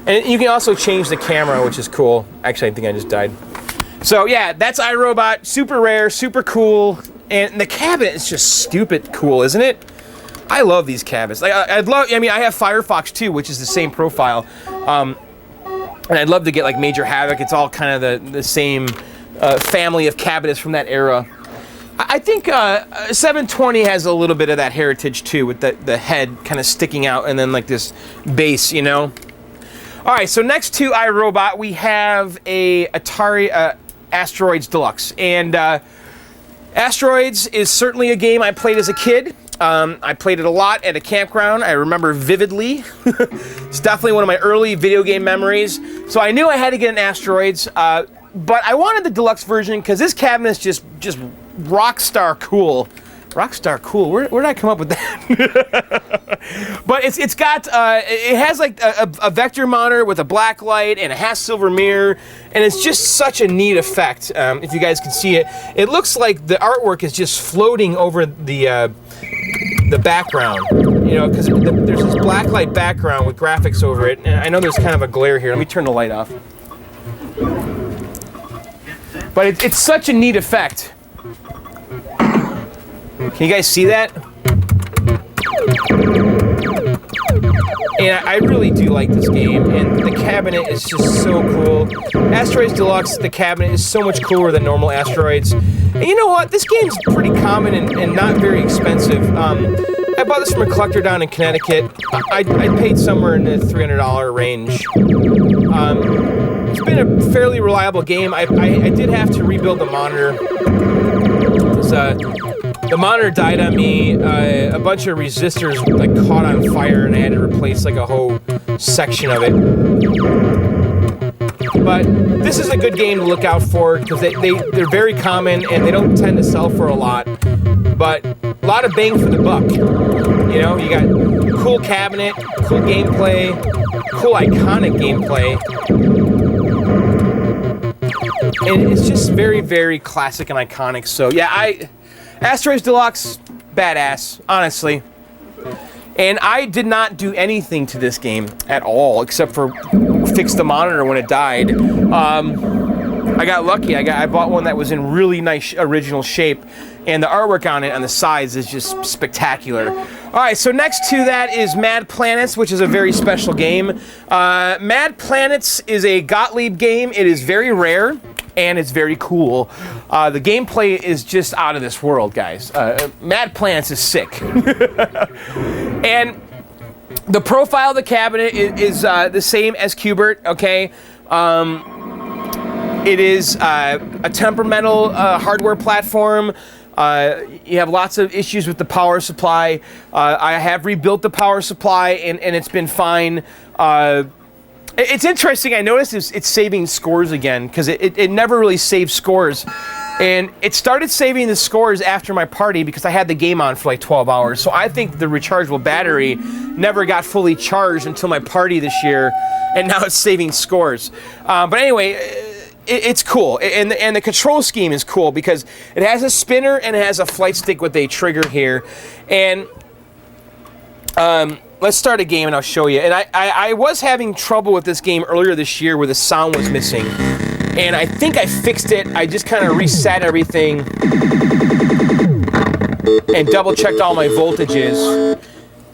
And you can also change the camera, which is cool. Actually, I think I just died. So yeah, that's iRobot. Super rare, super cool. And the cabinet is just stupid cool, isn't it? I love these cabinets. Like I mean, I have Firefox too, which is the same profile. And I'd love to get like Major Havoc. It's all kind of the same family of cabinets from that era. I think 720 has a little bit of that heritage too, with the head kind of sticking out and then like this base, you know. All right, so next to iRobot, we have a Atari Asteroids Deluxe, and Asteroids is certainly a game I played as a kid. I played it a lot at a campground. I remember vividly. It's definitely one of my early video game memories. So I knew I had to get an Asteroids, but I wanted the deluxe version because this cabinet is just rock star cool. Rock star cool. Where did I come up with that? But it's got it has like a vector monitor with a black light and a half silver mirror, and it's just such a neat effect. If you guys can see it, it looks like the artwork is just floating over the the background, you know, because there's this blacklight background with graphics over it, and I know there's kind of a glare here. Let me turn the light off. But it's such a neat effect. Can you guys see that? And I really do like this game, and the cabinet is just so cool. Asteroids Deluxe, the cabinet is so much cooler than normal Asteroids. And you know what? This game's pretty common and not very expensive. I bought this from a collector down in Connecticut. I paid somewhere in the $300 range. It's been a fairly reliable game. I did have to rebuild the monitor. The monitor died on me. A bunch of resistors like caught on fire, and I had to replace like a whole section of it. But this is a good game to look out for because they're very common and they don't tend to sell for a lot. But a lot of bang for the buck. You know, you got cool cabinet, cool gameplay, cool iconic gameplay. And it's just very, very classic and iconic. So yeah, Asteroids Deluxe, badass, honestly. And I did not do anything to this game at all, except for fix the monitor when it died. I got lucky. I bought one that was in really nice original shape, and the artwork on it on the sides is just spectacular. All right, so next to that is Mad Planets, which is a very special game. Mad Planets is a Gottlieb game. It is very rare, and it's very cool. The gameplay is just out of this world, guys. Mad Planets is sick. And the profile of the cabinet is the same as Cubert, okay? It is a temperamental hardware platform. You have lots of issues with the power supply. I have rebuilt the power supply, and it's been fine. It's interesting, I noticed it's saving scores again, because it never really saved scores. And it started saving the scores after my party because I had the game on for like 12 hours. So I think the rechargeable battery never got fully charged until my party this year, and now it's saving scores. But anyway, it's cool, and the control scheme is cool because it has a spinner and it has a flight stick with a trigger here. And let's start a game and I'll show you. And I was having trouble with this game earlier this year where the sound was missing. And I think I fixed it. I just kind of reset everything and double checked all my voltages.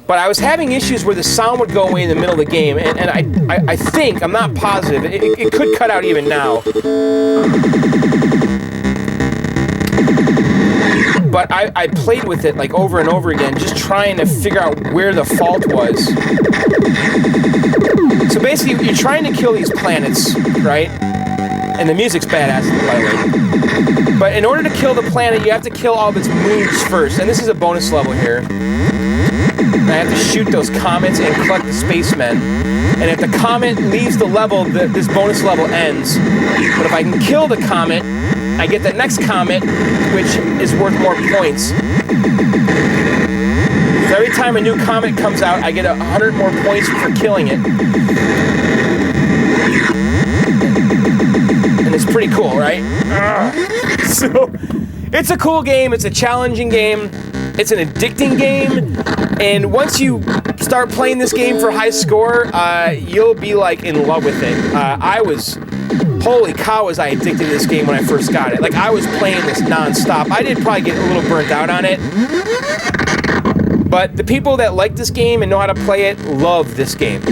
But I was having issues where the sound would go away in the middle of the game, and I think, I'm not positive, it could cut out even now. But I played with it like over and over again, just trying to figure out where the fault was. So basically, you're trying to kill these planets, right? And the music's badass, by the way. But in order to kill the planet, you have to kill all of its moons first. And this is a bonus level here. I have to shoot those comets and collect the spacemen. And if the comet leaves the level, this bonus level ends. But if I can kill the comet, I get the next comet, which is worth more points. So every time a new comet comes out, I get 100 more points for killing it. And it's pretty cool, right? So, it's a cool game, it's a challenging game, it's an addicting game, and once you start playing this game for high score, you'll be like in love with it. Holy cow, was I addicted to this game when I first got it. Like, I was playing this non-stop. I did probably get a little burnt out on it, but the people that like this game and know how to play it love this game.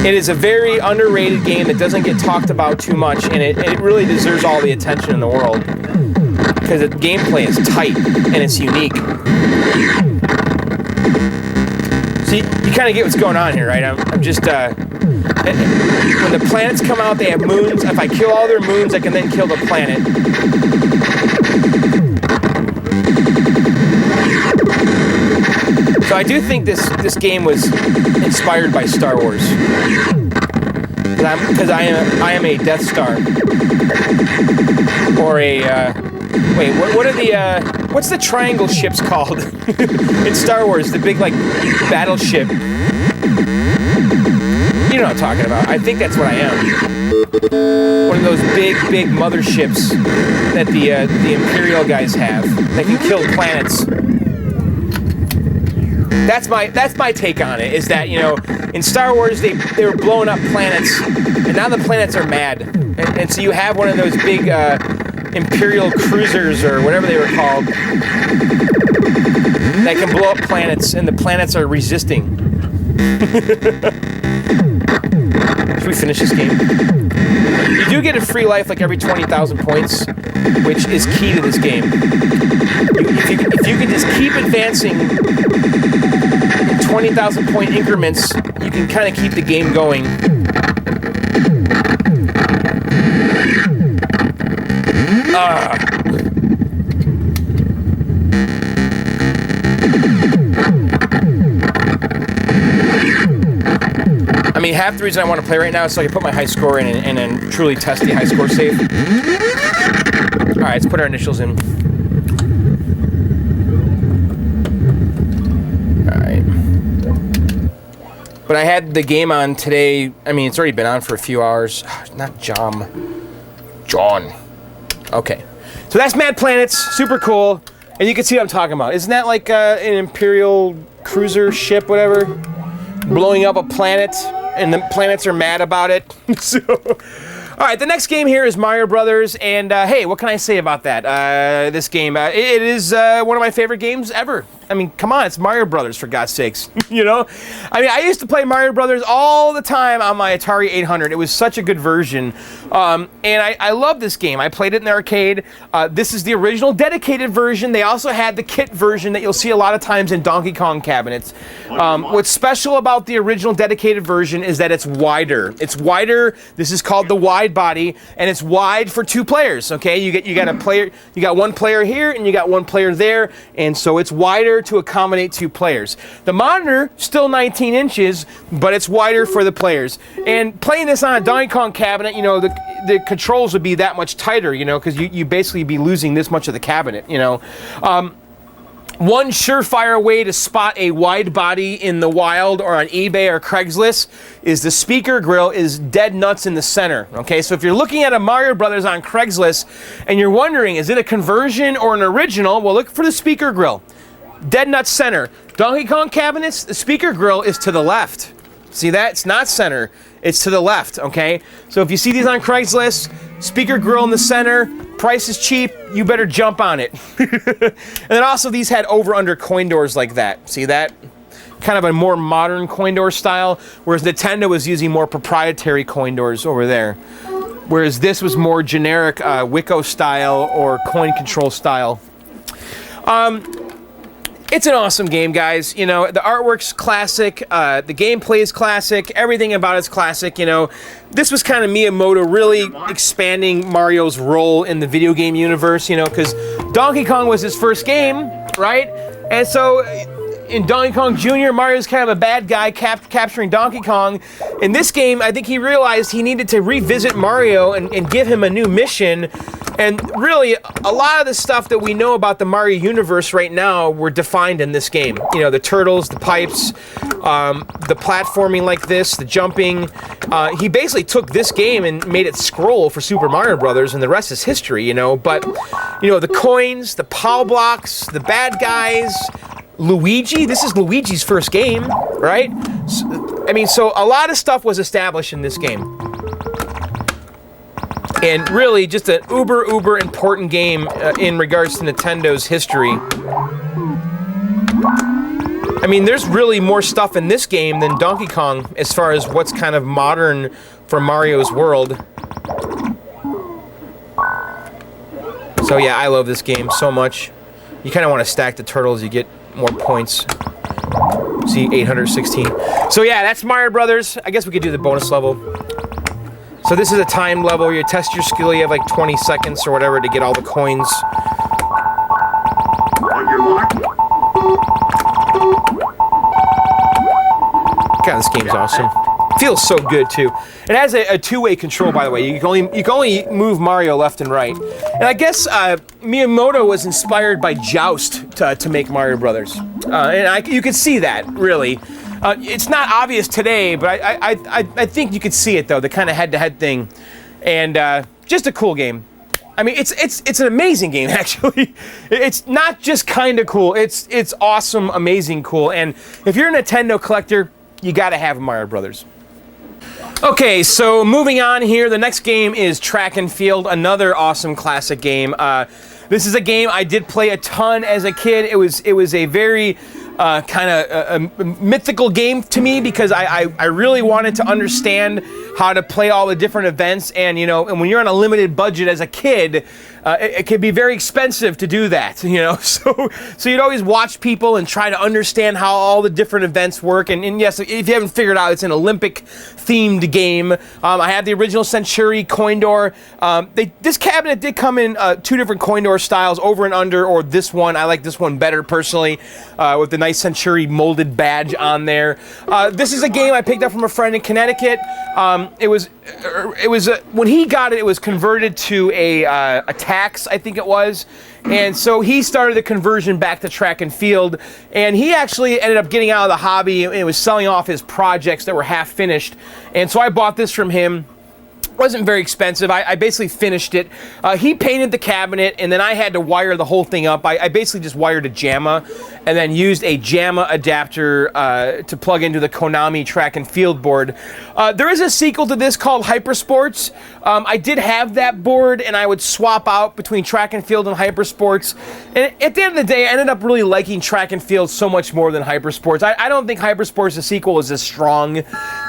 It is a very underrated game that doesn't get talked about too much, and it really deserves all the attention in the world because the gameplay is tight and it's unique. See, you kind of get what's going on here, right? I'm just when the planets come out, they have moons. If I kill all their moons, I can then kill the planet. So I do think this game was inspired by Star Wars, because I am a Death Star, or a what are the what's the triangle ships called in Star Wars? The big like battleship. You know what I'm talking about. I think that's what I am. One of those big motherships that the Imperial guys have that can kill planets. That's my take on it. Is that, you know, in Star Wars they were blowing up planets, and now the planets are mad, and so you have one of those big Imperial cruisers or whatever they were called that can blow up planets, and the planets are resisting. Should we finish this game? You do get a free life like every 20,000 points, which is key to this game. If you can just keep advancing in 20,000 point increments, you can kind of keep the game going. I mean, half the reason I want to play right now is so I can put my high score in and then truly test the high score save. Alright, let's put our initials in. Alright. But I had the game on today. I mean, it's already been on for a few hours. Not John. Okay. So that's Mad Planets. Super cool. And you can see what I'm talking about. Isn't that like an Imperial cruiser ship, whatever? Blowing up a planet, and the planets are mad about it. So, all right, the next game here is Mario Brothers, and hey, what can I say about that? This game, it is one of my favorite games ever. I mean, come on, it's Mario Brothers, for God's sakes. You know? I mean, I used to play Mario Brothers all the time on my Atari 800. It was such a good version. And I love this game. I played it in the arcade. This is the original dedicated version. They also had the kit version that you'll see a lot of times in Donkey Kong cabinets. What's special about the original dedicated version is that it's wider. It's wider. This is called the wide body, and it's wide for 2 players. Okay, you got a player. You got one player here, and you got one player there, and so it's wider to accommodate 2 players. The monitor, still 19 inches, but it's wider for the players. And playing this on a Donkey Kong cabinet, you know, the controls would be that much tighter, you know, because you basically be losing this much of the cabinet, you know. One surefire way to spot a wide body in the wild or on eBay or Craigslist is the speaker grill is dead nuts in the center. Okay, so if you're looking at a Mario Brothers on Craigslist and you're wondering, is it a conversion or an original? Well, look for the speaker grill. Dead nuts center. Donkey Kong cabinets, the speaker grill is to the left. See that? It's not center. It's to the left, okay? So if you see these on Craigslist, speaker grill in the center, price is cheap, you better jump on it. And then also these had over-under coin doors like that. See that? Kind of a more modern coin door style, whereas Nintendo was using more proprietary coin doors over there. Whereas this was more generic Wicco style or coin control style. It's an awesome game, guys. You know, the artwork's classic, the gameplay is classic, everything about it's classic, you know. This was kind of Miyamoto really expanding Mario's role in the video game universe, you know, because Donkey Kong was his first game, right? And so in Donkey Kong Jr., Mario's kind of a bad guy capturing Donkey Kong. In this game, I think he realized he needed to revisit Mario and give him a new mission. And really, a lot of the stuff that we know about the Mario universe right now were defined in this game. You know, the turtles, the pipes, the platforming like this, the jumping. He basically took this game and made it scroll for Super Mario Brothers, and the rest is history, you know. But, you know, the coins, the POW blocks, the bad guys, Luigi, this is Luigi's first game, right? So, I mean, so a lot of stuff was established in this game. And really, just an uber important game in regards to Nintendo's history. I mean, there's really more stuff in this game than Donkey Kong as far as what's kind of modern for Mario's world. So yeah, I love this game so much. You kind of want to stack the turtles, you get more points. See, 816. So yeah, that's Mario Brothers. I guess we could do the bonus level. So this is a time level where you test your skill. You have like 20 seconds or whatever to get all the coins. On your mark. God, this game's awesome. Feels so good too. It has a two-way control, by the way. You can only move Mario left and right. And I guess Miyamoto was inspired by Joust to make Mario Brothers, and you can see that really. It's not obvious today, but I think you could see it though, the kind of head-to-head thing, and just a cool game. I mean, it's an amazing game actually. It's not just kind of cool. It's awesome, amazing, cool. And if you're a Nintendo collector, you got to have Mario Brothers. Okay, so moving on here, the next game is Track and Field, another awesome classic game. This is a game I did play a ton as a kid. It was a very kind of a mythical game to me because I really wanted to understand how to play all the different events, and you know, and when you're on a limited budget as a kid, it can be very expensive to do that, you know. So you'd always watch people and try to understand how all the different events work. And yes, if you haven't figured out, it's an Olympic-themed game. I had the original Century coin door. This cabinet did come in 2 different coin door styles, over and under, or this one. I like this one better personally, with the nice Century molded badge on there. This is a game I picked up from a friend in Connecticut. It was when he got it, it was converted to a tax, I think it was, and so he started the conversion back to Track and Field, and he actually ended up getting out of the hobby and was selling off his projects that were half finished, and so I bought this from him. Wasn't very expensive. I basically finished it. He painted the cabinet, and then I had to wire the whole thing up. I basically just wired a Jamma, and then used a Jamma adapter to plug into the Konami Track and Field board. There is a sequel to this called Hypersports. I did have that board, and I would swap out between Track and Field and Hypersports. And at the end of the day, I ended up really liking Track and Field so much more than Hypersports. I don't think Hypersports, the sequel, is as strong.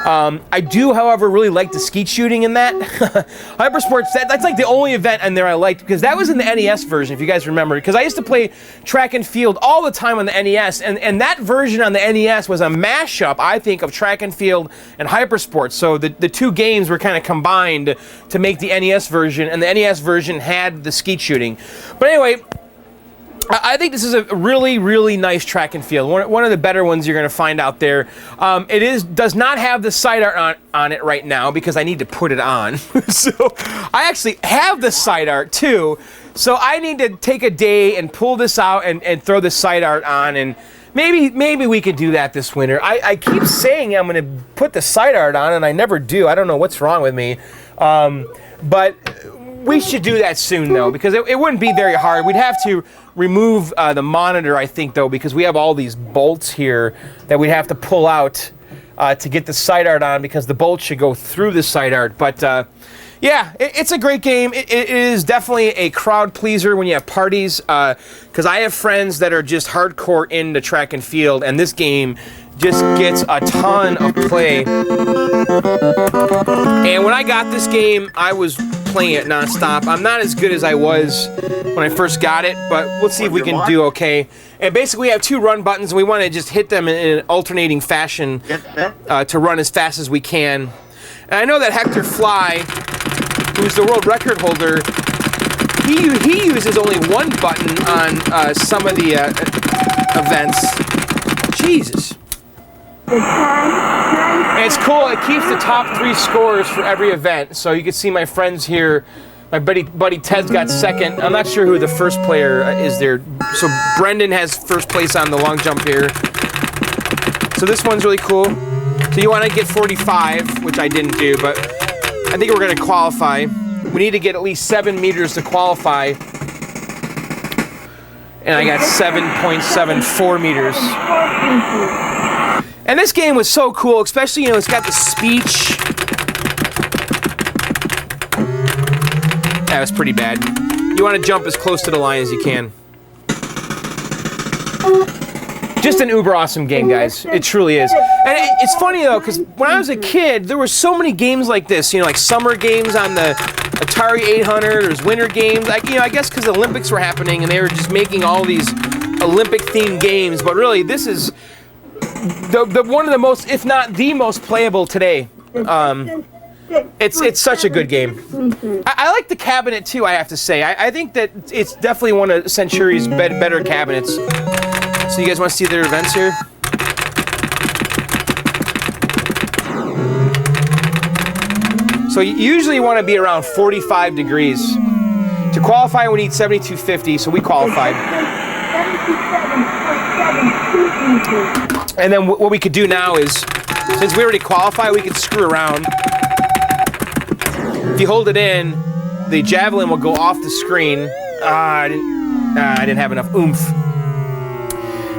I do, however, really like the skeet shooting in that. Hypersports, that's like the only event in there I liked, because that was in the NES version, if you guys remember, because I used to play Track and Field all the time on the NES, and that version on the NES was a mashup, I think, of Track and Field and Hypersports. So the two games were kind of combined to make the NES version, and the NES version had the skeet shooting. But anyway, I think this is a really, really nice Track and Field. One of the better ones you're going to find out there. Does not have the side art on it right now because I need to put it on. So I actually have the side art too. So I need to take a day and pull this out and throw the side art on, and maybe we could do that this winter. I keep saying I'm going to put the side art on, and I never do. I don't know what's wrong with me. But we should do that soon, though, because it wouldn't be very hard. We'd have to remove the monitor, I think, though, because we have all these bolts here that we'd have to pull out to get the side art on, because the bolts should go through the side art. But yeah, it's a great game. It is definitely a crowd pleaser when you have parties, because I have friends that are just hardcore into Track and Field, and this game just gets a ton of play. And when I got this game, I was playing it nonstop. I'm not as good as I was when I first got it, but let's see if we can do okay. And basically we have 2 run buttons, and we want to just hit them in an alternating fashion to run as fast as we can. And I know that Hector Fly, who's the world record holder, he uses only 1 button on some of the events. Jesus. And it's cool, it keeps the top 3 scores for every event. So you can see my friends here. My buddy Ted's got second. I'm not sure who the first player is there. So Brendan has first place on the long jump here. So this one's really cool. So you want to get 45, which I didn't do, but I think we're going to qualify. We need to get at least 7 meters to qualify. And I got 7.74 meters. And this game was so cool, especially, you know, it's got the speech. That was pretty bad. You want to jump as close to the line as you can. Just an uber awesome game, guys. It truly is. And it's funny, though, because when I was a kid, there were so many games like this. You know, like summer games on the Atari 800. There's winter games. Like, you know, I guess because the Olympics were happening and they were just making all these Olympic-themed games. But really, this is the one of the most, if not the most playable today. It's such a good game. I like the cabinet too, I have to say. I think that it's definitely one of Century's better cabinets. So you guys want to see their events here? So you usually want to be around 45 degrees. To qualify, we need 7250, so we qualified. And then what we could do now is, since we already qualify, we can screw around. If you hold it in, the javelin will go off the screen. I didn't have enough oomph.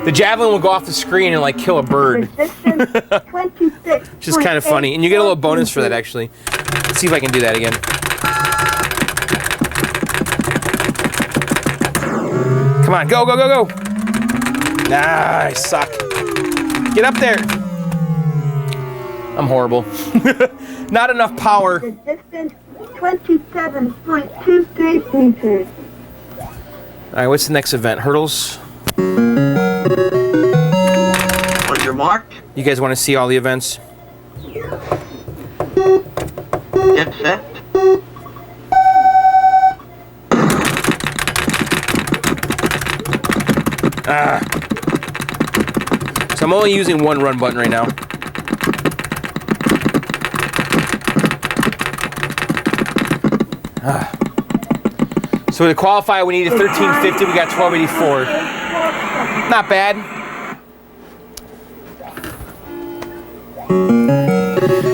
The javelin will go off the screen and like kill a bird. Which is kind of funny. And you get a little bonus for that, actually. Let's see if I can do that again. Come on, go, go, go, go. I suck. Get up there. I'm horrible. Not enough power. The distance 27.23 meters. All right, what's the next event? Hurdles? On your mark. You guys want to see all the events? Get set. So I'm only using one run button right now. So to qualify, we needed 1350. We got 1284. Not bad.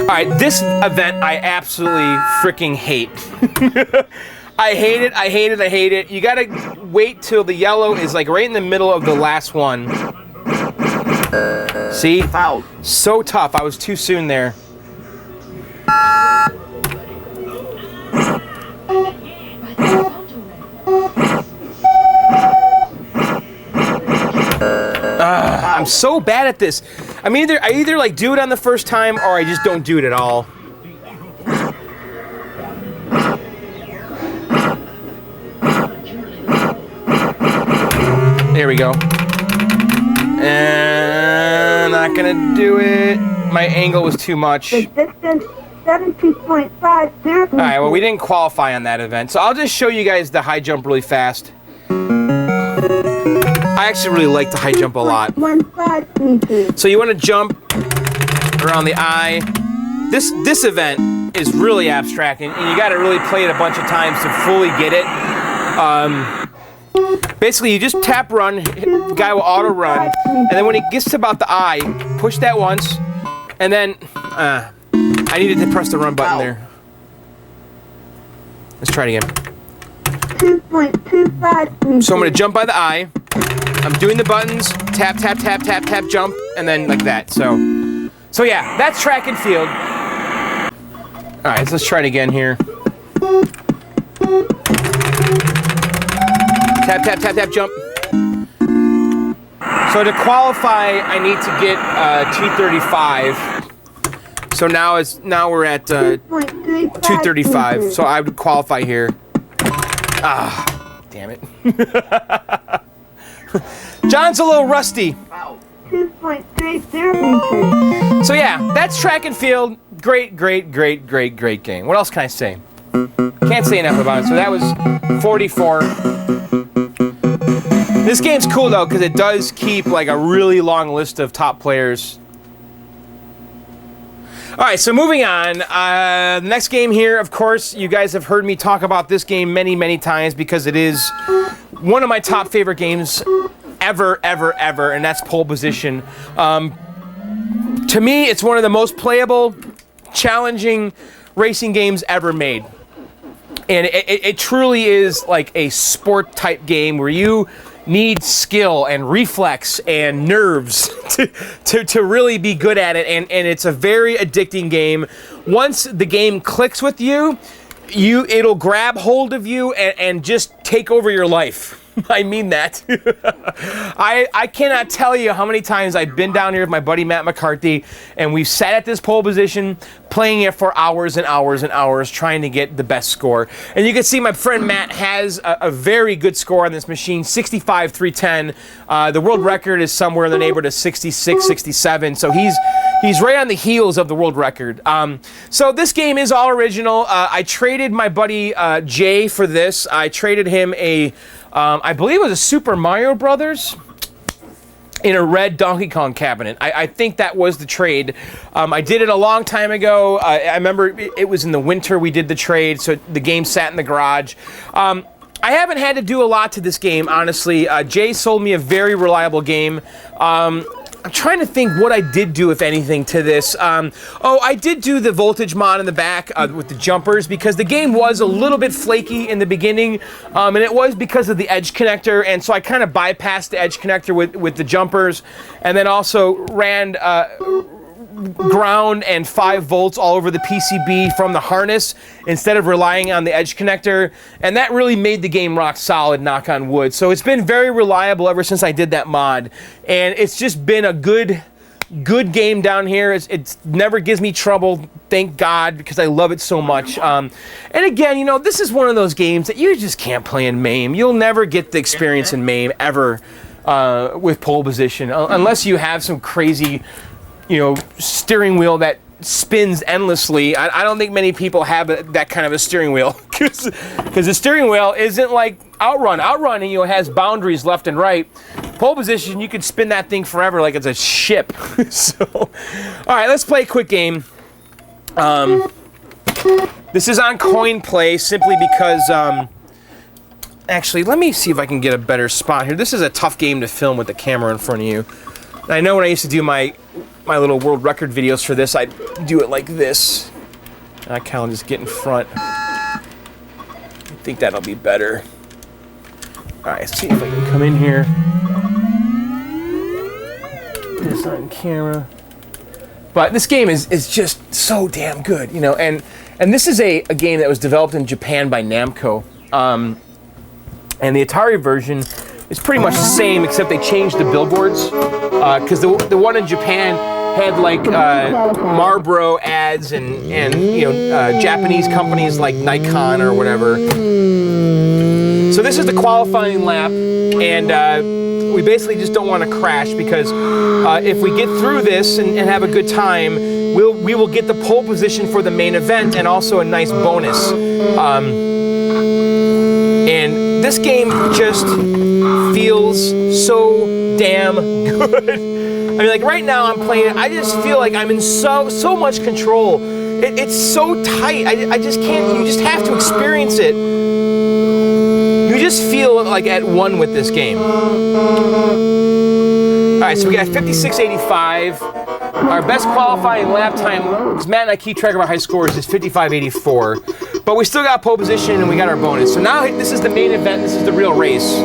All right, this event I absolutely freaking hate. I hate it. I hate it. I hate it. You gotta wait till the yellow is like right in the middle of the last one. See? Foul. So tough. I was too soon there. I'm so bad at this. I either like do it on the first time or I just don't do it at all. There we go. And not gonna do it. My angle was too much. The distance 70.50. All right, well, we didn't qualify on that event, so I'll just show you guys the high jump really fast. I actually really like the high jump a lot. 15 meters. So you want to jump around the eye. This event is really abstract, and you got to really play it a bunch of times to fully get it. Basically, you just tap run, the guy will auto run, and then when he gets to about the eye, push that once, and then I needed to press the run button there. Let's try it again. 2.25 meters. So I'm going to jump by the eye. I'm doing the buttons, tap, tap, tap, tap, tap, jump, and then like that. So yeah, that's track and field. All right, so let's try it again here. Tap, tap, tap, tap, jump. So to qualify, I need to get 235. So now we're at 235. So I would qualify here. Damn it. John's a little rusty. 2.30 meters. So yeah, that's track and field. Great, great, great, great, great game. What else can I say? Can't say enough about it. So that was 44. This game's cool though, because it does keep like a really long list of top players. All right, so moving on. The next game here, of course, you guys have heard me talk about this game many, many times because it is one of my top favorite games ever, ever, ever, and that's Pole Position. To me, it's one of the most playable, challenging racing games ever made. And it truly is like a sport-type game where you need skill and reflex and nerves to really be good at it, and it's a very addicting game. Once the game clicks with you, it'll grab hold of you and just take over your life. I mean that. I cannot tell you how many times I've been down here with my buddy Matt McCarthy, and we've sat at this pole position playing it for hours and hours and hours trying to get the best score. And you can see my friend Matt has a very good score on this machine, 65-310. The world record is somewhere in the neighborhood of 66, 67. So he's right on the heels of the world record. So this game is all original. I traded my buddy Jay for this. I traded him I believe it was a Super Mario Brothers in a red Donkey Kong cabinet. I think that was the trade. I did it a long time ago. I remember it was in the winter we did the trade, so the game sat in the garage. I haven't had to do a lot to this game, honestly. Jay sold me a very reliable game. I'm trying to think what I did do, if anything, to this. Oh, I did do the voltage mod in the back with the jumpers, because the game was a little bit flaky in the beginning, and it was because of the edge connector, and so I kind of bypassed the edge connector with the jumpers, and then also ran ground and 5 volts all over the PCB from the harness instead of relying on the edge connector, and that really made the game rock solid, knock on wood. So it's been very reliable ever since I did that mod, and it's just been a good game down here. It never gives me trouble, thank God, because I love it so much. And again, you know, this is one of those games that you just can't play in MAME. You'll never get the experience in MAME ever with pole position, unless you have some crazy, you know, steering wheel that spins endlessly. I don't think many people have that kind of a steering wheel, because the steering wheel isn't like Outrun. Outrun, you know, has boundaries left and right. Pole position, you could spin that thing forever like it's a ship. So, all right, let's play a quick game. This is on coin play simply because, actually, let me see if I can get a better spot here. This is a tough game to film with the camera in front of you. I know when I used to do my little world record videos for this, I'd do it like this. And I kind of just get in front. I think that'll be better. All right, let's see if I can come in here. Put this on camera. But this game is just so damn good, you know. And this is a game that was developed in Japan by Namco. And the Atari version is pretty much the same, except they changed the billboards. Because the one in Japan had like Marlboro ads and you know, Japanese companies like Nikon or whatever. So this is the qualifying lap, and we basically just don't want to crash, because if we get through this and have a good time, we will get the pole position for the main event and also a nice bonus. And this game just feels so damn good. I mean, like right now I'm playing it, I just feel like I'm in so much control. It's so tight. I just can't. You just have to experience it. You just feel like at one with this game. All right, so we got 56.85. Our best qualifying lap time, because Matt and I keep track of our high scores, is 55.84. But we still got pole position and we got our bonus. So now this is the main event. This is the real race.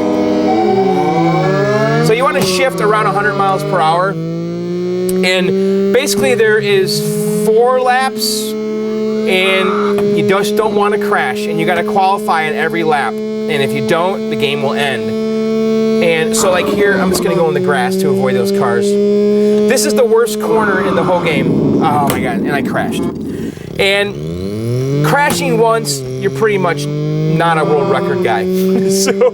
So you want to shift around 100 miles per hour. And basically there is 4 laps, and you just don't want to crash, and you got to qualify in every lap. And if you don't, the game will end. And so like here, I'm just gonna go in the grass to avoid those cars. This is the worst corner in the whole game. Oh my God, and I crashed. And crashing once, you're pretty much not a world record guy. So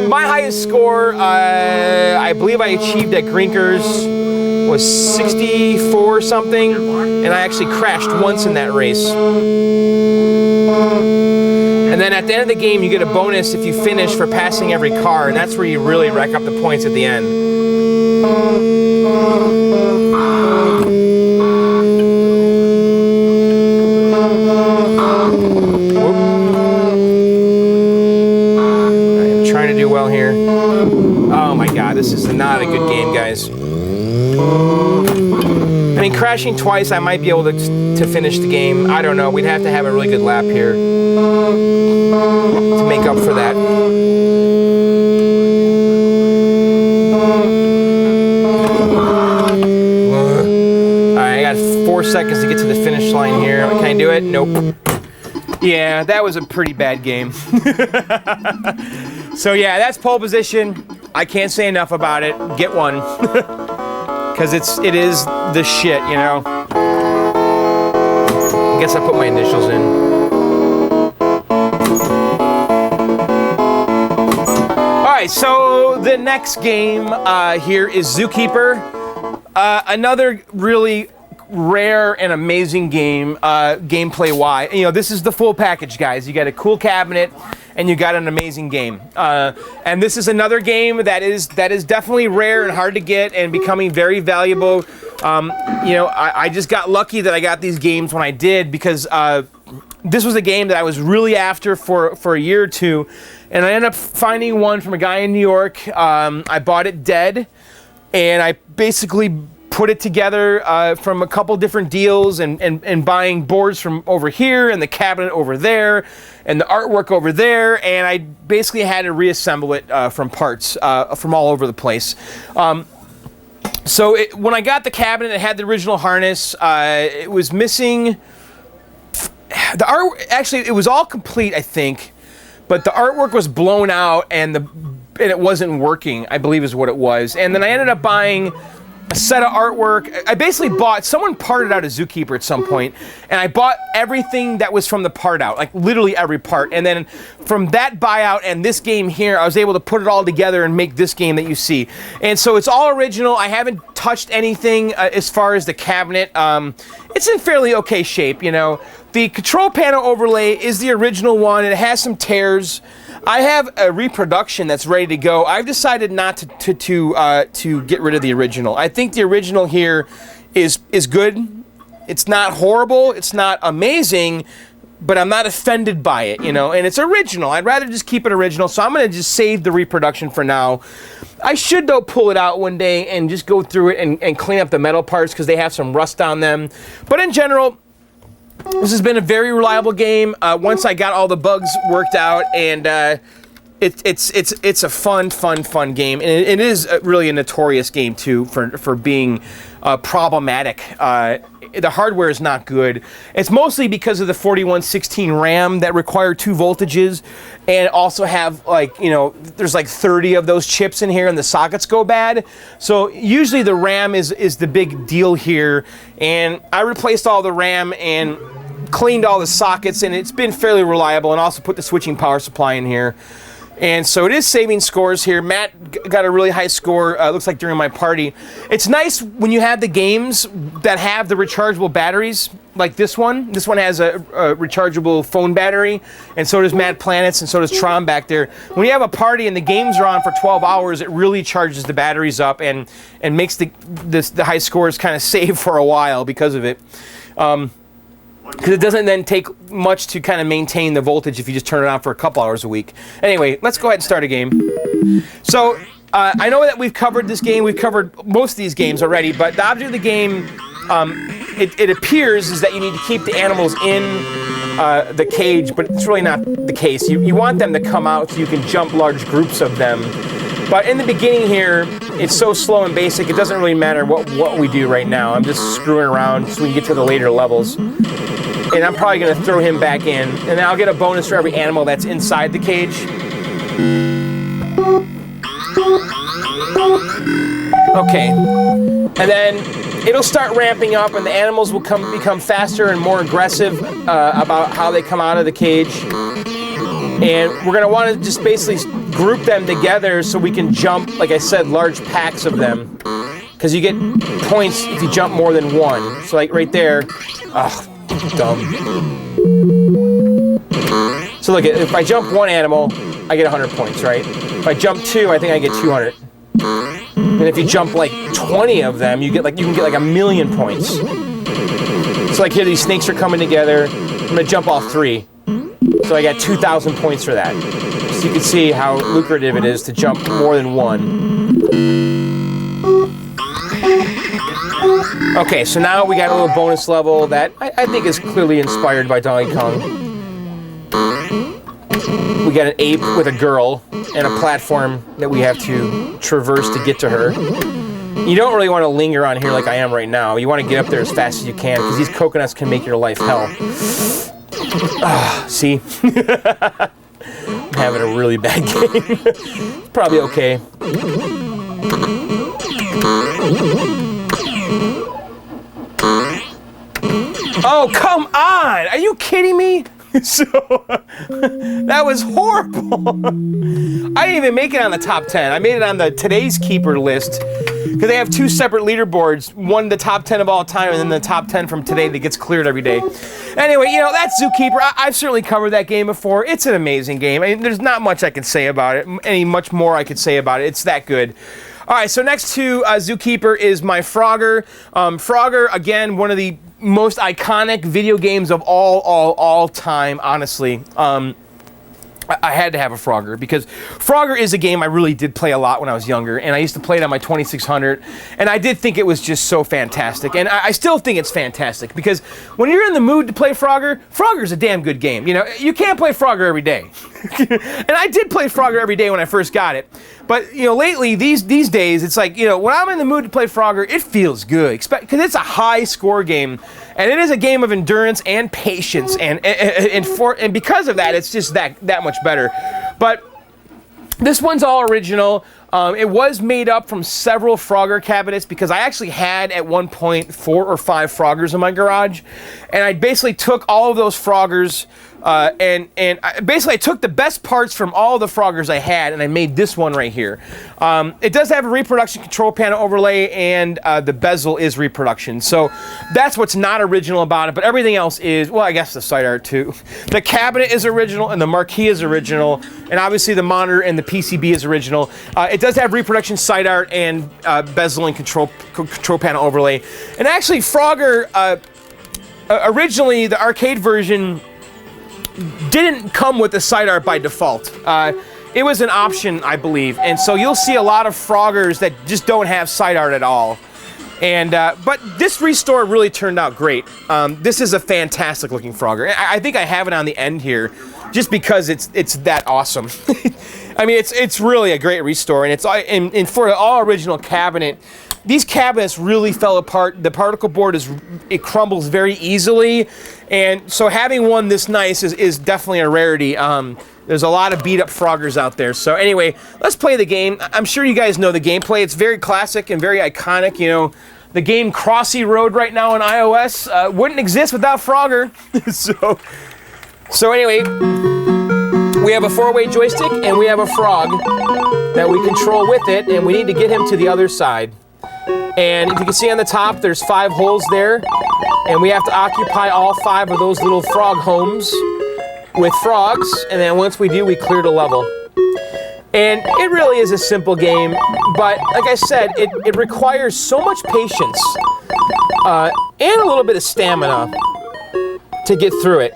my highest score, I believe I achieved at Grinkers, was 64 something, and I actually crashed once in that race. And then at the end of the game, you get a bonus if you finish for passing every car, and that's where you really rack up the points at the end. I am trying to do well here. Oh my God, this is not a good game, guys. I mean, crashing twice, I might be able to finish the game. I don't know. We'd have to have a really good lap here to make up for that. Alright, I got 4 seconds to get to the finish line here. Can I do it? Nope. Yeah, that was a pretty bad game. So yeah, that's pole position. I can't say enough about it. Get one. Because it is the shit, you know. I guess I put my initials in. Alright, so the next game here is Zookeeper. Another really rare and amazing game, gameplay-wise. You know, this is the full package, guys. You got a cool cabinet, and you got an amazing game. And this is another game that is definitely rare and hard to get, and becoming very valuable. You know, I just got lucky that I got these games when I did, because this was a game that I was really after for a year or two, and I ended up finding one from a guy in New York. I bought it dead. and I basically put it together from a couple different deals and buying boards from over here and the cabinet over there and the artwork over there, and I basically had to reassemble it from parts from all over the place. So when I got the cabinet, it had the original harness. It was missing the art. Actually, it was all complete, I think, but the artwork was blown out and it wasn't working, I believe is what it was. And then I ended up buying a set of artwork. I basically bought, someone parted out a Zookeeper at some point, and I bought everything that was from the part out, like literally every part. And then from that buyout and this game here, I was able to put it all together and make this game that you see. And so it's all original. I haven't touched anything as far as the cabinet. It's in fairly okay shape, you know. The control panel overlay is the original one. It has some tears. I have a reproduction that's ready to go. I've decided not to get rid of the original. I think the original here is good. It's not horrible. It's not amazing, but I'm not offended by it, you know. And it's original. I'd rather just keep it original. So I'm going to just save the reproduction for now. I should, though, pull it out one day and just go through it and clean up the metal parts because they have some rust on them. But in general, this has been a very reliable game. Once I got all the bugs worked out, and it's a fun game, and it is really a notorious game too for being problematic. The hardware is not good. It's mostly because of the 4116 RAM that require 2 voltages, and also have, like, you know, there's like 30 of those chips in here, and the sockets go bad. So usually the RAM is the big deal here, and I replaced all the RAM and cleaned all the sockets, and it's been fairly reliable, and also put the switching power supply in here. And so it is saving scores here. Matt got a really high score, looks like during my party. It's nice when you have the games that have the rechargeable batteries, like this one. This one has a rechargeable phone battery, and so does Mad Planets, and so does Tron back there. When you have a party and the games are on for 12 hours, it really charges the batteries up and makes the high scores kind of save for a while because of it. Because it doesn't then take much to kind of maintain the voltage if you just turn it on for a couple hours a week. Anyway, let's go ahead and start a game. So, I know that we've covered this game, we've covered most of these games already, but the object of the game, it appears is that you need to keep the animals in the cage, but it's really not the case. You want them to come out so you can jump large groups of them. But in the beginning here, it's so slow and basic, it doesn't really matter what we do right now. I'm just screwing around so we can get to the later levels. And I'm probably going to throw him back in. And then I'll get a bonus for every animal that's inside the cage. Okay. And then it'll start ramping up, and the animals will become faster and more aggressive about how they come out of the cage. And we're going to want to just basically group them together so we can jump, like I said, large packs of them. Because you get points if you jump more than one. So like right there, dumb. So look, if I jump one animal, I get 100 points, right? If I jump 2, I think I get 200. And if you jump like 20 of them, you can get like 1,000,000 points. So like here, these snakes are coming together. I'm gonna jump all 3. So I got 2,000 points for that. So you can see how lucrative it is to jump more than one. Okay, so now we got a little bonus level that I think is clearly inspired by Donkey Kong. We got an ape with a girl and a platform that we have to traverse to get to her. You don't really want to linger on here like I am right now. You want to get up there as fast as you can, because these coconuts can make your life hell. See? I'm having a really bad game. Probably okay. Oh, come on! Are you kidding me? So, that was horrible. I didn't even make it on the top 10. I made it on the Today's Keeper list, because they have 2 separate leaderboards. One, the top 10 of all time, and then the top 10 from today that gets cleared every day. Anyway, you know, that's Zookeeper. I've certainly covered that game before. It's an amazing game. I mean, there's not much I can say about it. Much more I could say about it. It's that good. All right, so next to Zookeeper is my Frogger. Frogger, again, one of the most iconic video games of all time, honestly. I had to have a Frogger because Frogger is a game I really did play a lot when I was younger, and I used to play it on my 2600, and I did think it was just so fantastic, and I still think it's fantastic because when you're in the mood to play Frogger, Frogger's a damn good game. You know, you can't play Frogger every day, and I did play Frogger every day when I first got it, but you know, lately these days it's like, you know, when I'm in the mood to play Frogger, it feels good because it's a high score game. And it is a game of endurance and patience, and because of that, it's just that much better. But this one's all original. It was made up from several Frogger cabinets because I actually had at one point 4 or 5 Froggers in my garage, and I basically took all of those Froggers and I took the best parts from all the Froggers I had, and I made this one right here. It does have a reproduction control panel overlay, and the bezel is reproduction. So that's what's not original about it, but everything else is, well, I guess the side art too. The cabinet is original, and the marquee is original, and obviously the monitor and the PCB is original. It does have reproduction side art and bezel and control panel overlay. And actually, Frogger, originally the arcade version didn't come with the side art by default. It was an option, I believe, and so you'll see a lot of Froggers that just don't have side art at all. And but this restore really turned out great. This is a fantastic looking Frogger. I think I have it on the end here, just because it's that awesome. I mean, it's really a great restore, and and for an all original cabinet. These cabinets really fell apart. The particle board it crumbles very easily, and so having one this nice is definitely a rarity. There's a lot of beat up Froggers out there. So anyway, let's play the game. I'm sure you guys know the gameplay. It's very classic and very iconic. You know, the game Crossy Road right now on iOS wouldn't exist without Frogger. So anyway, we have a 4-way joystick and we have a frog that we control with it, and we need to get him to the other side. And if you can see on the top, there's 5 holes there, and we have to occupy all 5 of those little frog homes with frogs, and then once we do, we clear the level. And it really is a simple game, but like I said, it requires so much patience and a little bit of stamina to get through it.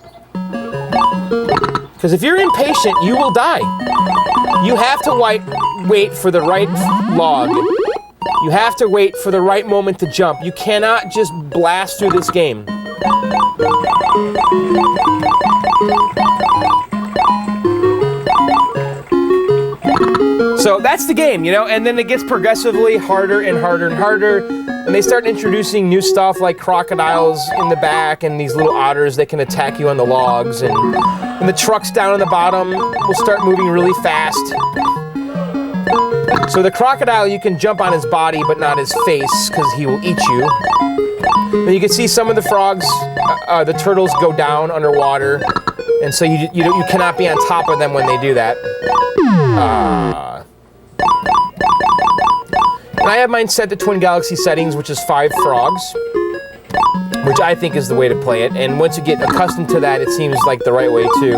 Because if you're impatient, you will die. You have to wait for the right log. You have to wait for the right moment to jump. You cannot just blast through this game. So that's the game, you know, and then it gets progressively harder and harder and harder, and they start introducing new stuff like crocodiles in the back and these little otters that can attack you on the logs, and the trucks down on the bottom will start moving really fast. So the crocodile, you can jump on his body but not his face because he will eat you. And you can see some of the frogs, the turtles go down underwater, and so you cannot be on top of them when they do that. And I have mine set to Twin Galaxy settings, which is 5 frogs, which I think is the way to play it. And once you get accustomed to that, it seems like the right way too.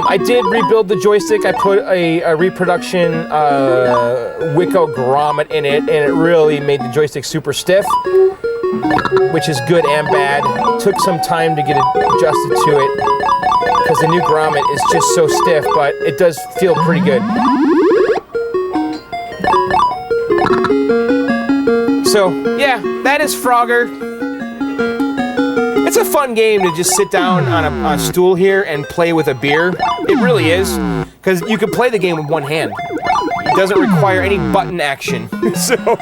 I did rebuild the joystick. I put a reproduction Wicco grommet in it, and it really made the joystick super stiff, which is good and bad. It took some time to get adjusted to it because the new grommet is just so stiff, but it does feel pretty good. So yeah, that is Frogger. It's a fun game to just sit down on a stool here and play with a beer. It really is, because you can play the game with one hand. It doesn't require any button action. So, all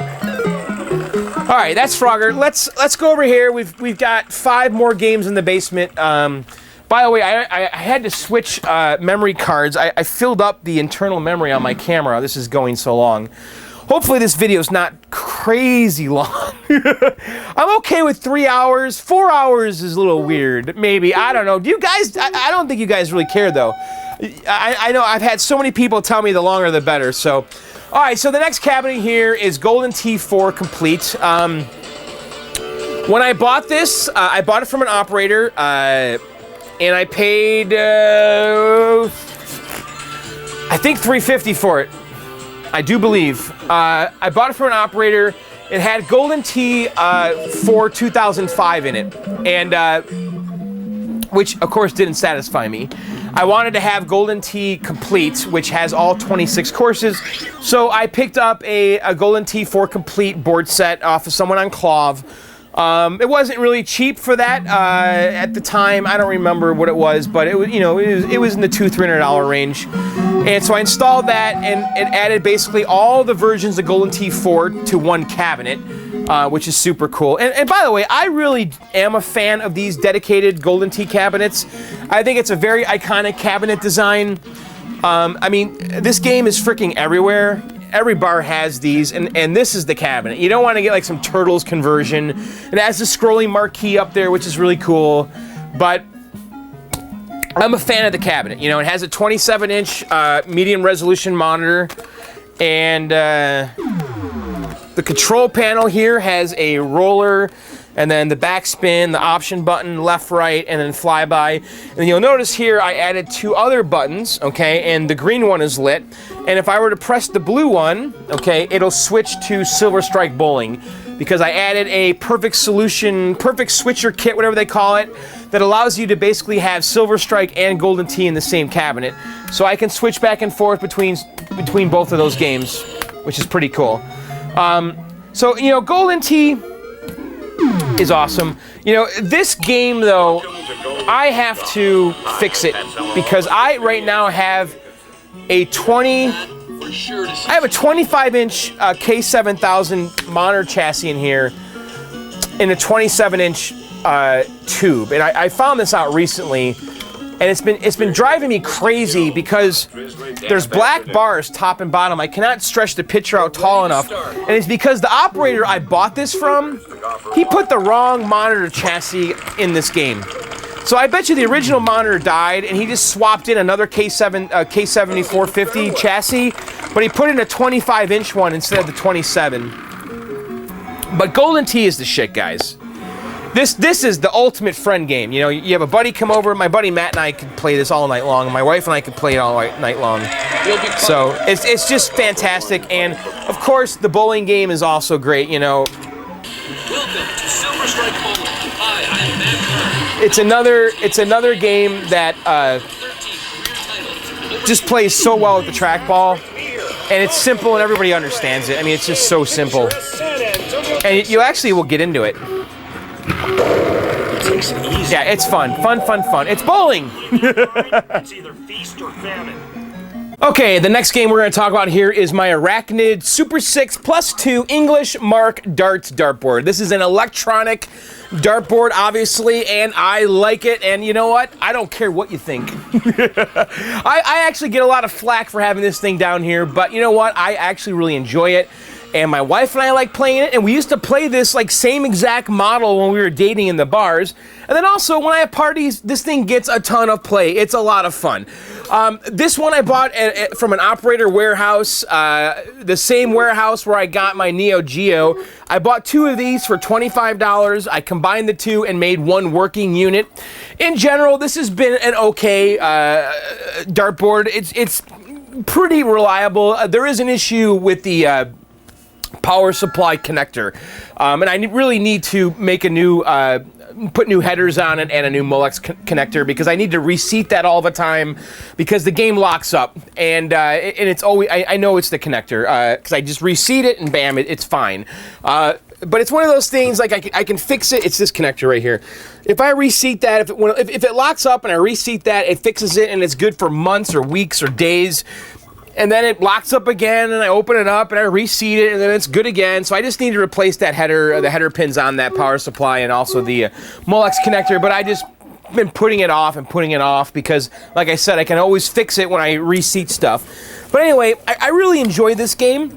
right, that's Frogger. Let's go over here. We've got 5 more games in the basement. By the way, I had to switch memory cards. I filled up the internal memory on my camera. This is going so long. Hopefully this video is not crazy long. I'm okay with 3 hours. 4 hours is a little weird, maybe. I don't know. Do you guys, I don't think you guys really care though. I know I've had so many people tell me the longer the better, so. All right, so the next cabinet here is Golden T4 Complete. When I bought this, I bought it from an operator, and I paid, I think $350 for it. I do believe. I bought it from an operator. It had Golden T for 2005 in it. And which of course didn't satisfy me. I wanted to have Golden Tee Complete, which has all 26 courses, so I picked up a Golden Tee 4 Complete board set off of someone on Clove. It wasn't really cheap for that at the time. I don't remember what it was, but it was, you know, it was in the $200-300 range. And so I installed that, and it added basically all the versions of Golden Tee 4 to one cabinet, which is super cool. And by the way, I really am a fan of these dedicated Golden Tee cabinets. I think it's a very iconic cabinet design. I mean, this game is freaking everywhere. Every bar has these, and this is the cabinet. You don't want to get like some Turtles conversion. It has the scrolling marquee up there, which is really cool, but I'm a fan of the cabinet. You know, it has a 27-inch medium resolution monitor, and the control panel here has a roller, and then the backspin, the option button, left, right, and then flyby. And you'll notice here I added 2 other buttons, okay, and the green one is lit. And if I were to press the blue one, okay, it'll switch to Silver Strike Bowling, because I added a perfect switcher kit, whatever they call it, that allows you to basically have Silver Strike and Golden Tee in the same cabinet. So I can switch back and forth between both of those games, which is pretty cool. So, you know, Golden Tee is awesome. You know, this game though, I have to fix it, because I right now have a 25-inch K7000 monitor chassis in here in a 27-inch tube, and I found this out recently, and it's been driving me crazy because there's black bars top and bottom. I cannot stretch the picture out tall enough, and it's because the operator I bought this from, he put the wrong monitor chassis in this game. So I bet you the original monitor died, and he just swapped in another K7450 chassis, but he put in a 25-inch one instead of the 27. But Golden Tee is the shit, guys. This is the ultimate friend game. You know, you have a buddy come over. My buddy Matt and I could play this all night long, and my wife and I could play it all night long. So it's just fantastic, and of course the bowling game is also great. You know, welcome to Silver Strike Bowling. Hi, I'm Matt. It's another game that just plays so well with the trackball, and it's simple and everybody understands it. I mean, it's just so simple, and you actually will get into it. Yeah, it's fun. It's bowling. It's either feast or famine. Okay, the next game we're going to talk about here is my Arachnid Super 6 +2 English Mark Darts dartboard. This is an electronic dartboard, obviously, and I like it, and you know what? I don't care what you think. I actually get a lot of flack for having this thing down here, but you know what? I actually really enjoy it. And my wife and I like playing it, and we used to play this like same exact model when we were dating in the bars. And then also when I have parties, this thing gets a ton of play. It's a lot of fun. This one I bought from an operator warehouse, the same warehouse where I got my Neo Geo. I bought 2 of these for $25. I combined the 2 and made one working unit. In general, this has been an okay dartboard. It's pretty reliable. There is an issue with the power supply connector, and I really need to make a new put new headers on it and a new Molex connector, because I need to reseat that all the time because the game locks up, and it's always I know it's the connector because I just reseat it and bam, it's fine. But it's one of those things, like I can fix it. It's this connector right here. If I reseat that, if it locks up and I reseat that, it fixes it and it's good for months or weeks or days. And then it locks up again, and I open it up, and I reseat it, and then it's good again. So I just need to replace that header, the header pins on that power supply, and also the Molex connector. But I just been putting it off because, like I said, I can always fix it when I reseat stuff. But anyway, I really enjoy this game.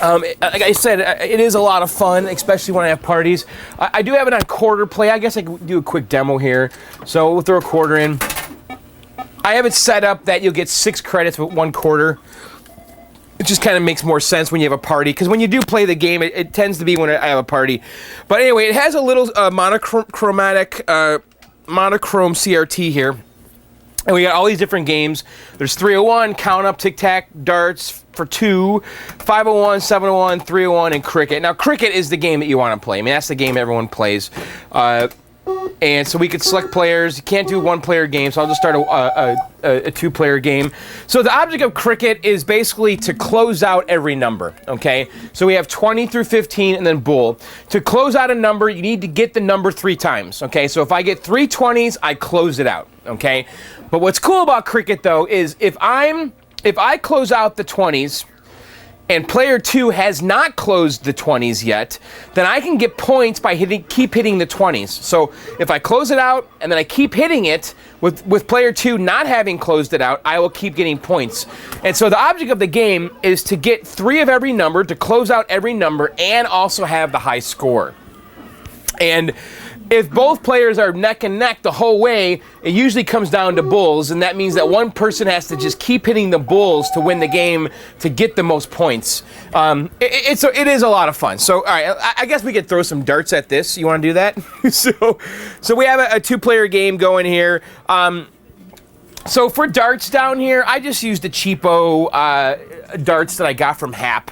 Like I said, it is a lot of fun, especially when I have parties. I do have it on quarter play. I guess I could do a quick demo here. So we'll throw a quarter in. I have it set up that you'll get 6 credits with 1 quarter. It just kind of makes more sense when you have a party, because when you do play the game, it tends to be when I have a party. But anyway, it has a little monochrome CRT here. And we got all these different games. There's 301, Count Up, Tic Tac, Darts for 2, 501, 701, 301, and Cricket. Now, Cricket is the game that you want to play. I mean, that's the game everyone plays. And so we could select players. You can't do one-player game, so I'll just start a two-player game. So the object of cricket is basically to close out every number, okay? So we have 20 through 15 and then bull. To close out a number, you need to get the number 3 times, okay? So if I get 3 20s, I close it out, okay? But what's cool about cricket, though, is if I close out the 20s, and player 2 has not closed the 20s yet, then I can get points by keep hitting the 20s. So if I close it out and then I keep hitting it, with player 2 not having closed it out, I will keep getting points. And so the object of the game is to get 3 of every number, to close out every number, and also have the high score. And if both players are neck and neck the whole way, it usually comes down to bulls, and that means that one person has to just keep hitting the bulls to win the game to get the most points. It is a lot of fun. So, all right, I guess we could throw some darts at this. You want to do that? so we have a 2-player game going here. So for darts down here, I just used the cheapo darts that I got from Hap.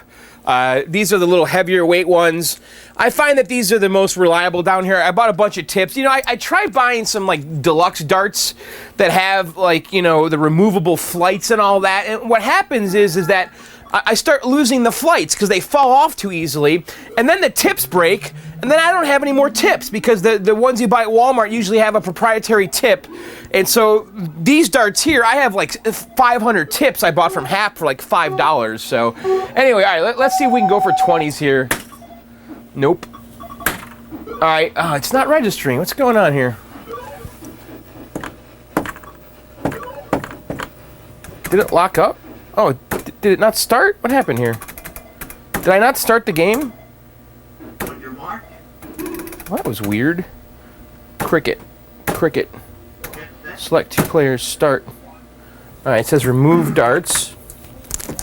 These are the little heavier weight ones. I find that these are the most reliable down here. I bought a bunch of tips. You know, I tried buying some like deluxe darts that have like, you know, the removable flights and all that. And what happens is that I start losing the flights because they fall off too easily. And then the tips break. And then I don't have any more tips because the ones you buy at Walmart usually have a proprietary tip. And so these darts here, I have like 500 tips I bought from Hap for like $5. So anyway, all right, let's see if we can go for 20s here. Nope. All right, it's not registering. What's going on here? Did it lock up? Oh, did it not start? What happened here? Did I not start the game? Well, that was weird. Cricket. Select 2 players, start. Alright, it says remove darts.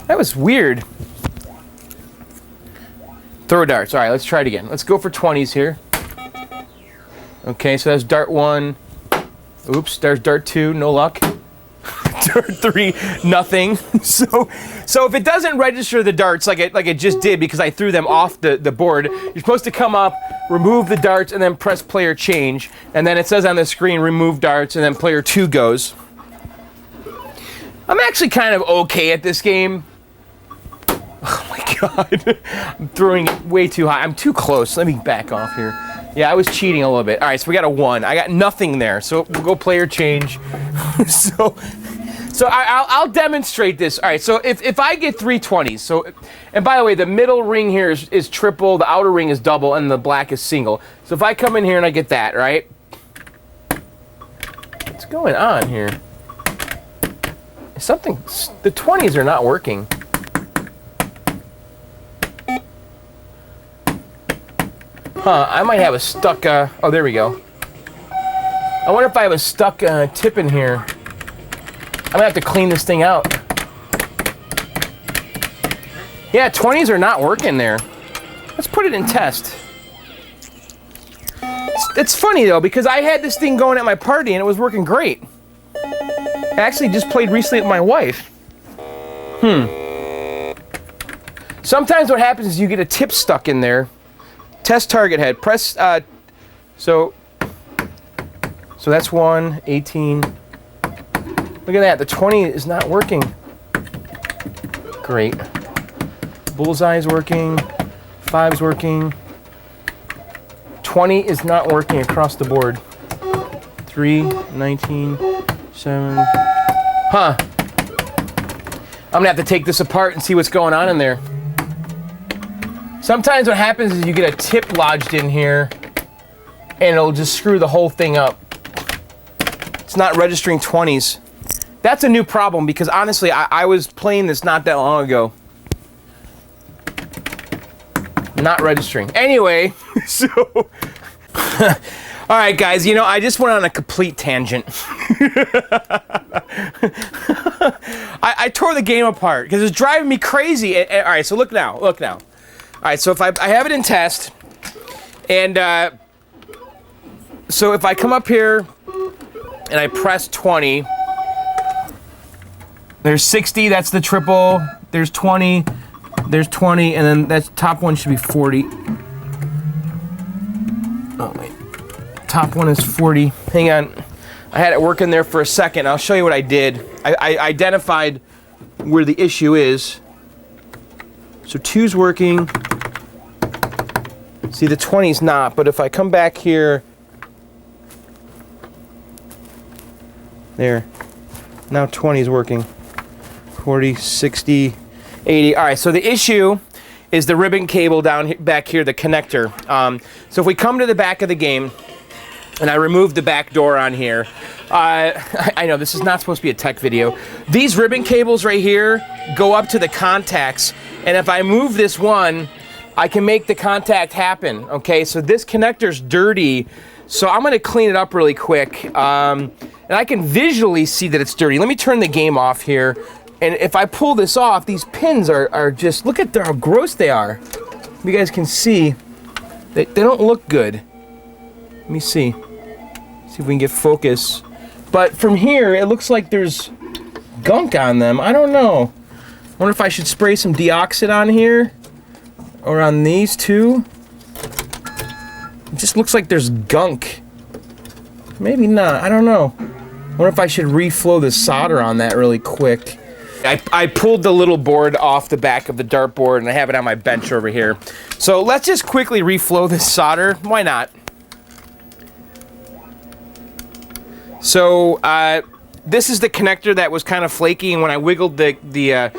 That was weird. Throw darts. Alright, let's try it again. Let's go for 20s here. Okay, so that's dart 1. Oops, there's dart 2, no luck. Dart 3, nothing. So if it doesn't register the darts like it just did because I threw them off the board, you're supposed to come up, remove the darts, and then press player change. And then it says on the screen, remove darts, and then player 2 goes. I'm actually kind of okay at this game. Oh my god. I'm throwing it way too high. I'm too close. Let me back off here. Yeah, I was cheating a little bit. All right, so we got a 1. I got nothing there, so we'll go player change. So I'll demonstrate this. All right, so if I get 3 20s, and by the way, the middle ring here is triple, the outer ring is double, and the black is single. So if I come in here and I get that, right? What's going on here? The 20s are not working. Huh, I might have a stuck, oh, there we go. I wonder if I have a stuck tip in here. I'm gonna have to clean this thing out. Yeah, 20s are not working there. Let's put it in test. It's funny though, because I had this thing going at my party and it was working great. I actually just played recently with my wife. Sometimes what happens is you get a tip stuck in there. Test target head. Press, so that's 1, 18. Look at that, the 20 is not working. Great. Bullseye's working, 5's working. 20 is not working across the board. 3, 19, 7. Huh. I'm gonna have to take this apart and see what's going on in there. Sometimes what happens is you get a tip lodged in here and it'll just screw the whole thing up. It's not registering 20s. That's a new problem because honestly, I was playing this not that long ago. Not registering. Anyway, so... All right, guys, you know, I just went on a complete tangent. I tore the game apart because it's driving me crazy. All right, so look now. All right, so if I have it in test, and so if I come up here and I press 20, there's 60, that's the triple, there's 20, there's 20, and then that top one should be 40. Oh, wait. top one is 40. Hang on. I had it working there for a second. I'll show you what I did. I identified where the issue is. So 2's working. See, the 20's not, but if I come back here, there, now 20's working. 40, 60, 80. All right, so the issue is the ribbon cable down back here, the connector. So if we come to the back of the game, and I remove the back door on here, I know this is not supposed to be a tech video. These ribbon cables right here go up to the contacts, and if I move this one, I can make the contact happen, okay? So this connector's dirty, so I'm gonna clean it up really quick. And I can visually see that it's dirty. Let me turn the game off here. And if I pull this off, these pins are just, look at how gross they are. You guys can see, they don't look good. Let me see. See if we can get focus. But from here, it looks like there's gunk on them. I don't know. I wonder if I should spray some deoxit on here. Or on these too. It just looks like there's gunk. Maybe not, I don't know. I wonder if I should reflow the solder on that really quick. I pulled the little board off the back of the dartboard and I have it on my bench over here. So let's just quickly reflow this solder. Why not? So this is the connector that was kind of flaky, and when I wiggled the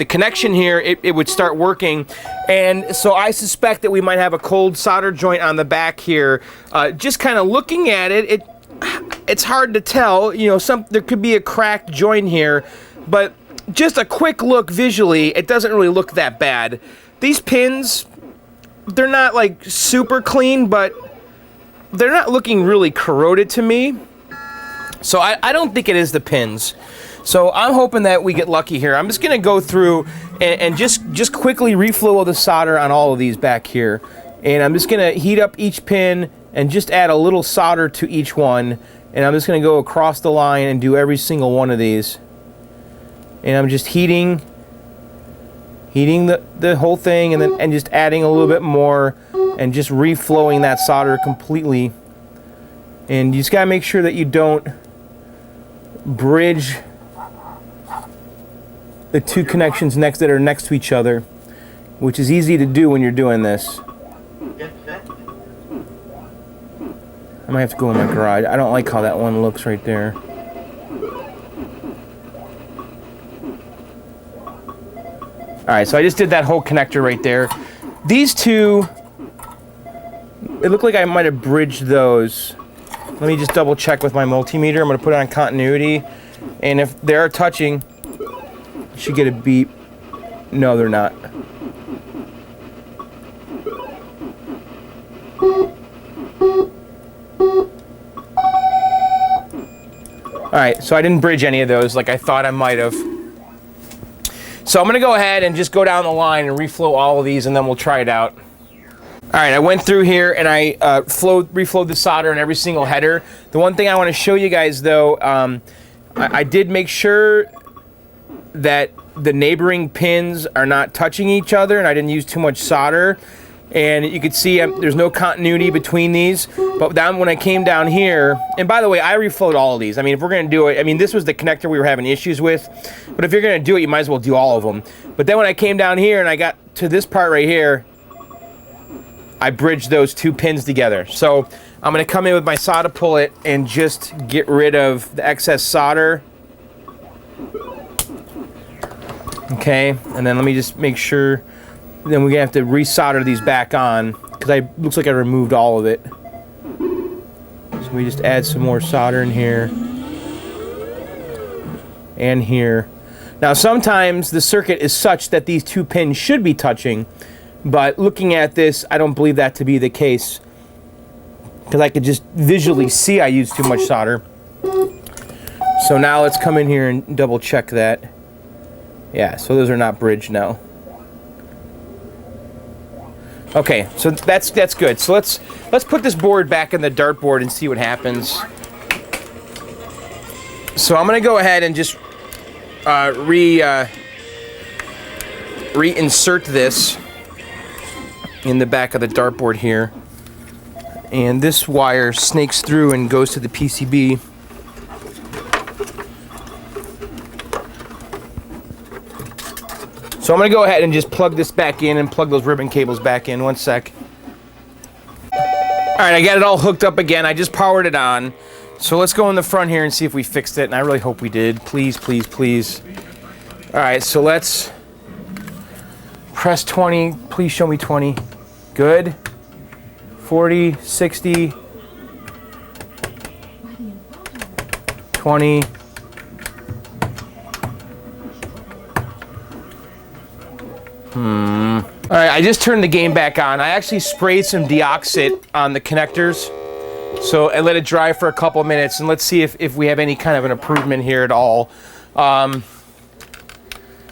connection here, it would start working. And so I suspect that we might have a cold solder joint on the back here. Just kind of looking at it, it's hard to tell. You know, there could be a cracked joint here, but just a quick look visually, it doesn't really look that bad. These pins, they're not like super clean, but they're not looking really corroded to me. So I don't think it is the pins. So I'm hoping that we get lucky here. I'm just gonna go through and just quickly reflow the solder on all of these back here. And I'm just gonna heat up each pin and just add a little solder to each one. And I'm just gonna go across the line and do every single one of these. And I'm just heating the whole thing, and then just adding a little bit more and just reflowing that solder completely. And you just gotta make sure that you don't bridge the two connections that are next to each other, which is easy to do when you're doing this. I might have to go in my garage. I don't like how that one looks right there. Alright, so I just did that whole connector right there. These two, it looked like I might have bridged those. Let me just double check with my multimeter. I'm going to put it on continuity. And if they're touching, you should get a beep. No, they're not. Alright, so I didn't bridge any of those like I thought I might have. So I'm going to go ahead and just go down the line and reflow all of these, and then we'll try it out. Alright, I went through here and I reflowed the solder in every single header. The one thing I want to show you guys though, I did make sure that the neighboring pins are not touching each other, and I didn't use too much solder. And you can see there's no continuity between these. But then when I came down here, and by the way, I reflowed all of these. I mean, if we're going to do it, I mean, this was the connector we were having issues with. But if you're going to do it, you might as well do all of them. But then when I came down here and I got to this part right here, I bridged those two pins together. So I'm going to come in with my solder pullet and just get rid of the excess solder. Okay, and then let me just make sure. Then we're going to have to resolder these back on, because looks like I removed all of it. So we just add some more solder in here. And here. Now sometimes the circuit is such that these two pins should be touching, but looking at this, I don't believe that to be the case, because I could just visually see I used too much solder. So now let's come in here and double check that. Yeah, so those are not bridged now. Okay, so that's good. So let's put this board back in the dartboard and see what happens. So I'm gonna go ahead and just reinsert this in the back of the dartboard here. And this wire snakes through and goes to the PCB. So I'm going to go ahead and just plug this back in and plug those ribbon cables back in. One sec. Alright, I got it all hooked up again. I just powered it on. So let's go in the front here and see if we fixed it. And I really hope we did. Please, please, please. Alright, so let's press 20. Please show me 20. Good. 40, 60, 20. All right, I just turned the game back on. I actually sprayed some deoxit on the connectors. So I let it dry for a couple minutes, and let's see if we have any kind of an improvement here at all.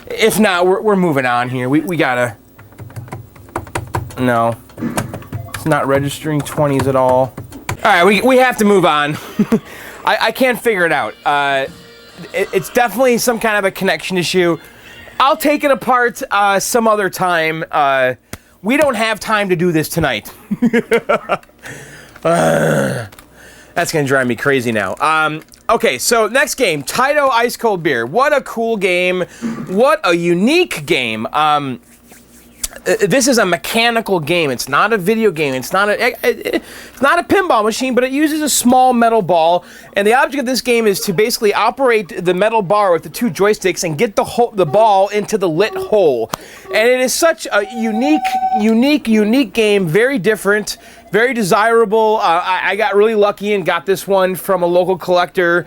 If not, we're moving on here. We gotta... No. It's not registering 20s at all. All right, we have to move on. I can't figure it out. It's definitely some kind of a connection issue. I'll take it apart some other time. We don't have time to do this tonight. That's gonna drive me crazy now. Okay, so next game, Taito Ice Cold Beer. What a cool game. What a unique game. This is a mechanical game. It's not a video game. It's not a pinball machine, but it uses a small metal ball. And the object of this game is to basically operate the metal bar with the two joysticks and get the ball into the lit hole. And it is such a unique game. Very different, very desirable. I got really lucky and got this one from a local collector.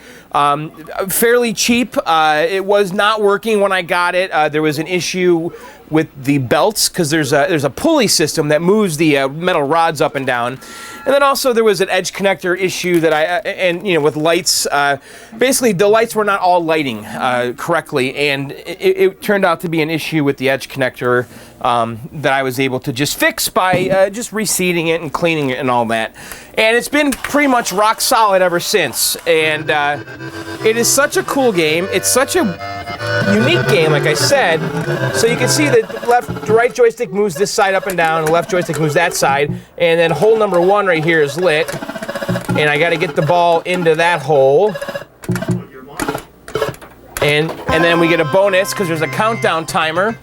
Fairly cheap. It was not working when I got it. There was an issue with the belts because there's a pulley system that moves the metal rods up and down, and then also there was an edge connector issue that with lights. Basically, the lights were not all lighting correctly, and it turned out to be an issue with the edge connector that I was able to just fix by just reseating it and cleaning it and all that. And it's been pretty much rock solid ever since. And it is such a cool game. It's such a unique game, like I said. So you can see that the right joystick moves this side up and down, the left joystick moves that side, and then hole number 1 right here is lit. And I got to get the ball into that hole. And then we get a bonus because there's a countdown timer.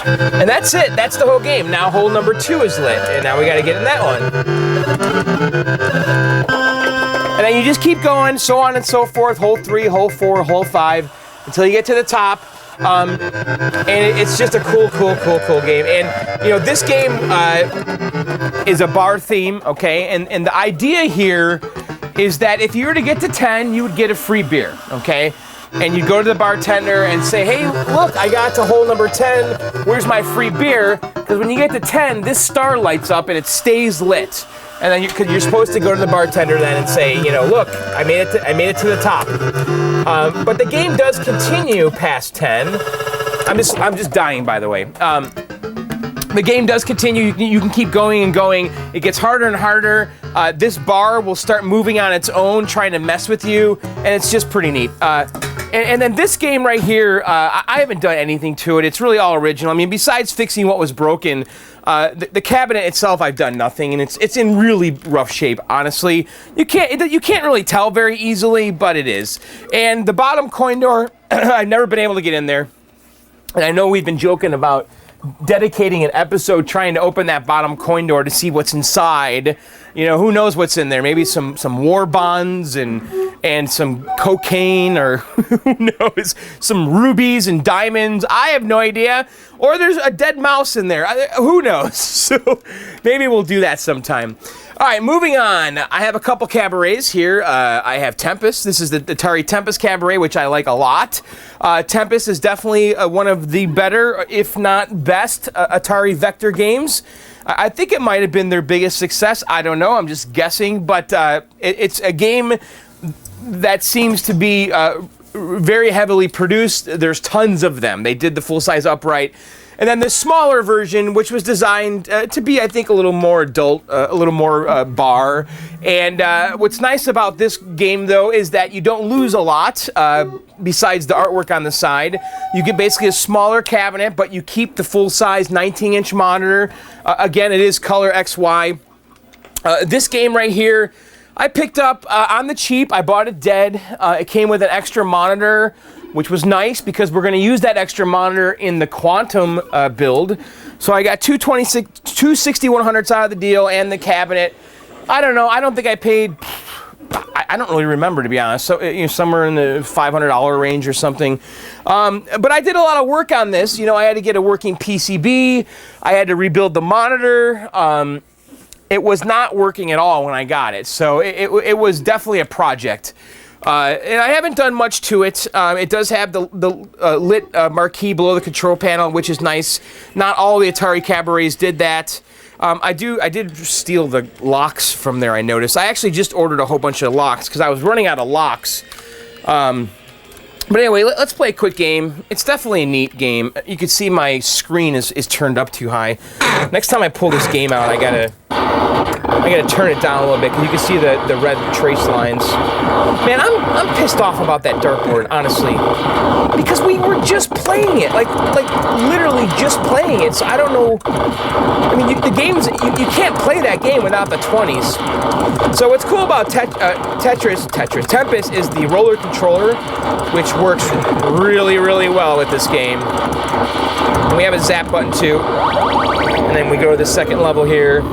And that's it. That's the whole game. Now hole number 2 is lit, and now we got to get in that one. And then you just keep going, so on and so forth. Hole 3, hole 4, hole 5, until you get to the top. And it's just a cool game. And this game is a bar theme, okay? And the idea here is that if you were to get to 10, you would get a free beer, okay? And you'd go to the bartender and say, hey, look, I got to hole number 10. Where's my free beer? Because when you get to 10, this star lights up and it stays lit. And then you're supposed to go to the bartender then and say, look, I made it to the top. But the game does continue past 10. I'm just dying, by the way. The game does continue. You can keep going and going. It gets harder and harder. This bar will start moving on its own, trying to mess with you, and it's just pretty neat. And then this game right here, I haven't done anything to it. It's really all original. I mean, besides fixing what was broken, the cabinet itself, I've done nothing, and it's in really rough shape. Honestly, you can't really tell very easily, but it is. And the bottom coin door, I've never been able to get in there. And I know we've been joking about dedicating an episode trying to open that bottom coin door to see what's inside. Who knows what's in there? Maybe some war bonds and some cocaine, or who knows, some rubies and diamonds. I have no idea. Or there's a dead mouse in there. Who knows? So maybe we'll do that sometime. All right, moving on. I have a couple cabarets here. I have Tempest. This is the Atari Tempest Cabaret, which I like a lot. Tempest is definitely one of the better, if not best, Atari vector games. I think it might have been their biggest success. I don't know. I'm just guessing. But it's a game that seems to be very heavily produced. There's tons of them. They did the full-size upright. And then the smaller version, which was designed to be, I think, a little more adult, a little more bar. And what's nice about this game, though, is that you don't lose a lot, besides the artwork on the side. You get basically a smaller cabinet, but you keep the full-size 19-inch monitor. Again, it is color XY. This game right here, I picked up on the cheap. I bought it dead. It came with an extra monitor, which was nice because we're going to use that extra monitor in the Quantum build. So I got two 6100s out of the deal and the cabinet. I don't know. I don't think I paid... I don't really remember, to be honest. So, you know, somewhere in the $500 range or something. But I did a lot of work on this. You know, I had to get a working PCB. I had to rebuild the monitor. It was not working at all when I got it. So it was definitely a project. And I haven't done much to it. It does have the lit marquee below the control panel, which is nice. Not all the Atari Cabarets did that. I did steal the locks from there, I noticed. I actually just ordered a whole bunch of locks because I was running out of locks. But anyway, let's play a quick game. It's definitely a neat game. You can see my screen is turned up too high. Next time I pull this game out, I gotta turn it down a little bit because you can see the red trace lines. Man, I'm pissed off about that dartboard, honestly, because we were just playing it, like literally just playing it. So I don't know. I mean, the games you can't play that game without the 20s. So what's cool about Tempest is the roller controller, which works really, really well with this game. And we have a zap button too. And then we go to the second level here.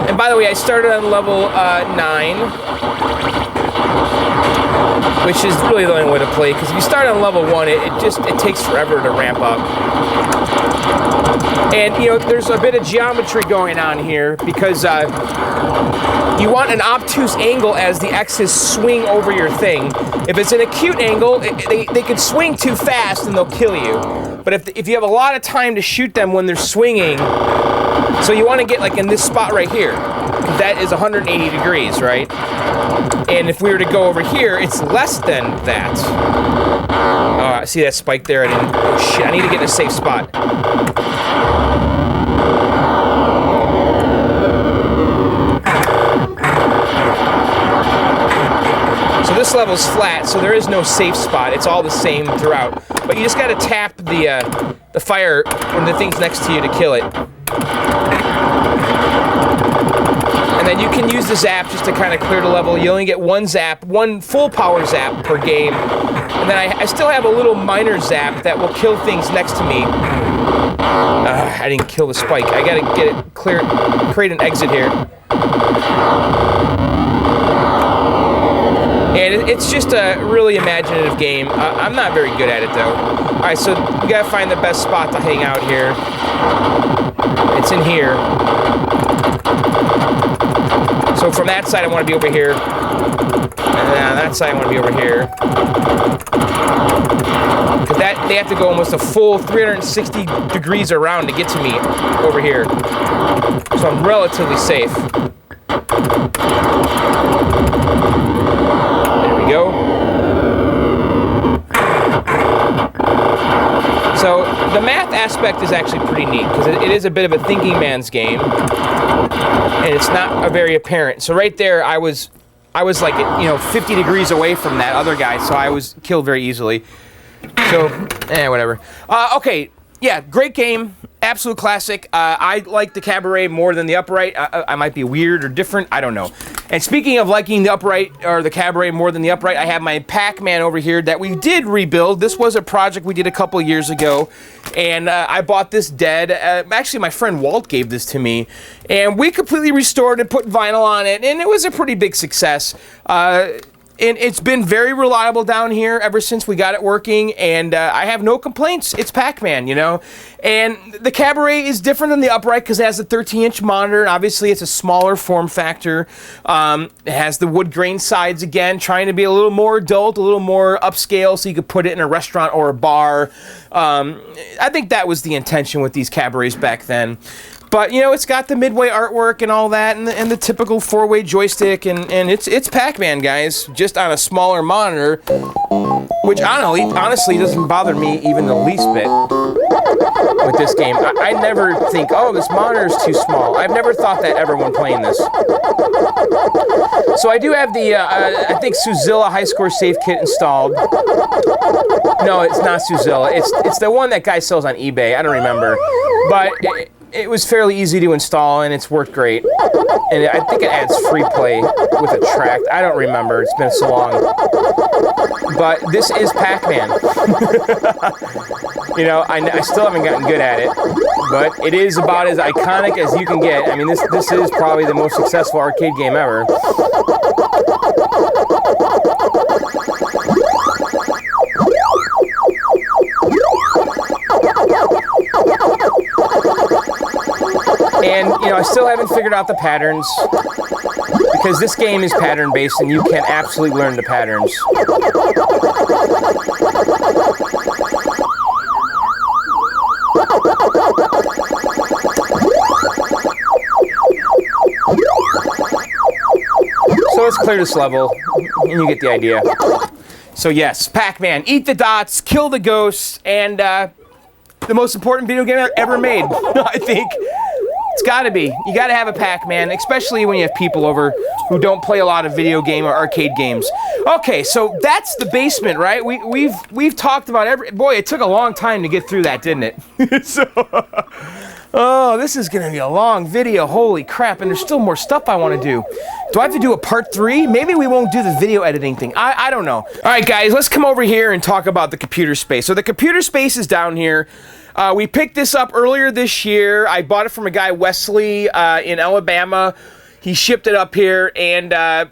And by the way, I started on level 9, which is really the only way to play, because if you start on level 1, it takes forever to ramp up. And, you know, there's a bit of geometry going on here, because you want an obtuse angle as the X's swing over your thing. If it's an acute angle, they could swing too fast and they'll kill you. But if you have a lot of time to shoot them when they're swinging, so you want to get like in this spot right here. That is 180 degrees, right? And if we were to go over here, it's less than that. See that spike there? Oh shit, I need to get in a safe spot. So this level's flat, so there is no safe spot. It's all the same throughout. But you just gotta tap the fire when the thing's next to you to kill it. And then you can use the zap just to kind of clear the level. You only get one zap, one full power zap per game. And then I still have a little minor zap that will kill things next to me. I didn't kill the spike. I gotta get it clear, create an exit here. And it's just a really imaginative game. I'm not very good at it though. Alright, so we gotta find the best spot to hang out here. It's in here. So from that side I want to be over here. And then on that side I want to be over here. Because they have to go almost a full 360 degrees around to get to me over here. So I'm relatively safe. There we go. So the math aspect is actually pretty neat because it is a bit of a thinking man's game, and it's not very apparent. So right there, I was like 50 degrees away from that other guy, so I was killed very easily. So whatever. Okay, yeah, great game, absolute classic. I like the Cabaret more than the Upright. I might be weird or different, I don't know. And speaking of liking the Upright, or the Cabaret more than the Upright, I have my Pac-Man over here that we did rebuild. This was a project we did a couple years ago, and I bought this dead. Actually, my friend Walt gave this to me, and we completely restored it, put vinyl on it, and it was a pretty big success. And it's been very reliable down here ever since we got it working, and I have no complaints. It's Pac-Man, you know? And the Cabaret is different than the Upright because it has a 13-inch monitor, and obviously it's a smaller form factor. It has the wood grain sides again, trying to be a little more adult, a little more upscale, so you could put it in a restaurant or a bar. I think that was the intention with these Cabarets back then. But, you know, it's got the midway artwork and all that, and the typical four-way joystick, and it's Pac-Man, guys, just on a smaller monitor, which honestly doesn't bother me even the least bit with this game. I never think, oh, this monitor's too small. I've never thought that ever when playing this. So I do have the, I think, Suzilla High Score Safe Kit installed. No, it's not Suzilla. It's the one that guy sells on eBay. I don't remember. But it was fairly easy to install, and it's worked great. And I think it adds free play with a track. I don't remember. It's been so long. But this is Pac-Man. You know, I still haven't gotten good at it, but it is about as iconic as you can get. I mean, this is probably the most successful arcade game ever. And, you know, I still haven't figured out the patterns, because this game is pattern-based, and you can absolutely learn the patterns. So let's clear this level, and you get the idea. So yes, Pac-Man, eat the dots, kill the ghosts, and the most important video game ever made, I think. It's gotta be. You gotta have a Pac-Man, especially when you have people over who don't play a lot of video game or arcade games. Okay, so that's the basement, right? We've talked about boy, it took a long time to get through that, didn't it? So, oh, this is gonna be a long video. Holy crap! And there's still more stuff I want to do. Do I have to do a part 3? Maybe we won't do the video editing thing. I don't know. All right, guys, let's come over here and talk about the computer space. So the computer space is down here. We picked this up earlier this year. I bought it from a guy, Wesley, in Alabama. He shipped it up here, and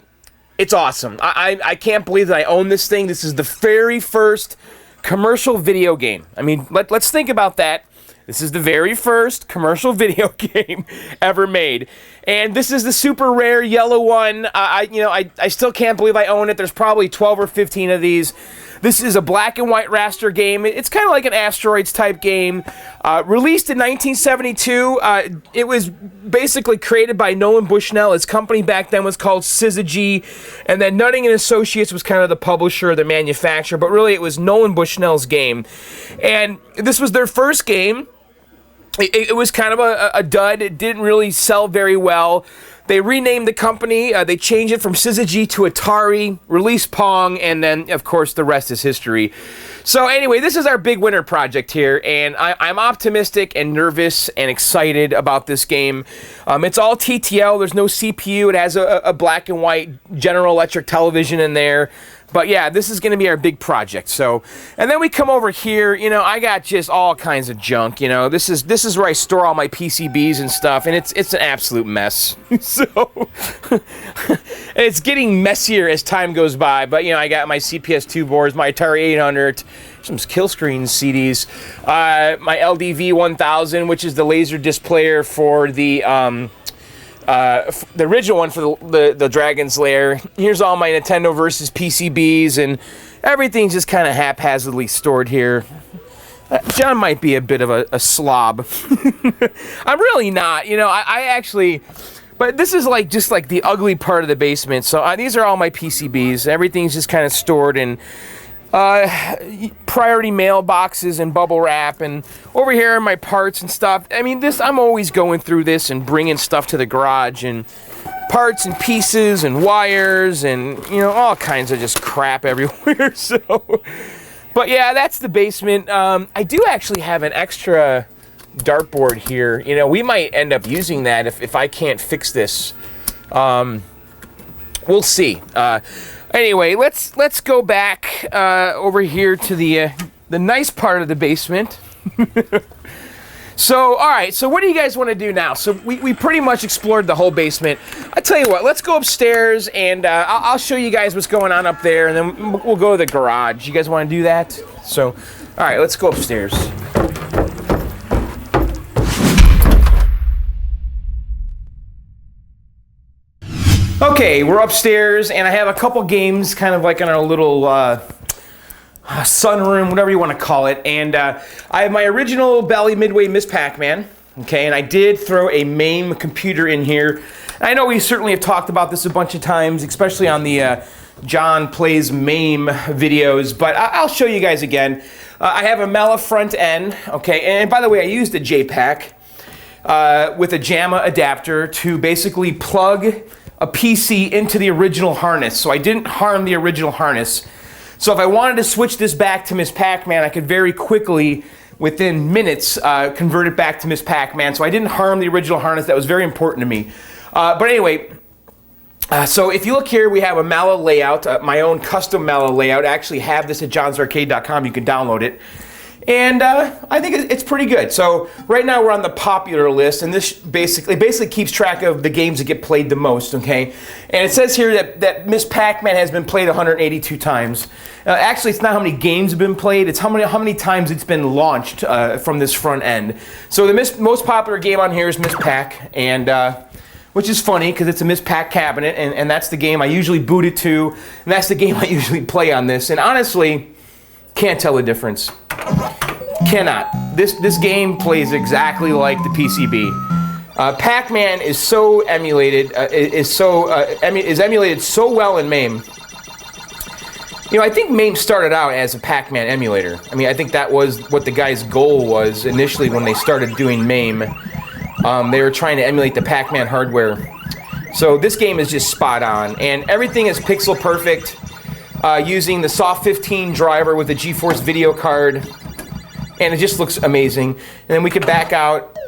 it's awesome. I can't believe that I own this thing. This is the very first commercial video game. I mean, let's think about that. This is the very first commercial video game ever made. And this is the super rare yellow one. I still can't believe I own it. There's probably 12 or 15 of these. This is a black and white raster game. It's kind of like an Asteroids type game. Released in 1972. It was basically created by Nolan Bushnell. His company back then was called Syzygy. And then Nutting and Associates was kind of the publisher, the manufacturer. But really, it was Nolan Bushnell's game. And this was their first game. It was kind of a dud. It didn't really sell very well. They renamed the company. They changed it from Syzygy to Atari, released Pong, and then, of course, the rest is history. So anyway, this is our big winter project here, and I'm optimistic and nervous and excited about this game. It's all TTL. There's no CPU. It has a black and white General Electric television in there. But yeah, this is going to be our big project. So, and then we come over here. You know, I got just all kinds of junk. You know, this is where I store all my PCBs and stuff, and it's an absolute mess. So, it's getting messier as time goes by. But you know, I got my CPS2 boards, my Atari 800, some Killscreen CDs, my LDV 1000, which is the laser disc player for the original one for the Dragon's Lair. Here's all my Nintendo versus PCBs, and everything's just kind of haphazardly stored here. John might be a bit of a slob. I'm really not. You know, I actually... But this is just like the ugly part of the basement. So these are all my PCBs. Everything's just kind of stored in priority mailboxes and bubble wrap, and over here are my parts and stuff. I mean, I'm always going through this and bringing stuff to the garage, and parts and pieces and wires and, you know, all kinds of just crap everywhere. So, but yeah, that's the basement. I do actually have an extra dartboard here. You know, we might end up using that if I can't fix this. We'll see. Anyway, let's go back over here to the nice part of the basement. So, all right. So, what do you guys want to do now? So, we pretty much explored the whole basement. I tell you what. Let's go upstairs, and I'll show you guys what's going on up there, and then we'll go to the garage. You guys want to do that? So, all right. Let's go upstairs. Okay, we're upstairs, and I have a couple games kind of like in our little sunroom, whatever you want to call it. And I have my original Bally Midway Miss Pac-Man, okay, and I did throw a MAME computer in here. I know we certainly have talked about this a bunch of times, especially on the John Plays MAME videos, but I'll show you guys again. I have a Mela front end, okay, and by the way, I used a JPAC with a Jamma adapter to basically plug a PC into the original harness, so I didn't harm the original harness. So if I wanted to switch this back to Miss Pac-Man, I could very quickly within minutes, convert it back to Miss Pac-Man. So I didn't harm the original harness. That was very important to me. But anyway, so if you look here, we have a Mala layout, my own custom Mala layout. I actually have this at johnsarcade.com. You can download it. And I think it's pretty good. So right now we're on the popular list, and this basically keeps track of the games that get played the most, okay? And it says here that Miss Pac-Man has been played 182 times. Actually, it's not how many games have been played, it's how many times it's been launched from this front end. So the most popular game on here is Miss Pac, and which is funny because it's a Miss Pac cabinet, and that's the game I usually boot it to, and that's the game I usually play on this. And honestly, can't tell the difference. Cannot. This game plays exactly like the PCB. Pac-Man is so emulated, is emulated so well in MAME. You know, I think MAME started out as a Pac-Man emulator. I mean, I think that was what the guy's goal was initially when they started doing MAME. They were trying to emulate the Pac-Man hardware. So this game is just spot on, and everything is pixel perfect. Using the Soft 15 driver with a GeForce video card, and it just looks amazing. And then we could back out,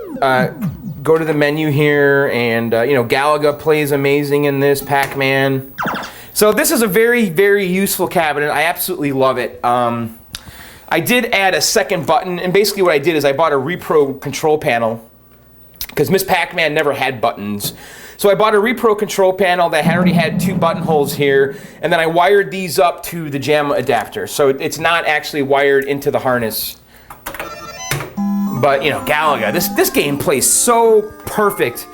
go to the menu here, and you know, Galaga plays amazing in this, Pac-Man. So this is a very, very useful cabinet. I absolutely love it. I did add a second button, and basically what I did is I bought a Repro control panel, because Miss Pac-Man never had buttons. So I bought a Repro control panel that already had 2 button holes here, and then I wired these up to the Jamma adapter. So it's not actually wired into the harness. But, you know, Galaga, this game plays so perfect.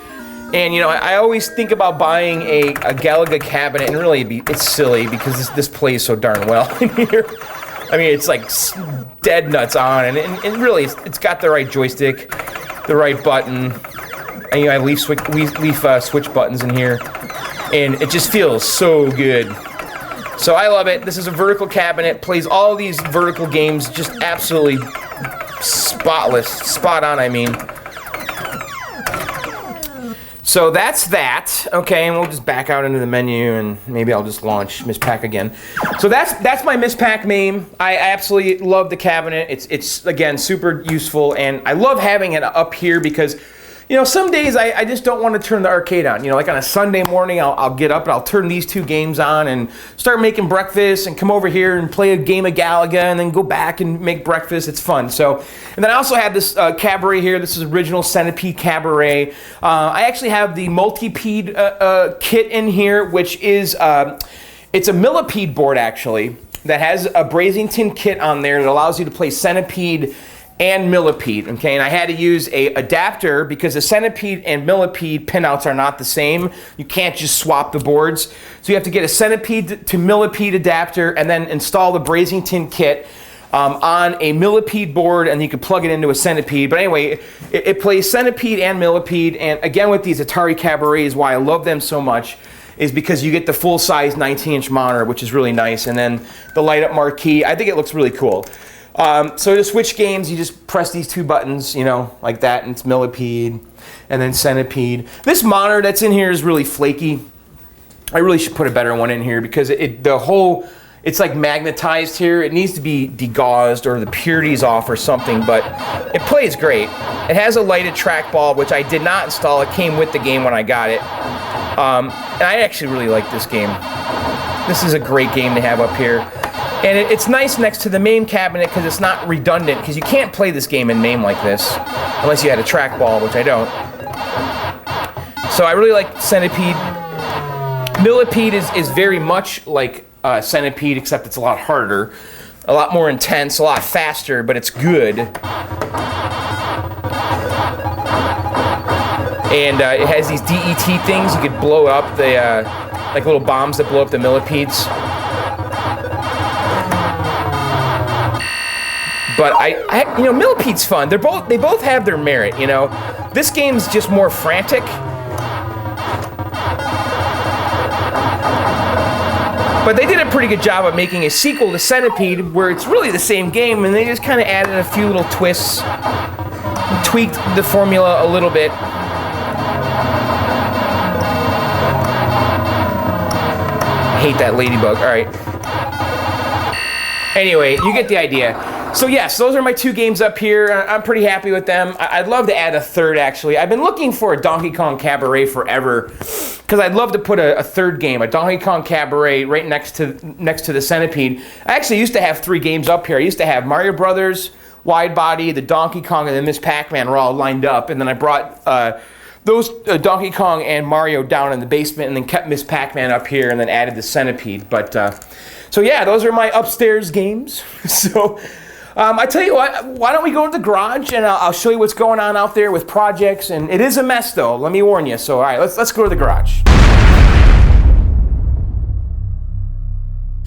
And, you know, I always think about buying a Galaga cabinet, and really it's silly because this plays so darn well in here. I mean, it's like dead nuts on, and really it's got the right joystick, the right button. And, you know, I leaf switch buttons in here, and it just feels so good. So I love it. This is a vertical cabinet, plays all these vertical games just absolutely spotless, spot on, I mean. So that's that, okay, and we'll just back out into the menu, and maybe I'll just launch Miss Pac again. So that's my Miss Pac MAME. I absolutely love the cabinet. It's again super useful, and I love having it up here because, you know, some days I just don't want to turn the arcade on. You know, like on a Sunday morning, I'll get up and I'll turn these 2 games on and start making breakfast and come over here and play a game of Galaga and then go back and make breakfast. It's fun. So, and then I also have this Cabaret here. This is original Centipede Cabaret. I actually have the Multipede kit in here, which is, it's a millipede board actually that has a Brazington kit on there that allows you to play Centipede and millipede, okay? And I had to use a adapter because the Centipede and millipede pinouts are not the same. You can't just swap the boards. So you have to get a Centipede to millipede adapter and then install the Brazington kit on a millipede board, and you can plug it into a Centipede. But anyway, it plays Centipede and millipede, and again with these Atari Cabarets, why I love them so much is because you get the full-size 19-inch monitor, which is really nice, and then the light-up marquee. I think it looks really cool. So to switch games, you just press these 2 buttons, you know, like that, and it's millipede, and then Centipede. This monitor that's in here is really flaky. I really should put a better one in here because it's like magnetized here. It needs to be degaussed or the purity's off or something, but it plays great. It has a lighted trackball, which I did not install. It came with the game when I got it. And I actually really like this game. This is a great game to have up here. And it's nice next to the MAME cabinet because it's not redundant, because you can't play this game in MAME like this unless you had a trackball, which I don't. So I really like Centipede. Millipede is very much like Centipede, except it's a lot harder, a lot more intense, a lot faster, but it's good. And it has these DET things you could blow up, the like little bombs that blow up the millipedes. But you know, Millipede's fun. They both have their merit, you know. This game's just more frantic. But they did a pretty good job of making a sequel to Centipede where it's really the same game, and they just kind of added a few little twists, tweaked the formula a little bit. I hate that ladybug. All right. Anyway, you get the idea. So yes, those are my 2 games up here. I'm pretty happy with them. I'd love to add a third, actually. I've been looking for a Donkey Kong Cabaret forever, because I'd love to put a third game, a Donkey Kong Cabaret, right next to the Centipede. I actually used to have 3 games up here. I used to have Mario Brothers, Wide Body, the Donkey Kong, and then Miss Pac-Man were all lined up, and then I brought those Donkey Kong and Mario down in the basement, and then kept Miss Pac-Man up here, and then added the Centipede. But so yeah, those are my upstairs games. So. I tell you what, why don't we go to the garage and I'll show you what's going on out there with projects. And it is a mess, though, let me warn you. So, all right, let's go to the garage.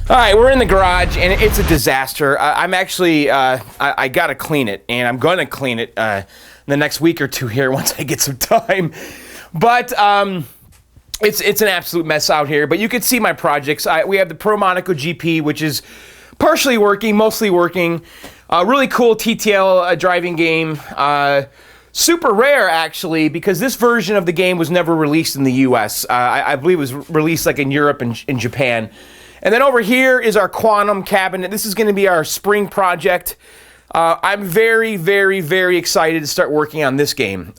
All right, we're in the garage, and it's a disaster. I'm actually, I got to clean it, and I'm going to clean it in the next week or 2 here once I get some time. But it's an absolute mess out here. But you can see my projects. We have the Pro Monaco GP, which is partially working, mostly working. Really cool TTL driving game. Super rare, actually, because this version of the game was never released in the US. I believe it was released like in Europe and in Japan. And then over here is our Quantum cabinet. This is going to be our spring project. I'm very, very, very excited to start working on this game.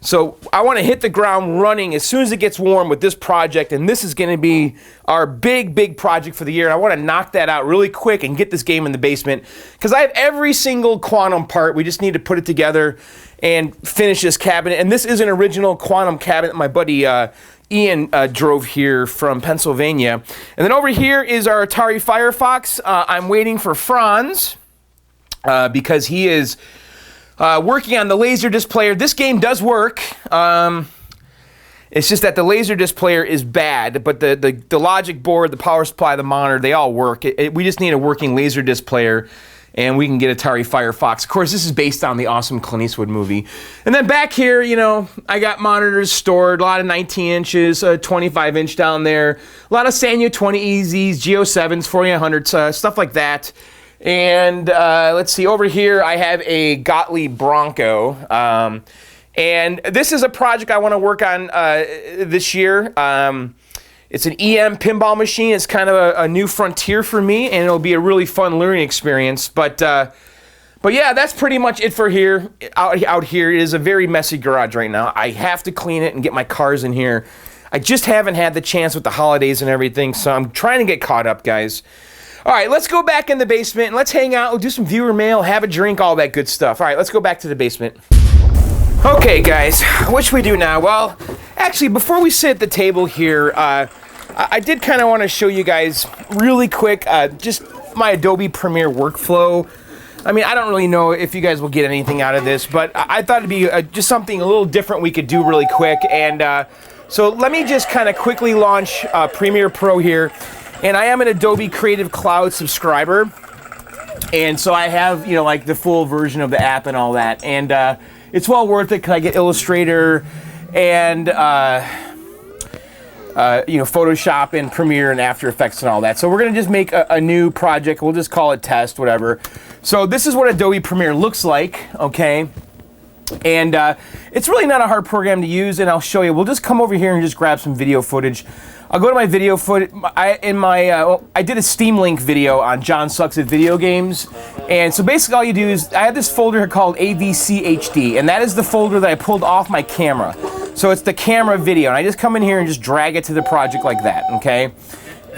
So I want to hit the ground running as soon as it gets warm with this project, and this is going to be our big, big project for the year. And I want to knock that out really quick and get this game in the basement, because I have every single Quantum part. We just need to put it together and finish this cabinet. And this is an original Quantum cabinet my buddy Ian drove here from Pennsylvania. And then over here is our Atari Firefox. I'm waiting for Franz because he is working on the Laserdisc player. This game does work. It's just that the Laserdisc player is bad, but the logic board, the power supply, the monitor, they all work. We just need a working Laserdisc player, and we can get Atari Firefox. Of course, this is based on the awesome Clint Eastwood movie. And then back here, you know, I got monitors stored, a lot of 19 inches, 25-inch down there, a lot of Sanyo 20EZs, Geo7s, 4800s, stuff like that. And let's see, over here I have a Gottlieb Bronco. And this is a project I want to work on this year. It's an EM pinball machine. It's kind of a new frontier for me, and it'll be a really fun learning experience. But yeah, that's pretty much it for here. Out here, it is a very messy garage right now. I have to clean it and get my cars in here. I just haven't had the chance with the holidays and everything, so I'm trying to get caught up, guys. All right, let's go back in the basement and let's hang out. We'll do some viewer mail, have a drink, all that good stuff. All right, let's go back to the basement. Okay, guys, what should we do now? Well, actually, before we sit at the table here, I did kind of want to show you guys really quick just my Adobe Premiere workflow. I mean, I don't really know if you guys will get anything out of this, but I thought it'd be just something a little different we could do really quick. And so let me just kind of quickly launch Premiere Pro here. And I am an Adobe Creative Cloud subscriber. And so I have, you know, like the full version of the app and all that. And it's well worth it because I get Illustrator and, you know, Photoshop and Premiere and After Effects and all that. So we're going to just make a new project. We'll just call it Test, whatever. So this is what Adobe Premiere looks like, okay? And it's really not a hard program to use, and I'll show you. We'll just come over here and just grab some video footage. I'll go to my video footage. I did a Steam Link video on John Sucks at Video Games. And so basically all you do is, I have this folder called AVC HD, and that is the folder that I pulled off my camera. So it's the camera video, and I just come in here and just drag it to the project like that, okay?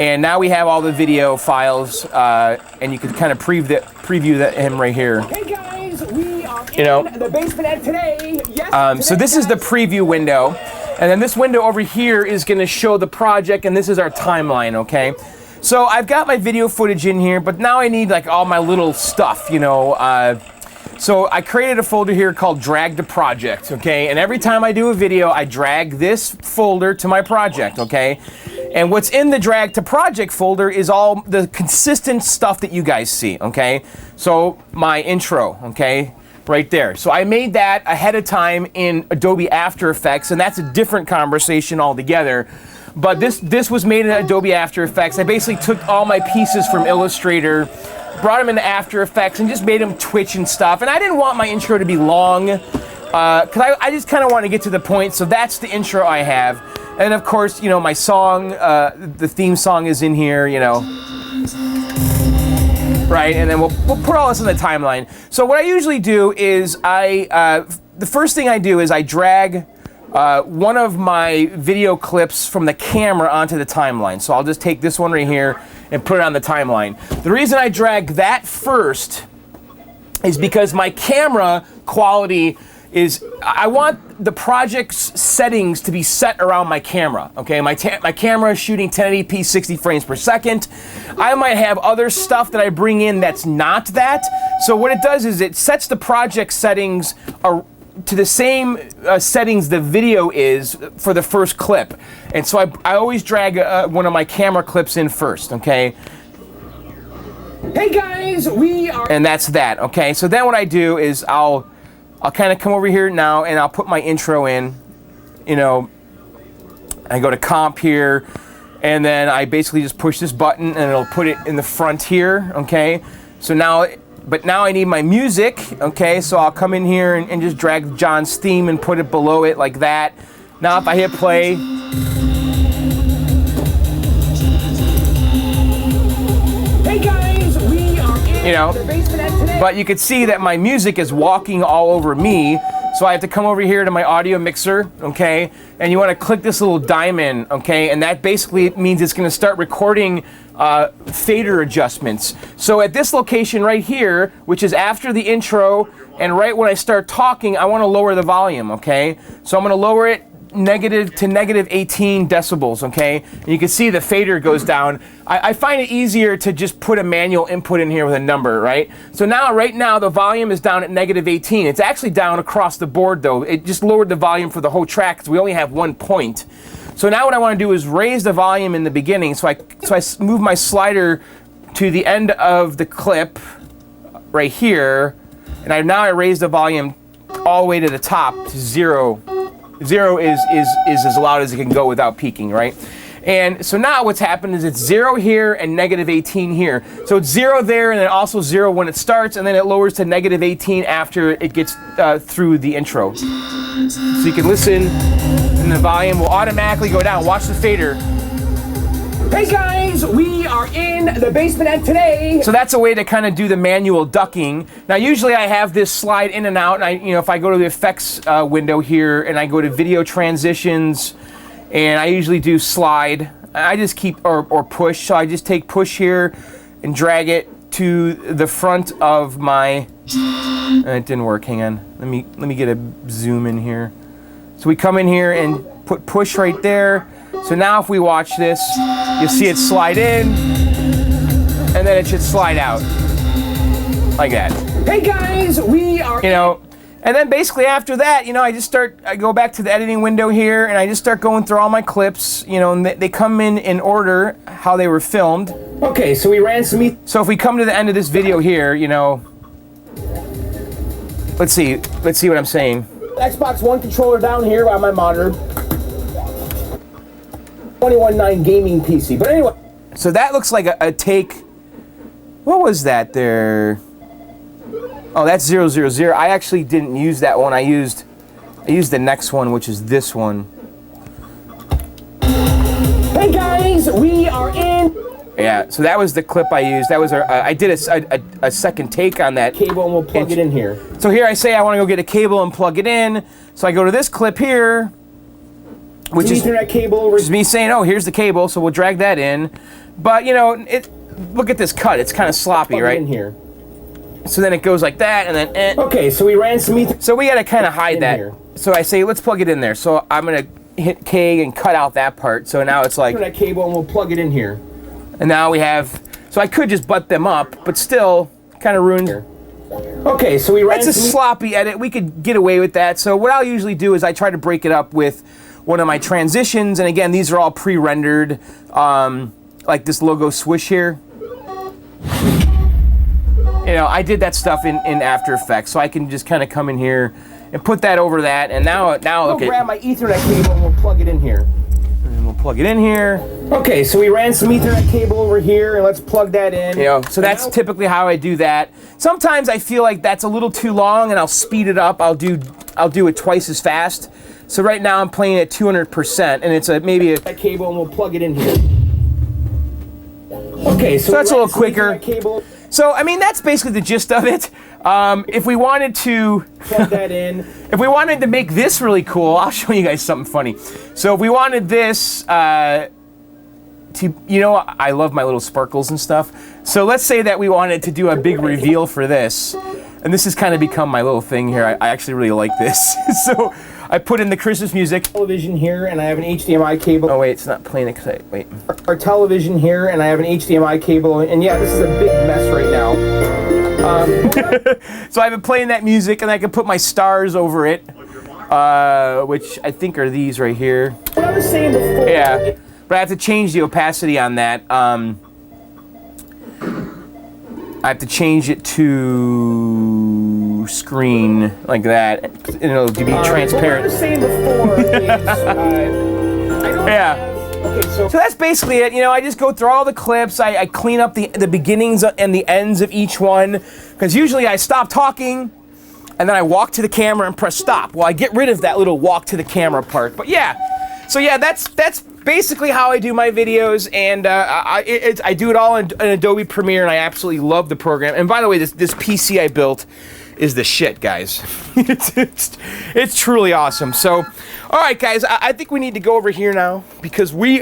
And now we have all the video files, and you can kind of preview him right here. Hey guys, we are in the basement today. Yes, so this is the preview window. And then this window over here is going to show the project, and this is our timeline, okay? So I've got my video footage in here, but now I need like all my little stuff, you know. So I created a folder here called Drag to Project, okay? And every time I do a video, I drag this folder to my project, okay? And what's in the Drag to Project folder is all the consistent stuff that you guys see, okay? So my intro, okay? Right there. So I made that ahead of time in Adobe After Effects, and that's a different conversation altogether. But this was made in Adobe After Effects. I basically took all my pieces from Illustrator, brought them into After Effects, and just made them twitch and stuff. And I didn't want my intro to be long, because I just kind of want to get to the point. So that's the intro I have. And of course, you know, my song, the theme song is in here, you know. right? And then we'll put all this in the timeline. So what I usually do is the first thing I do is I drag one of my video clips from the camera onto the timeline. So I'll just take this one right here and put it on the timeline. The reason I drag that first is because my camera quality is, I want the project's settings to be set around my camera, okay? My camera is shooting 1080p 60 frames per second. I might have other stuff that I bring in that's not that. So what it does is it sets the project settings to the same settings the video is for the first clip. And so I always drag one of my camera clips in first, okay? Hey guys, we are... And that's that, okay? So then what I do is I'll kind of come over here now and I'll put my intro in. You know, I go to comp here and then I basically just push this button and it'll put it in the front here, okay? So now, but now I need my music, okay? So I'll come in here and just drag John's theme and put it below it like that. Now if I hit play, hey guys, we are in the basement today. But you can see that my music is walking all over me. So I have to come over here to my audio mixer, okay? And you want to click this little diamond, okay? And that basically means it's going to start recording fader adjustments. So at this location right here, which is after the intro, and right when I start talking, I want to lower the volume, okay? So I'm going to lower it negative to negative 18 decibels, okay? And you can see the fader goes down. I find it easier to just put a manual input in here with a number, right? So now, right now, the volume is down at negative 18. It's actually down across the board, though. It just lowered the volume for the whole track because we only have 1 point. So now what I want to do is raise the volume in the beginning. So I move my slider to the end of the clip right here, and now I raise the volume all the way to the top to 0. 0 is as loud as it can go without peaking, right? And so now what's happened is it's 0 here and negative 18 here. So it's 0 there and then also 0 when it starts, and then it lowers to negative 18 after it gets through the intro. So you can listen and the volume will automatically go down. Watch the fader. Hey guys, we are in the basement and today. So that's a way to kind of do the manual ducking. Now usually I have this slide in and out, and if I go to the effects window here and I go to video transitions, and I usually do slide. I just keep or push. So I just take push here and drag it to the front of my. It didn't work. Hang on. Let me get a zoom in here. So we come in here and put push right there. So now if we watch this, you'll see it slide in, and then it should slide out. Like that. Hey guys, we are... and then basically after that, I go back to the editing window here, and I just start going through all my clips, and they come in order, how they were filmed. Okay, so we ran some... So if we come to the end of this video here, let's see what I'm saying. Xbox One controller down here on my monitor. 21.9 gaming PC. But anyway, so that looks like a take. What was that there? Oh, that's 000. I actually didn't use that one. I used the next one, which is this one. Hey guys, we are in. Yeah, so that was the clip I used. That was I did a second take on that cable, and we'll plug it in here. So here I say I want to go get a cable and plug it in. So I go to this clip here, which is Ethernet cable, which is me saying, "Oh, here's the cable." So we'll drag that in. But look at this cut. It's kind of sloppy, right? In here. So then it goes like that, and then okay. So we ran some Ethernet. So we got to kind of hide that. Here. So I say, let's plug it in there. So I'm gonna hit K and cut out that part. So now it's like Ethernet cable, and we'll plug it in here. And now we have. So I could just butt them up, but still kind of ruins. Okay, so we ran. That's a sloppy edit. We could get away with that. So what I'll usually do is I try to break it up with one of my transitions, and again, these are all pre-rendered, like this logo swoosh here. I did that stuff in After Effects, so I can just kind of come in here and put that over that, and now okay. I'll grab my Ethernet cable and we'll plug it in here. And we'll plug it in here. Okay, so we ran some Ethernet cable over here, and let's plug that in. So that's typically how I do that. Sometimes I feel like that's a little too long, and I'll speed it up. I'll do it twice as fast. So right now I'm playing at 200%, and it's maybe a cable, and we'll plug it in here. Okay, so that's a little quicker. So, I mean, that's basically the gist of it. If we wanted to plug that in, if we wanted to make this really cool, I'll show you guys something funny. So if we wanted this to, you know, I love my little sparkles and stuff. So let's say that we wanted to do a big reveal for this. And this has kind of become my little thing here. I actually really like this. So I put in the Christmas music. Television here, and I have an HDMI cable. Oh wait, it's not playing it. Wait. Our television here, and I have an HDMI cable. And yeah, this is a big mess right now. So I've been playing that music, and I can put my stars over it, which I think are these right here. What I was saying before. Yeah, but I have to change the opacity on that. I have to change it to screen like that, you know, to be transparent. What I was saying before is, So that's basically it. You know, I just go through all the clips. I clean up the beginnings and the ends of each one, because usually I stop talking and then I walk to the camera and press stop. Well, I get rid of that little walk to the camera part. But yeah, so yeah, that's basically how I do my videos, and I do it all in Adobe Premiere, and I absolutely love the program. And by the way, this PC I built is the shit, guys. it's truly awesome. So, all right, guys, I think we need to go over here now, because we're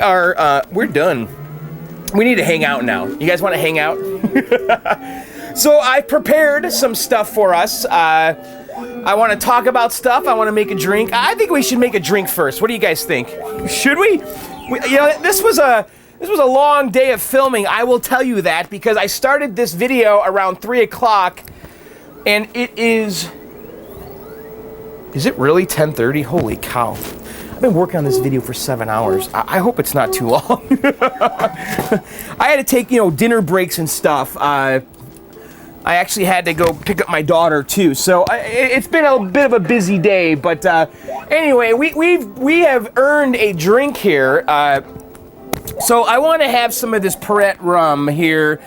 done. We need to hang out now. You guys want to hang out? So I prepared some stuff for us. I want to talk about stuff. I want to make a drink. I think we should make a drink first. What do you guys think? Should we? You know, this was a long day of filming. I will tell you that, because I started this video around 3 o'clock, and it is. Is it really 10:30? Holy cow! I've been working on this video for 7 hours. I hope it's not too long. I had to take, you know, dinner breaks and stuff. I actually had to go pick up my daughter too, so it's been a bit of a busy day. But anyway, we have earned a drink here. So I want to have some of this Perret rum here,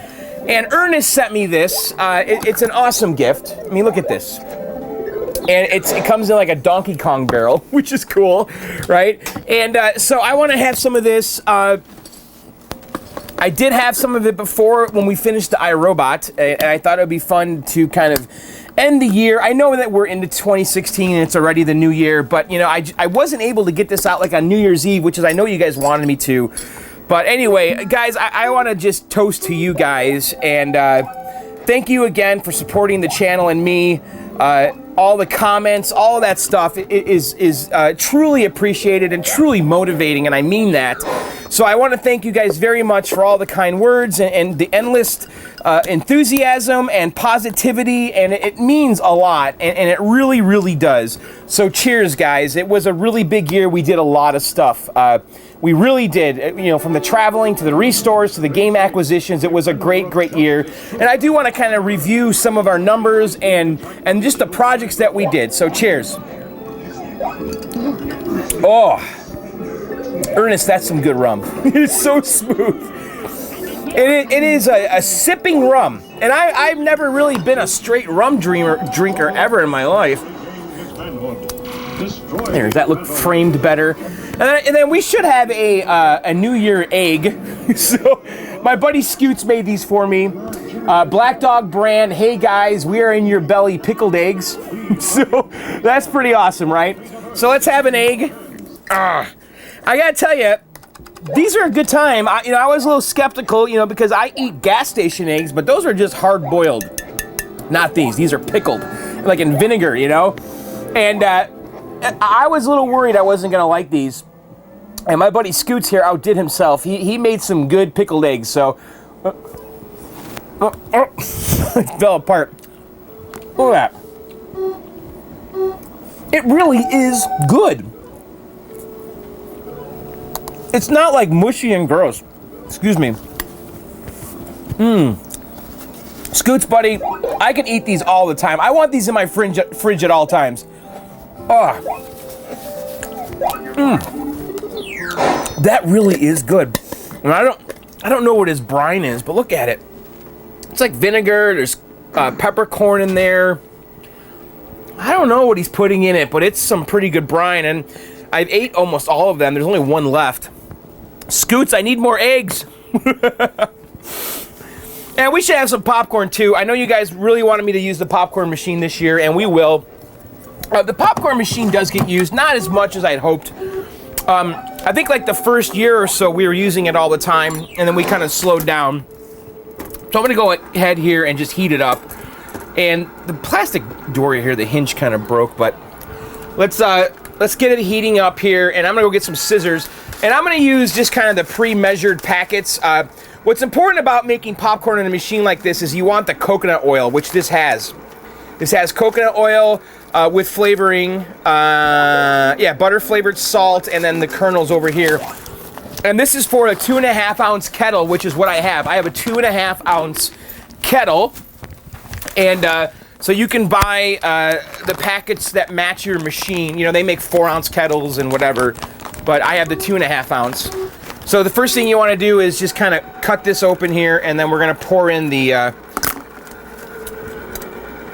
and Ernest sent me this. It's an awesome gift. I mean, look at this, and it comes in like a Donkey Kong barrel, which is cool, right? And so I want to have some of this. I did have some of it before when we finished the I Robot, and I thought it would be fun to kind of end the year. I know that we're into 2016 and it's already the new year, but you know, I wasn't able to get this out like on New Year's Eve, which is, I know you guys wanted me to. But anyway, guys, I want to just toast to you guys, and thank you again for supporting the channel and me. All the comments, all that stuff is truly appreciated and truly motivating, and I mean that. So I want to thank you guys very much for all the kind words and the endless enthusiasm and positivity, and it means a lot, and it really, really does. So cheers, guys. It was a really big year. We did a lot of stuff. We really did, you know, from the traveling to the restores to the game acquisitions. It was a great, great year. And I do want to kind of review some of our numbers and just the projects that we did. So cheers. Oh, Ernest, that's some good rum. It is so smooth. It is a sipping rum. And I've never really been a straight rum drinker ever in my life. There, does that look framed better? And then we should have a New Year egg. So my buddy Scoots made these for me. Black Dog brand. Hey guys, we are in your belly pickled eggs. So that's pretty awesome, right? So let's have an egg. I gotta tell you, these are a good time. I was a little skeptical, you know, because I eat gas station eggs, but those are just hard boiled. Not these. These are pickled, like in vinegar, you know. And I was a little worried I wasn't gonna like these, and my buddy Scoots here outdid himself. He made some good pickled eggs, so it fell apart. Look at that. It really is good. It's not like mushy and gross. Excuse me. Scoots, buddy, I can eat these all the time. I want these in my fridge at all times. That really is good. And I don't know what his brine is, but look at it. It's like vinegar. There's peppercorn in there. I don't know what he's putting in it, but it's some pretty good brine. And I've ate almost all of them. There's only one left. Scoots, I need more eggs. And we should have some popcorn too. I know you guys really wanted me to use the popcorn machine this year, and we will. The popcorn machine does get used, not as much as I'd hoped. I think like the first year or so we were using it all the time, and then we kind of slowed down. So I'm gonna go ahead here and just heat it up. And the plastic door here, the hinge kind of broke, but let's get it heating up here, and I'm gonna go get some scissors, and I'm gonna use just kind of the pre-measured packets. What's important about making popcorn in a machine like this is you want the coconut oil, which this has. This has coconut oil with flavoring, butter flavored salt, and then the kernels over here. And this is for a 2.5 ounce kettle, which is what I have. I have a 2.5 ounce kettle, and so you can buy the packets that match your machine. You know, they make 4 ounce kettles and whatever, but I have the 2.5 ounce. So the first thing you want to do is just kind of cut this open here, and then we're going to pour in the,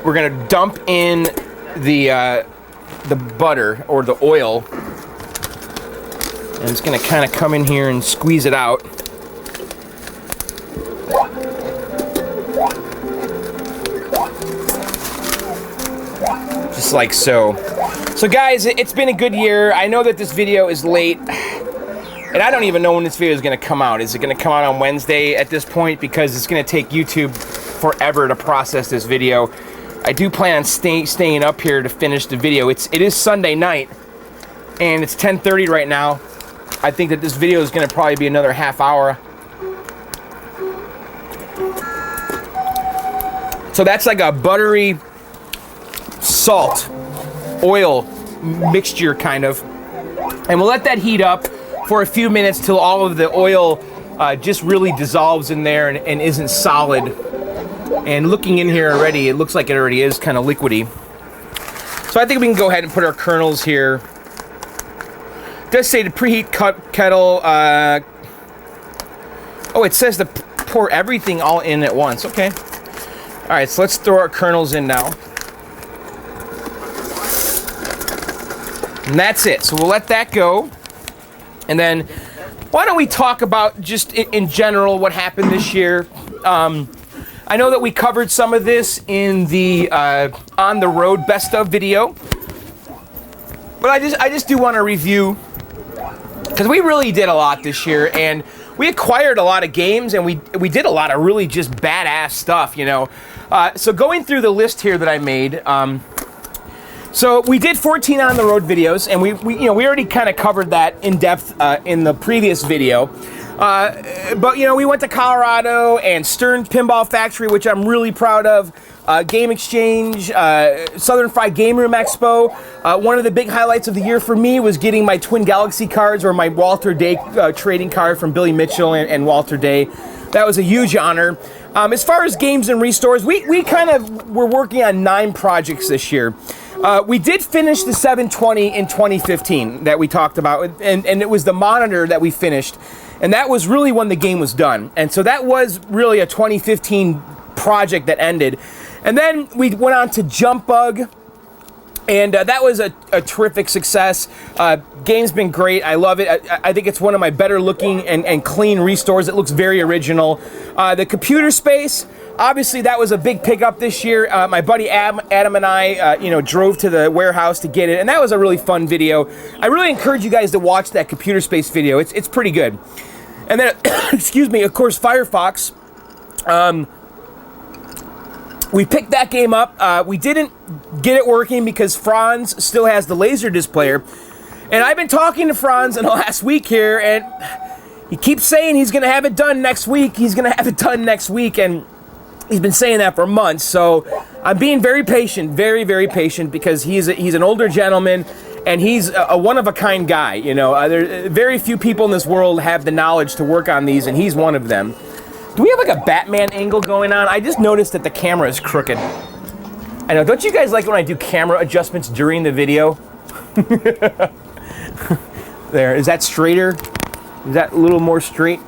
we're going to dump in the butter or the oil. And it's going to kind of come in here and squeeze it out. Just like so. So guys, it's been a good year. I know that this video is late. And I don't even know when this video is going to come out. Is it going to come out on Wednesday at this point? Because it's going to take YouTube forever to process this video. I do plan on staying up here to finish the video. It is Sunday night, and it's 10:30 right now. I think that this video is going to probably be another half hour. So that's like a buttery salt oil mixture kind of. And we'll let that heat up for a few minutes till all of the oil just really dissolves in there and isn't solid. And looking in here already, it looks like it already is kind of liquidy. So I think we can go ahead and put our kernels here. It does say to preheat kettle. Oh, it says to pour everything all in at once. Okay. All right, so let's throw our kernels in now. And that's it. So we'll let that go. And then, why don't we talk about just in general what happened this year? I know that we covered some of this in the On the Road Best Of video, but I just do want to review, because we really did a lot this year, and we acquired a lot of games, and we did a lot of really just badass stuff, you know. So going through the list here that I made. So we did 14 on the road videos, and we already kind of covered that in depth in the previous video. But you know, we went to Colorado and Stern Pinball Factory, which I'm really proud of. Game Exchange, Southern Fried Game Room Expo. One of the big highlights of the year for me was getting my Twin Galaxy cards, or my Walter Day trading card from Billy Mitchell and Walter Day. That was a huge honor. As far as games and restores, we kind of were working on 9 projects this year. We did finish the 720 in 2015 that we talked about, and it was the monitor that we finished, and that was really when the game was done. And so that was really a 2015 project that ended. And then we went on to Jump Bug, and that was a terrific success. Game's been great. I love it. I think it's one of my better looking and clean restores. It looks very original. The Computer Space, obviously that was a big pickup this year. My buddy Adam and I, drove to the warehouse to get it, and that was a really fun video. I really encourage you guys to watch that Computer Space video. It's pretty good. And then, excuse me, of course, Firefox. We picked that game up. We didn't get it working because Franz still has the Laserdisc player. And I've been talking to Franz in the last week here, and he keeps saying he's going to have it done next week. He's going to have it done next week, and he's been saying that for months. So I'm being very patient, very, very patient, because he's an older gentleman, and he's a one-of-a-kind guy. You know, very few people in this world have the knowledge to work on these, and he's one of them. Do we have like a Batman angle going on? I just noticed that the camera is crooked. I know, don't you guys like when I do camera adjustments during the video? There, is that straighter? Is that a little more straight?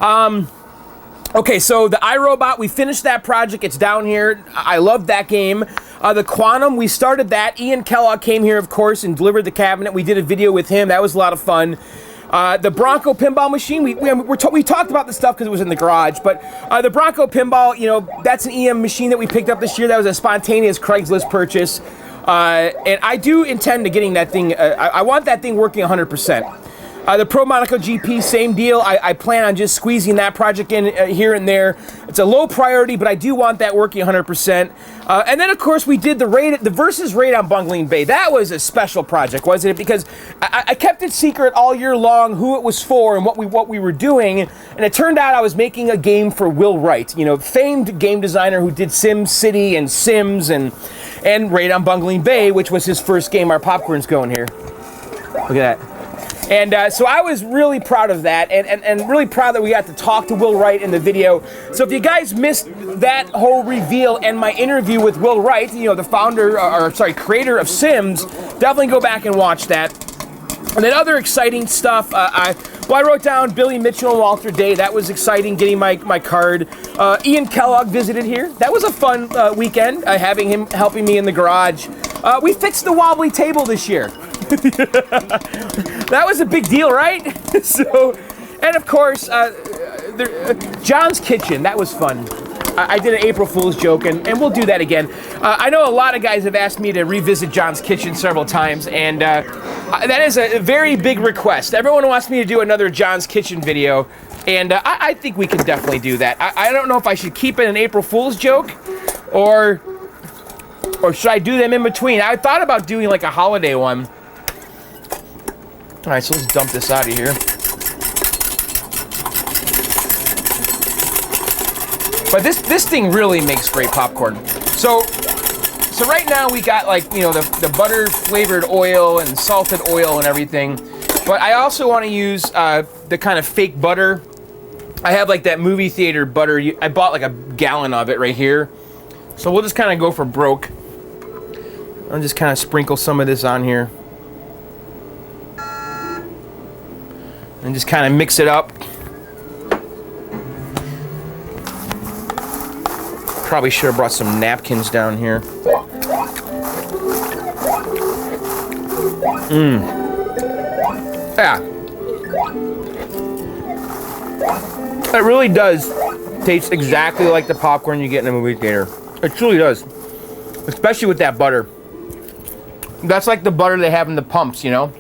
Okay, so the I Robot, we finished that project. It's down here. I love that game. The Quantum, we started that. Ian Kellogg came here, of course, and delivered the cabinet. We did a video with him. That was a lot of fun. The Bronco pinball machine, we talked about this stuff because it was in the garage, but the Bronco pinball, you know, that's an EM machine that we picked up this year. That was a spontaneous Craigslist purchase. And I do intend to getting that thing, I want that thing working 100%. The Pro Monaco GP, same deal. I plan on just squeezing that project in here and there. It's a low priority, but I do want that working 100%. And then, of course, we did the Versus Radion Bungling Bay. That was a special project, wasn't it? Because I kept it secret all year long who it was for and what we were doing. And it turned out I was making a game for Will Wright, you know, famed game designer who did Sim City and Sims and Radion Bungling Bay, which was his first game. Our popcorn's going here. Look at that. And so I was really proud of that, and really proud that we got to talk to Will Wright in the video. So if you guys missed that whole reveal and my interview with Will Wright, you know, the creator of Sims, definitely go back and watch that. And then other exciting stuff, I wrote down Billy Mitchell and Walter Day. That was exciting, getting my card. Ian Kellogg visited here. That was a fun weekend, having him helping me in the garage. We fixed the wobbly table this year. That was a big deal, right? So, and of course, John's Kitchen. That was fun. I did an April Fool's joke, and we'll do that again. I know a lot of guys have asked me to revisit John's Kitchen several times, and that is a very big request. Everyone wants me to do another John's Kitchen video, and I think we can definitely do that. I don't know if I should keep it an April Fool's joke, or should I do them in between? I thought about doing like a holiday one. All right, so let's dump this out of here. But this thing really makes great popcorn. So right now we got, like, you know, the butter flavored oil and salted oil and everything. But I also want to use the kind of fake butter. I have like that movie theater butter. I bought like a gallon of it right here. So we'll just kind of go for broke. I'll just kind of sprinkle some of this on here. And just kind of mix it up. Probably should have brought some napkins down here. Yeah. It really does taste exactly like the popcorn you get in a movie theater. It truly does. Especially with that butter. That's like the butter they have in the pumps, you know?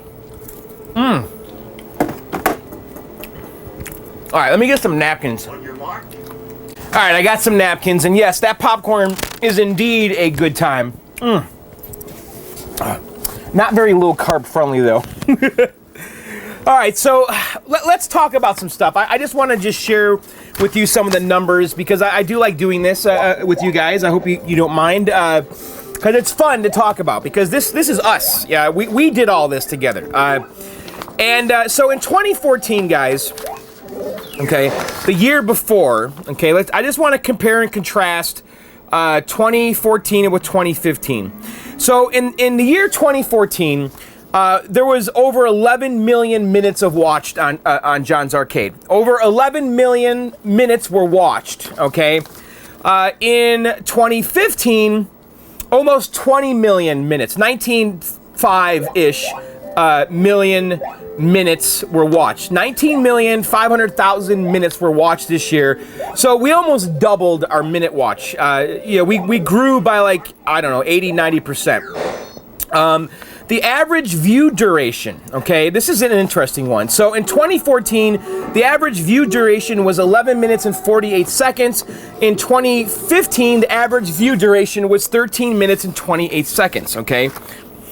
All right, let me get some napkins. All right, I got some napkins, and yes, that popcorn is indeed a good time. Not very low carb friendly, though. All right, so let's talk about some stuff. I just want to just share with you some of the numbers, because I do like doing this with you guys. I hope you don't mind, because it's fun to talk about, because this is us. Yeah, we did all this together. So in 2014, guys, okay, the year before, okay, I just want to compare and contrast 2014 with 2015. So in the year 2014, there was over 11 million minutes of watched on John's Arcade. Over 11 million minutes were watched, okay? In 2015, almost 20 million minutes, 19.5-ish million minutes were watched. 19,500,000 minutes were watched this year. So we almost doubled our minute watch. We grew by, like, I don't know, 80, 90%. The average view duration, okay, this is an interesting one. So in 2014, the average view duration was 11 minutes and 48 seconds. In 2015, the average view duration was 13 minutes and 28 seconds, okay?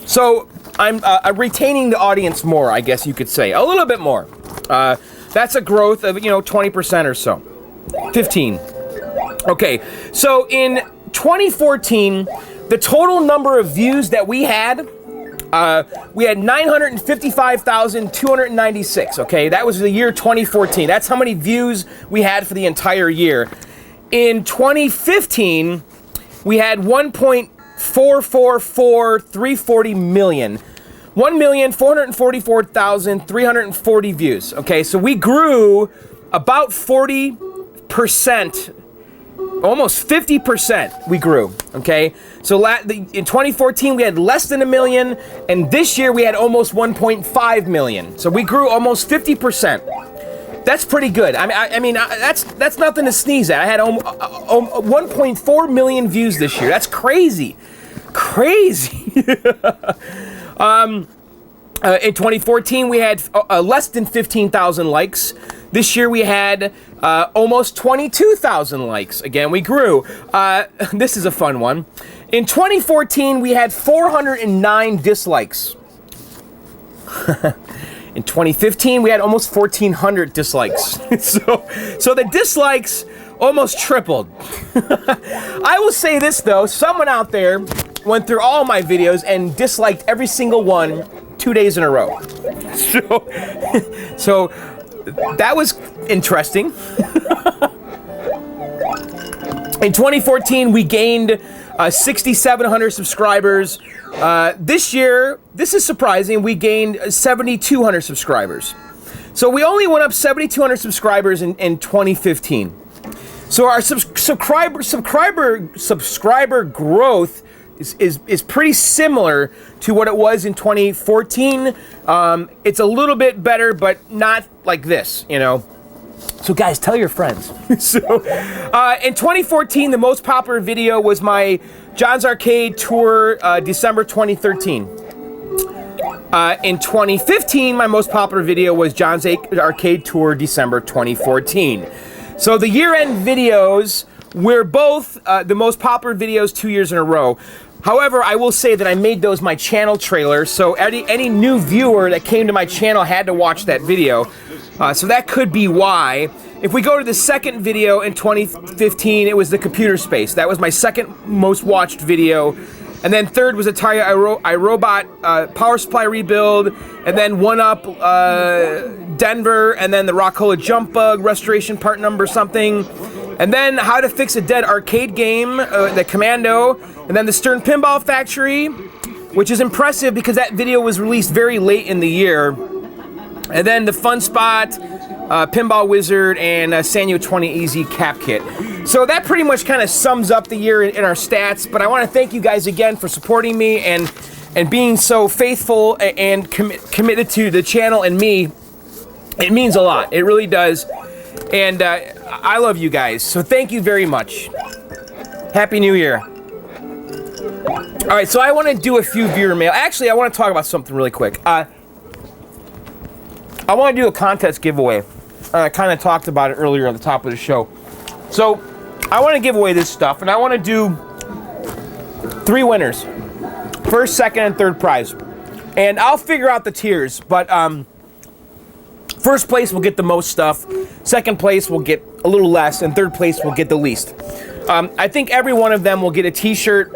So I'm retaining the audience more, I guess you could say. A little bit more. That's a growth of, 20% or so. 15. Okay, so in 2014, the total number of views that we had 955,296, okay? That was the year 2014. That's how many views we had for the entire year. In 2015, we had 1.444340 million. 1,444,340 views, okay? So we grew about 40% almost 50% we grew, okay? So in 2014, we had less than 1 million, and this year we had almost 1.5 million. So we grew almost 50%. That's pretty good. I mean, that's nothing to sneeze at. I had 1.4 million views this year. That's crazy. Crazy. In 2014, we had less than 15,000 likes. This year we had almost 22,000 likes. Again, we grew. This is a fun one. In 2014, we had 409 dislikes. In 2015, we had almost 1,400 dislikes. So the dislikes almost tripled. I will say this, though. Someone out there went through all my videos and disliked every single one 2 days in a row. So that was interesting. In 2014, we gained 6,700 subscribers. This year, this is surprising, we gained 7,200 subscribers. So we only went up 7,200 subscribers in 2015. So our subscriber growth is pretty similar to what it was in 2014. It's a little bit better, but not like this, you know. So guys, tell your friends. In 2014, the most popular video was my John's Arcade Tour, December 2013. In 2015, my most popular video was John's Arcade Tour, December 2014. So the year-end videos were both the most popular videos 2 years in a row. However, I will say that I made those my channel trailer, so any new viewer that came to my channel had to watch that video. So that could be why. If we go to the second video in 2015, it was the computer space. That was my second most watched video. And then third was Atari I Robot power supply rebuild. And then One Up Denver. And then the Rockola Jump Bug restoration part number something. And then How to Fix a Dead Arcade Game, the Commando. And then the Stern Pinball Factory, which is impressive because that video was released very late in the year. And then the Fun Spot, Pinball Wizard, and Sanyo 20 Easy Cap Kit. So that pretty much kind of sums up the year in our stats. But I want to thank you guys again for supporting me and being so faithful and committed to the channel and me. It means a lot. It really does. And I love you guys. So thank you very much. Happy New Year. All right, so I want to do a few viewer mail. Actually, I want to talk about something really quick. I want to do a contest giveaway. I kind of talked about it earlier on the top of the show. So I want to give away this stuff, and I want to do 3 winners. First, second, and third prize. And I'll figure out the tiers, but first place will get the most stuff, second place will get a little less, and third place will get the least. I think every one of them will get a t-shirt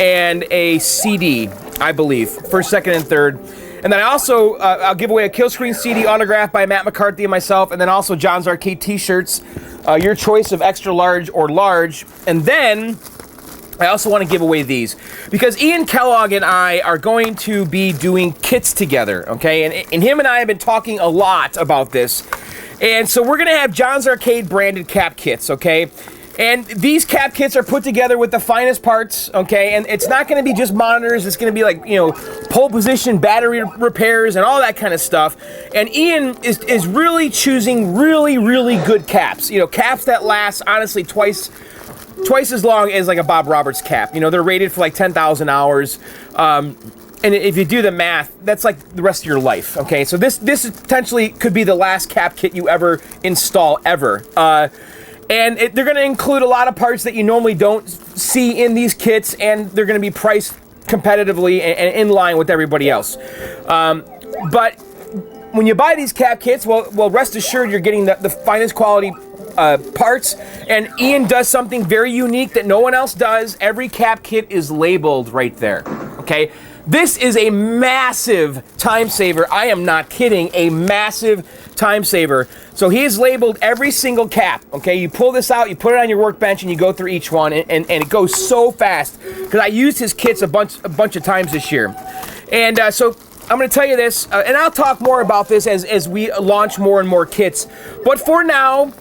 and a CD, I believe, first, second, and third. And then I'll give away a Killscreen CD autographed by Matt McCarthy and myself, and then also John's Arcade t-shirts, your choice of extra large or large. And then I also want to give away these because Ian Kellogg and I are going to be doing kits together, okay? And him and I have been talking a lot about this. And so we're going to have John's Arcade branded cap kits, okay? And these cap kits are put together with the finest parts, okay? And it's not going to be just monitors. It's going to be like, you know, pole position, battery repairs, and all that kind of stuff. And Ian is really choosing really, really good caps. You know, caps that last, honestly, twice as long as like a Bob Roberts cap. You know, they're rated for like 10,000 hours. And if you do the math, that's like the rest of your life, okay? So this potentially could be the last cap kit you ever install, ever. And they're going to include a lot of parts that you normally don't see in these kits, and they're going to be priced competitively and in line with everybody else. But when you buy these cap kits, well, rest assured you're getting the finest quality parts. And Ian does something very unique that no one else does. Every cap kit is labeled right there, okay? This is a massive time saver. I am not kidding, a massive time saver. So he has labeled every single cap, okay? You pull this out, you put it on your workbench, and you go through each one, and it goes so fast, because I used his kits a bunch of times this year. And so I'm going to tell you this, and I'll talk more about this as we launch more and more kits. But for now,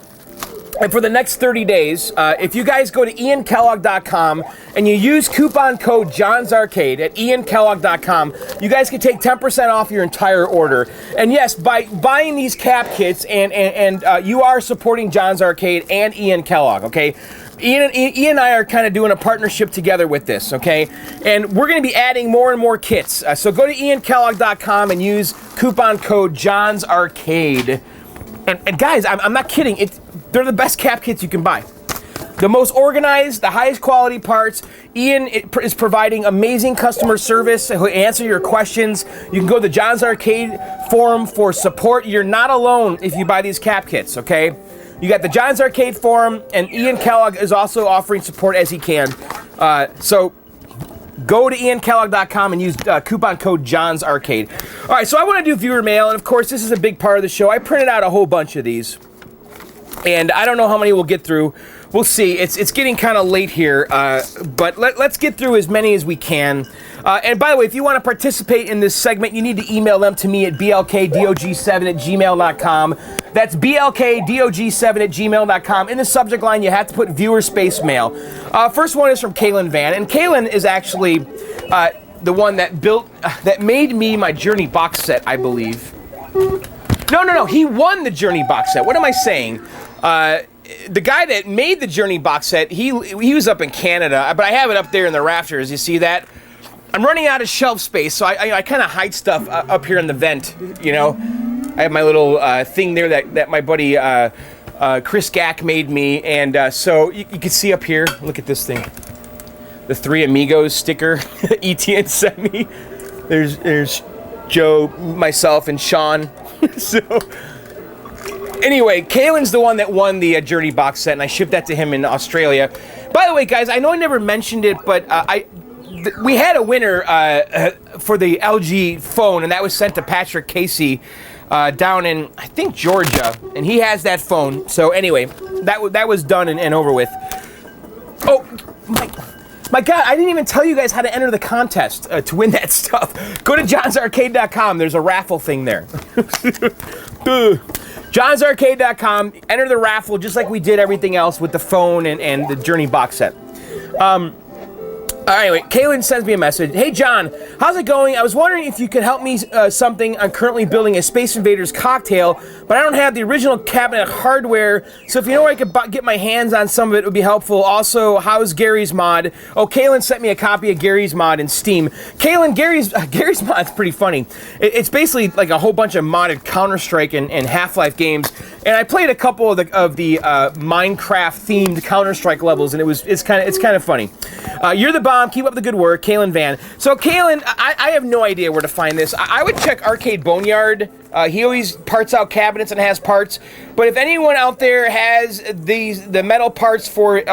And for the next 30 days, if you guys go to iankellogg.com and you use coupon code John's Arcade at iankellogg.com, you guys can take 10% off your entire order. And yes, by buying these cap kits, and you are supporting John's Arcade and Ian Kellogg, okay? Ian and I are kind of doing a partnership together with this, okay? And we're going to be adding more and more kits. So go to iankellogg.com and use coupon code John's Arcade. And guys, I'm not kidding. They're the best cap kits you can buy. The most organized, the highest quality parts. Ian is providing amazing customer service. He'll answer your questions. You can go to the John's Arcade forum for support. You're not alone if you buy these cap kits, okay? You got the John's Arcade forum, and Ian Kellogg is also offering support as he can. So go to iankellogg.com and use coupon code John's Arcade. All right, so I want to do viewer mail, and of course, this is a big part of the show. I printed out a whole bunch of these, and I don't know how many we'll get through. We'll see. It's getting kind of late here, but let's get through as many as we can. And by the way, if you want to participate in this segment, you need to email them to me at blkdog7@gmail.com. That's blkdog7@gmail.com. In the subject line, you have to put viewer space mail. First one is from Kaylin Van, and Kaylin is actually the one that made me my Journey box set, I believe. No. He won the Journey box set. What am I saying? The guy that made the Journey box set, he was up in Canada, but I have it up there in the rafters. You see that? I'm running out of shelf space, so I kind of hide stuff up here in the vent, you know? I have my little thing there that my buddy Chris Gack made me, and so you can see up here, look at this thing. The Three Amigos sticker ETN sent me. There's Joe, myself, and Sean. So anyway, Kaylin's the one that won the Journey box set, and I shipped that to him in Australia. By the way, guys, I know I never mentioned it, but we had a winner for the LG phone, and that was sent to Patrick Casey down in, I think, Georgia, and he has that phone. So anyway, that was done and over with. Oh, my God, I didn't even tell you guys how to enter the contest to win that stuff. Go to johnsarcade.com. There's a raffle thing there. johnsarcade.com. Enter the raffle just like we did everything else with the phone and the Journey box set. Anyway, Kaylin sends me a message. Hey, John, how's it going? I was wondering if you could help me something. I'm currently building a Space Invaders cocktail, but I don't have the original cabinet hardware, so if you know where I could get my hands on some of it, it would be helpful. Also, how's Gary's mod? Oh, Kaylin sent me a copy of Gary's mod in Steam. Kaylin, Gary's mod's pretty funny. It's basically like a whole bunch of modded Counter-Strike and Half-Life games, and I played a couple of the Minecraft-themed Counter-Strike levels, and it's kind of funny. You're the bomb. Keep up the good work, Kaylin Van. So, Kaylin, I have no idea where to find this. I would check Arcade Boneyard. He always parts out cabinets and has parts. But if anyone out there has the metal parts for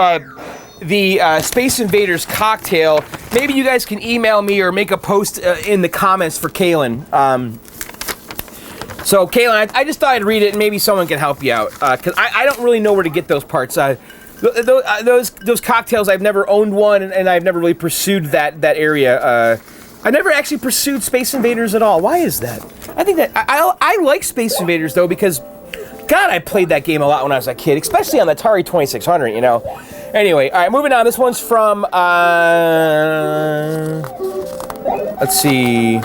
the Space Invaders cocktail, maybe you guys can email me or make a post in the comments for Kaylin. So, Kaylin, I just thought I'd read it and maybe someone can help you out. Because I don't really know where to get those parts. Those cocktails, I've never owned one, and I've never really pursued that area. I never actually pursued Space Invaders at all. Why is that? I think that I like Space Invaders though, because God, I played that game a lot when I was a kid, especially on the Atari 2600. You know. Anyway, all right, moving on. This one's from let's see.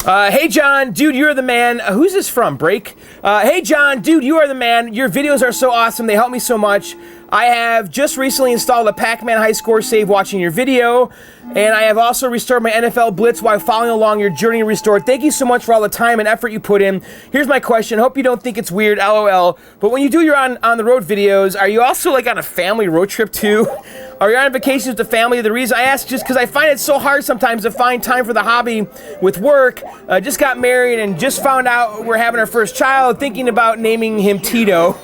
Hey, John, dude, you're the man. Who's this from? Break? Hey, John, dude, you are the man. Your videos are so awesome. They help me so much. I have just recently installed a Pac-Man high score save watching your video, and I have also restored my NFL Blitz while following along your journey restored. Thank you so much for all the time and effort you put in. Here's my question. Hope you don't think it's weird, LOL, but when you do your on-the-road videos, are you also like on a family road trip too? Are you on vacation with the family? The reason I ask is just because I find it so hard sometimes to find time for the hobby with work. Just got married and just found out we're having our first child, thinking about naming him Tito.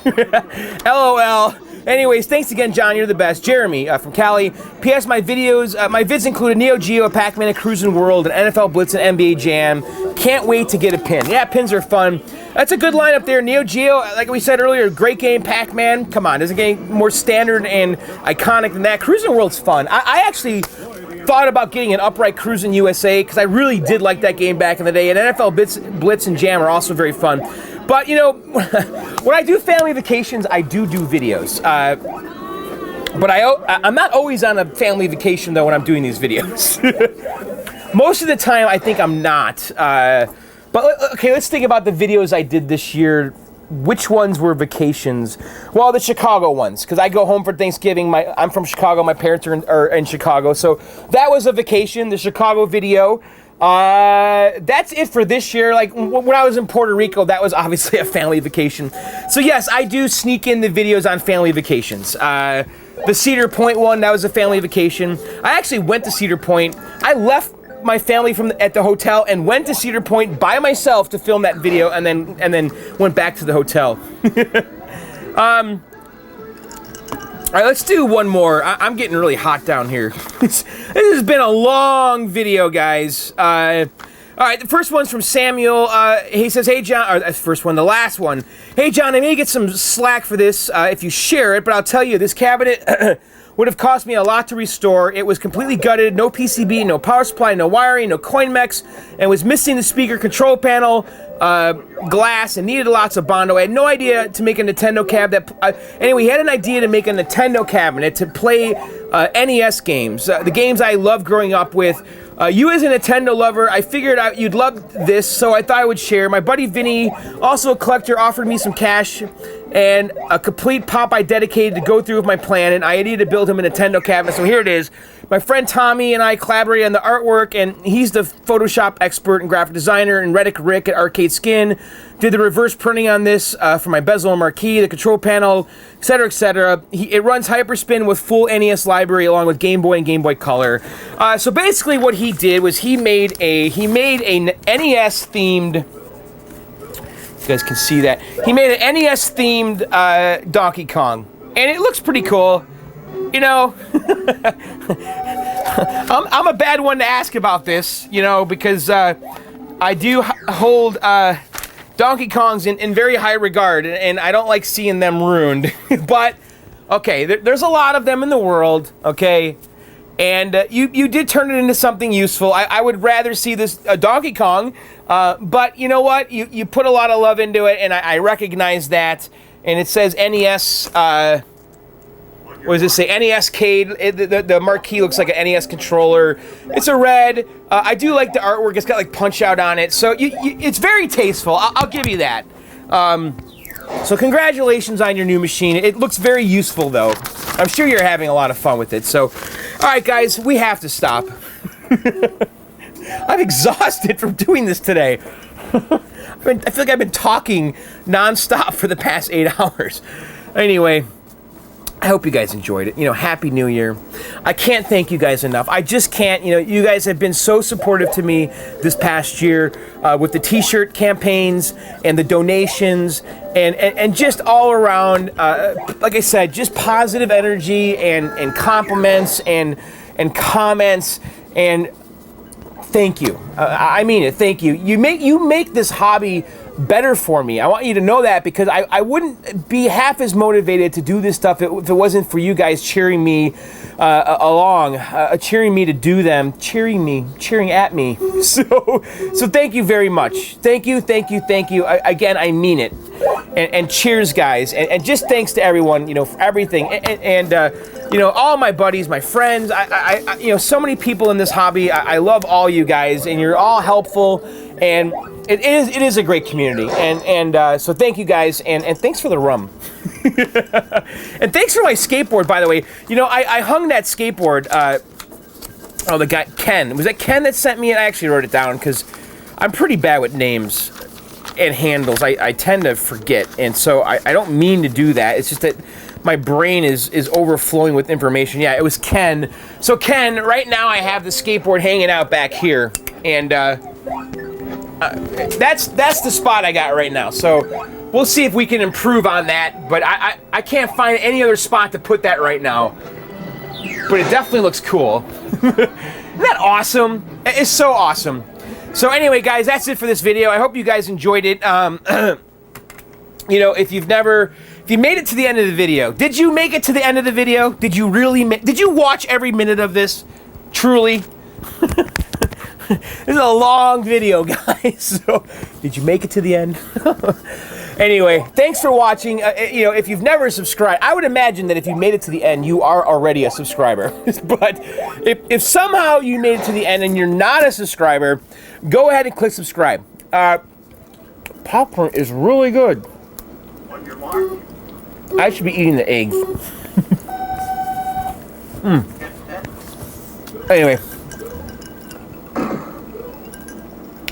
LOL. Anyways, thanks again, John. You're the best. Jeremy from Cali. P.S. My vids included Neo Geo, Pac-Man, and Cruisin' World, and NFL Blitz and NBA Jam. Can't wait to get a pin. Yeah, pins are fun. That's a good lineup there. Neo Geo, like we said earlier, great game. Pac-Man, come on, doesn't get more standard and iconic than that. Cruisin' World's fun. I actually thought about getting an upright Cruisin' USA because I really did like that game back in the day. And NFL Blitz and Jam are also very fun. But, you know, when I do family vacations, I do videos. But I'm not always on a family vacation, though, when I'm doing these videos. Most of the time, I think I'm not. But, okay, let's think about the videos I did this year. Which ones were vacations? Well, the Chicago ones, because I go home for Thanksgiving. I'm from Chicago. My parents are in Chicago. So that was a vacation, the Chicago video. That's it for this year. Like, when I was in Puerto Rico, that was obviously a family vacation. So, yes, I do sneak in the videos on family vacations. The Cedar Point one, that was a family vacation. I actually went to Cedar Point. I left my family at the hotel and went to Cedar Point by myself to film that video, and then went back to the hotel. All right, let's do one more. I'm getting really hot down here. This has been a long video, guys. All right, the first one's from Samuel. He says, hey, John, or the first one, the last one. Hey, John, I may get some slack for this if you share it, but I'll tell you, this cabinet would have cost me a lot to restore. It was completely gutted, no PCB, no power supply, no wiring, no coin mechs, and was missing the speaker control panel, glass, and needed lots of Bondo. I had no idea to make a Nintendo cab anyway, he had an idea to make a Nintendo cabinet to play NES games, the games I loved growing up with. You as a Nintendo lover, I figured out you'd love this, so I thought I would share. My buddy Vinny, also a collector, offered me some cash and a complete pop I dedicated to go through with my plan, and I needed to build him a Nintendo cabinet, so here it is. My friend Tommy and I collaborated on the artwork, and he's the Photoshop expert and graphic designer, and Reddick Rick at Arcade Skin did the reverse printing on this for my bezel and marquee, the control panel, etc., etc. It runs Hyperspin with full NES library along with Game Boy and Game Boy Color. So basically what he did was he made a NES themed, you guys can see that, he made an NES themed Donkey Kong, and it looks pretty cool. You know, I'm a bad one to ask about this, you know, because I do hold Donkey Kongs in very high regard, and I don't like seeing them ruined. But, okay, there's a lot of them in the world, okay? And you did turn it into something useful. I would rather see this Donkey Kong, but you know what? You put a lot of love into it, and I recognize that. And it says NES, what does it say? NES-Cade. The marquee looks like an NES controller. It's a red. I do like the artwork. It's got like Punch-Out on it. So it's very tasteful. I'll give you that. So congratulations on your new machine. It looks very useful, though. I'm sure you're having a lot of fun with it. So, all right, guys, we have to stop. I'm exhausted from doing this today. I feel like I've been talking nonstop for the past 8 hours. Anyway, I hope you guys enjoyed it. You know, Happy New Year. I can't thank you guys enough. I just can't. You know, you guys have been so supportive to me this past year with the t-shirt campaigns and the donations and just all around, like I said, just positive energy and compliments and comments, and thank you. I mean it. Thank you. You make this hobby better for me. I want you to know that, because I wouldn't be half as motivated to do this stuff if it wasn't for you guys cheering me along, cheering me to do them, cheering at me. So thank you very much. Thank you. Again, I mean it. And cheers, guys. And just thanks to everyone, you know, for everything. And you know, all my buddies, my friends, I you know, so many people in this hobby. I love all you guys, and you're all helpful, and it is a great community, and so thank you guys, and thanks for the rum. And thanks for my skateboard, by the way. You know, I hung that skateboard, oh, the guy, Ken. Was that Ken that sent me it? I actually wrote it down, because I'm pretty bad with names and handles. I tend to forget, and so I don't mean to do that. It's just that my brain is overflowing with information. Yeah, it was Ken. So Ken, right now I have the skateboard hanging out back here, and that's the spot I got right now. So we'll see if we can improve on that, but I can't find any other spot to put that right now. But it definitely looks cool. Isn't that awesome? It's so awesome. So anyway, guys, that's it for this video. I hope you guys enjoyed it. You know, if you made it to the end of the video, did you make it to the end of the video? Did you really did you watch every minute of this? Truly? This is a long video, guys. So, did you make it to the end? Anyway, thanks for watching. If you've never subscribed, I would imagine that if you made it to the end, you are already a subscriber. But if somehow you made it to the end and you're not a subscriber, go ahead and click subscribe. Popcorn is really good. I should be eating the eggs. Anyway.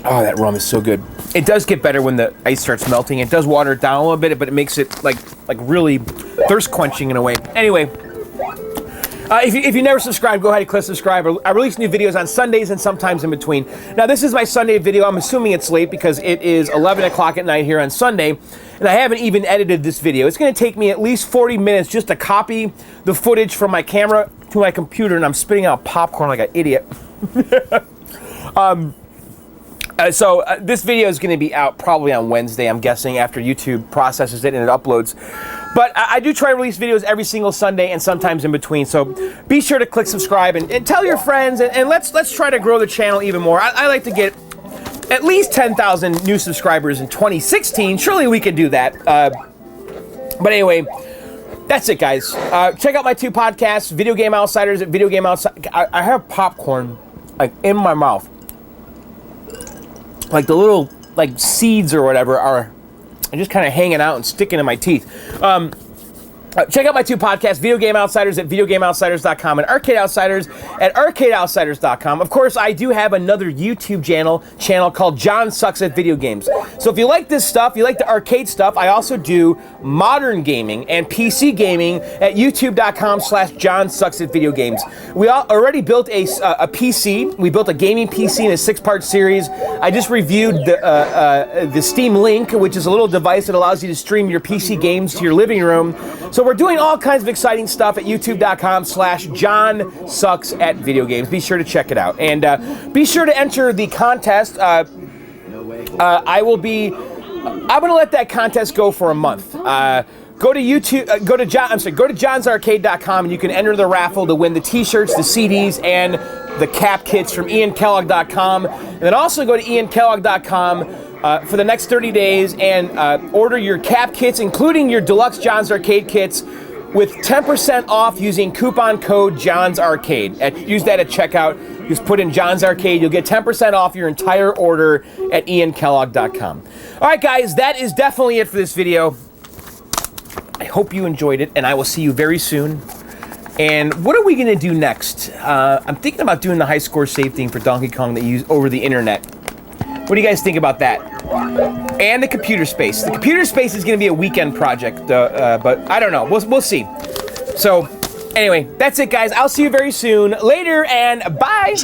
Oh, that rum is so good. It does get better when the ice starts melting. It does water it down a little bit, but it makes it like really thirst quenching in a way. Anyway, if you never subscribed, go ahead and click subscribe. I release new videos on Sundays and sometimes in between. Now, this is my Sunday video. I'm assuming it's late because it is 11 o'clock at night here on Sunday, and I haven't even edited this video. It's going to take me at least 40 minutes just to copy the footage from my camera to my computer, and I'm spitting out popcorn like an idiot. So this video is going to be out probably on Wednesday, I'm guessing, after YouTube processes it and it uploads. But I do try to release videos every single Sunday and sometimes in between. So be sure to click subscribe and tell your friends, and let's try to grow the channel even more. I like to get at least 10,000 new subscribers in 2016. Surely we can do that. But anyway, that's it, guys. Check out my 2 podcasts, Video Game Outsiders at Video Game Outsiders. I have popcorn like in my mouth. Like the little seeds or whatever are just kind of hanging out and sticking in my teeth. Check out my 2 podcasts, Video Game Outsiders at videogameoutsiders.com and Arcade Outsiders at arcadeoutsiders.com. Of course, I do have another YouTube channel called John Sucks at Video Games. So if you like this stuff, you like the arcade stuff, I also do modern gaming and PC gaming at youtube.com/John Sucks at Video Games. We already built a PC. We built a gaming PC in a 6-part series. I just reviewed the Steam Link, which is a little device that allows you to stream your PC games to your living room. So we're doing all kinds of exciting stuff at youtube.com/John Sucks at Video Games. Be sure to check it out. And be sure to enter the contest. I'm going to let that contest go for a month. Go to YouTube, go to johnsarcade.com and you can enter the raffle to win the t-shirts, the CDs, and the cap kits from iankellogg.com. And then also go to iankellogg.com for the next 30 days and order your cap kits, including your deluxe John's Arcade kits, with 10% off using coupon code John's Arcade. Use that at checkout. Just put in John's Arcade. You'll get 10% off your entire order at iankellogg.com. All right, guys, that is definitely it for this video. I hope you enjoyed it, and I will see you very soon. And what are we going to do next? I'm thinking about doing the high score save thing for Donkey Kong that you use over the internet. What do you guys think about that? And the computer space. The computer space is going to be a weekend project, but I don't know. We'll see. So, anyway, that's it, guys. I'll see you very soon. Later, and bye!